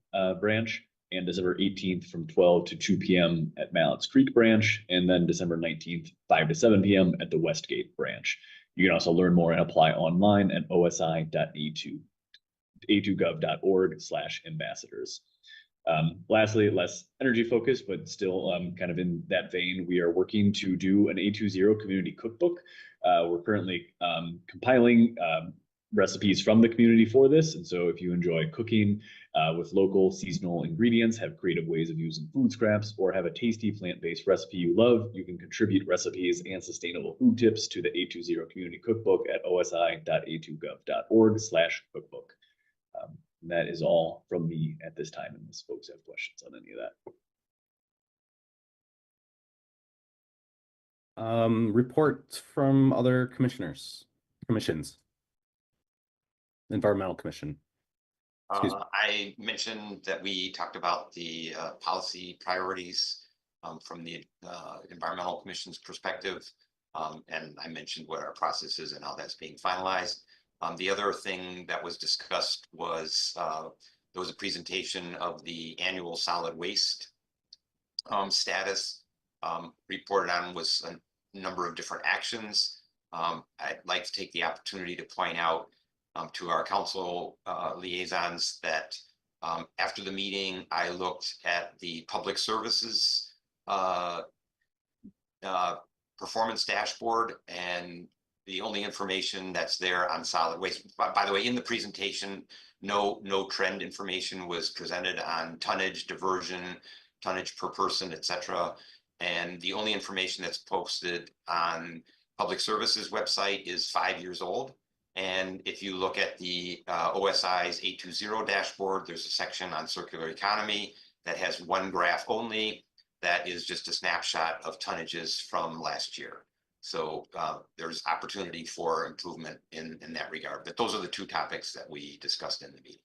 branch, and December 18th from 12 to 2 p.m. at Mallett's Creek branch, and then December 19th, 5 to 7 p.m. at the Westgate branch. You can also learn more and apply online at osi.a2gov.org/ambassadors. Lastly, less energy focused, but still kind of in that vein, we are working to do an A20 community cookbook. We're currently compiling recipes from the community for this. And so if you enjoy cooking with local seasonal ingredients, have creative ways of using food scraps, or have a tasty plant-based recipe you love, you can contribute recipes and sustainable food tips to the A20 community cookbook at osi.a2gov.org/cookbook. That is all from me at this time, unless folks have questions on any of that. Reports from other commissions. Environmental Commission. I mentioned that we talked about the policy priorities from the Environmental Commission's perspective, and I mentioned what our process is and how that's being finalized. The other thing that was discussed was there was a presentation of the annual solid waste status. Reported on was a number of different actions. I'd like to take the opportunity to point out to our council liaisons that after the meeting, I looked at the public services performance dashboard, and the only information that's there on solid waste, by the way, in the presentation, no trend information was presented on tonnage, diversion, tonnage per person, etc. And the only information that's posted on public services website is 5 years old. And if you look at the OSI's 820 dashboard, there's a section on circular economy that has one graph only. That is just a snapshot of tonnages from last year. So there's opportunity for improvement in that regard. But those are the two topics that we discussed in the meeting.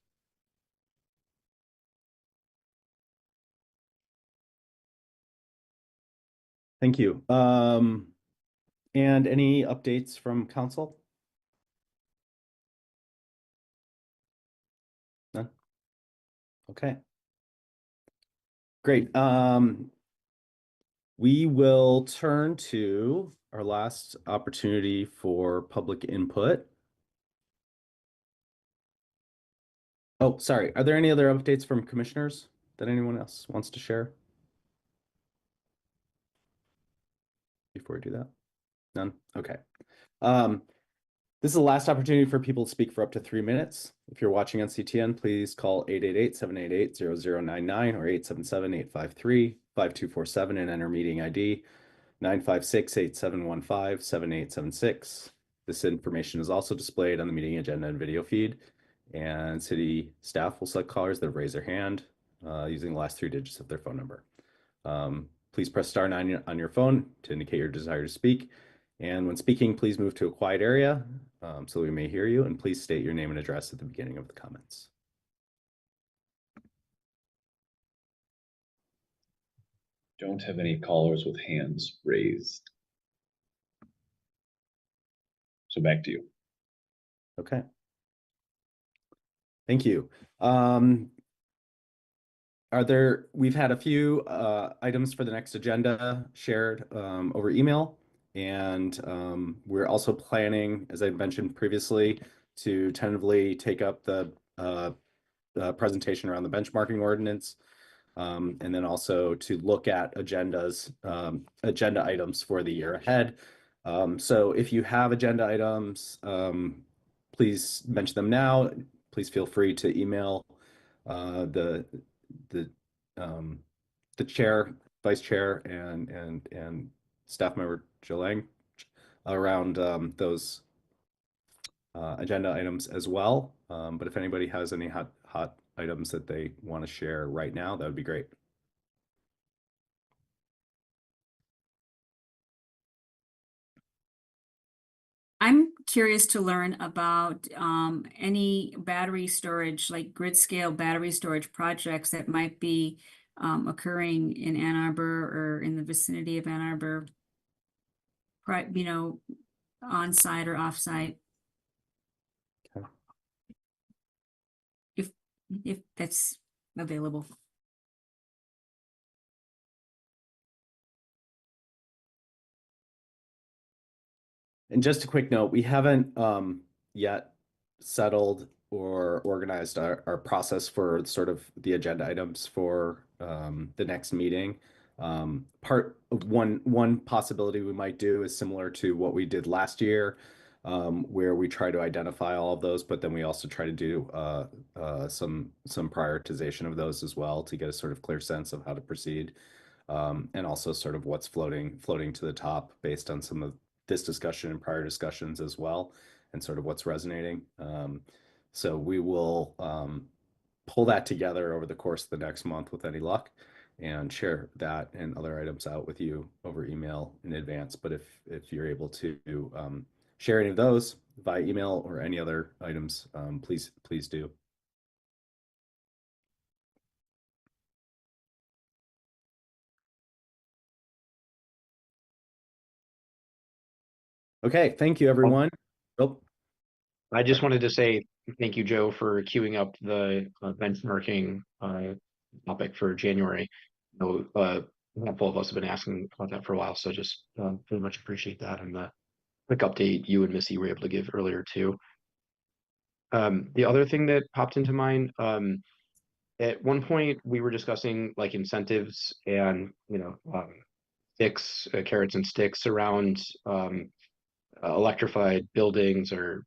Thank you. And any updates from council? None? Okay. Great. We will turn to our last opportunity for public input. Oh, sorry. Are there any other updates from commissioners that anyone else wants to share before we do that? None? Okay. This is the last opportunity for people to speak for up to 3 minutes. If you're watching on CTN, please call 888-788-0099 or 877-853-5247 and enter meeting ID 956-8715-7876. This information is also displayed on the meeting agenda and video feed, and city staff will select callers that have raised their hand using the last 3 digits of their phone number. Please press *9 on your phone to indicate your desire to speak. And when speaking, please move to a quiet area so we may hear you, and please state your name and address at the beginning of the comments. Don't have any callers with hands raised. So back to you. Okay. Thank you. We've had a few items for the next agenda shared over email. And we're also planning, as I mentioned previously, to tentatively take up the presentation around the benchmarking ordinance, and then also to look at agenda items for the year ahead. So if you have agenda items, please mention them now. Please feel free to email the chair, vice chair, and staff member Jill around those agenda items as well. But if anybody has any hot items that they want to share right now, that would be great. I'm curious to learn about any battery storage, like grid scale battery storage projects that might be occurring in Ann Arbor or in the vicinity of Ann Arbor, you know, on site or off site. Okay. If that's available. And just a quick note, we haven't yet settled or organized our process for sort of the agenda items for the next meeting. Part of one possibility we might do is similar to what we did last year, where we try to identify all of those, but then we also try to do some prioritization of those as well to get a sort of clear sense of how to proceed, and also sort of what's floating to the top based on some of this discussion and prior discussions as well, and sort of what's resonating. So we will pull that together over the course of the next month with any luck and share that and other items out with you over email in advance. But if you're able to share any of those via email or any other items, please do. Okay, thank you, everyone. Oh, I just wanted to say thank you, Joe, for queuing up the benchmarking topic for January. A handful of us have been asking about that for a while, so just very much appreciate that and the quick update you and Missy were able to give earlier too. The other thing that popped into mind, at one point we were discussing like incentives and sticks, carrots and sticks around electrified buildings or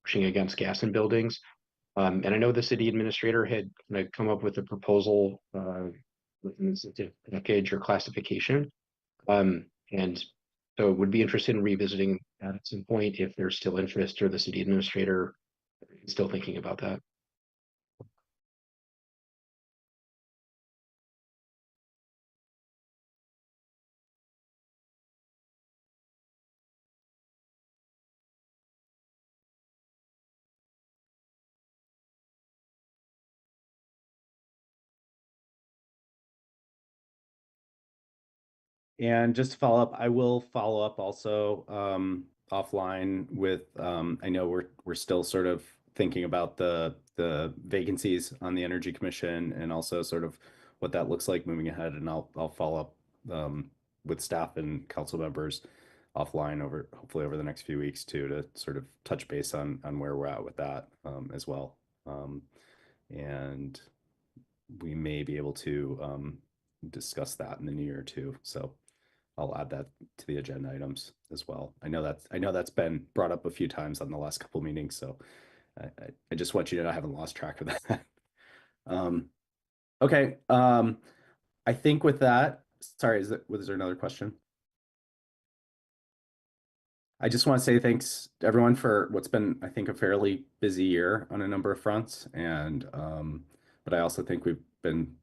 pushing against gas in buildings. And I know the city administrator had come up with a proposal with an incentive package or classification. And so would be interested in revisiting that at some point if there's still interest or the city administrator is still thinking about that. And just to follow up, I will follow up also offline with I know we're still sort of thinking about the vacancies on the Energy Commission and also sort of what that looks like moving ahead. And I'll follow up with staff and council members offline hopefully over the next few weeks too, to sort of touch base on where we're at with that as well. And we may be able to discuss that in the new year too. So I'll add that to the agenda items as well. I know that's been brought up a few times on the last couple meetings, so I just want you to know I haven't lost track of that. Okay. I think with that, sorry, was there another question? I just want to say thanks to everyone for what's been, I think, a fairly busy year on a number of fronts. And but I also think we've been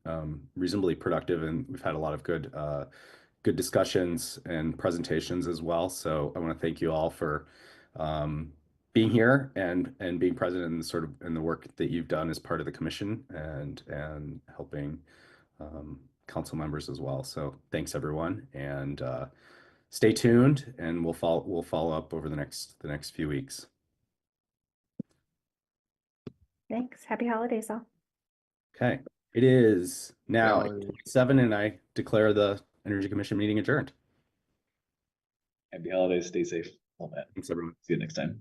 reasonably productive, and we've had a lot of good discussions and presentations as well. So I want to thank you all for being here and being present in the work that you've done as part of the commission and helping council members as well. So thanks everyone, and stay tuned, and we'll follow up over the next few weeks. Thanks. Happy holidays all. Okay, it is now 7, and I declare the Energy Commission meeting adjourned. Happy holidays. Stay safe. All that. Thanks everyone. See you next time.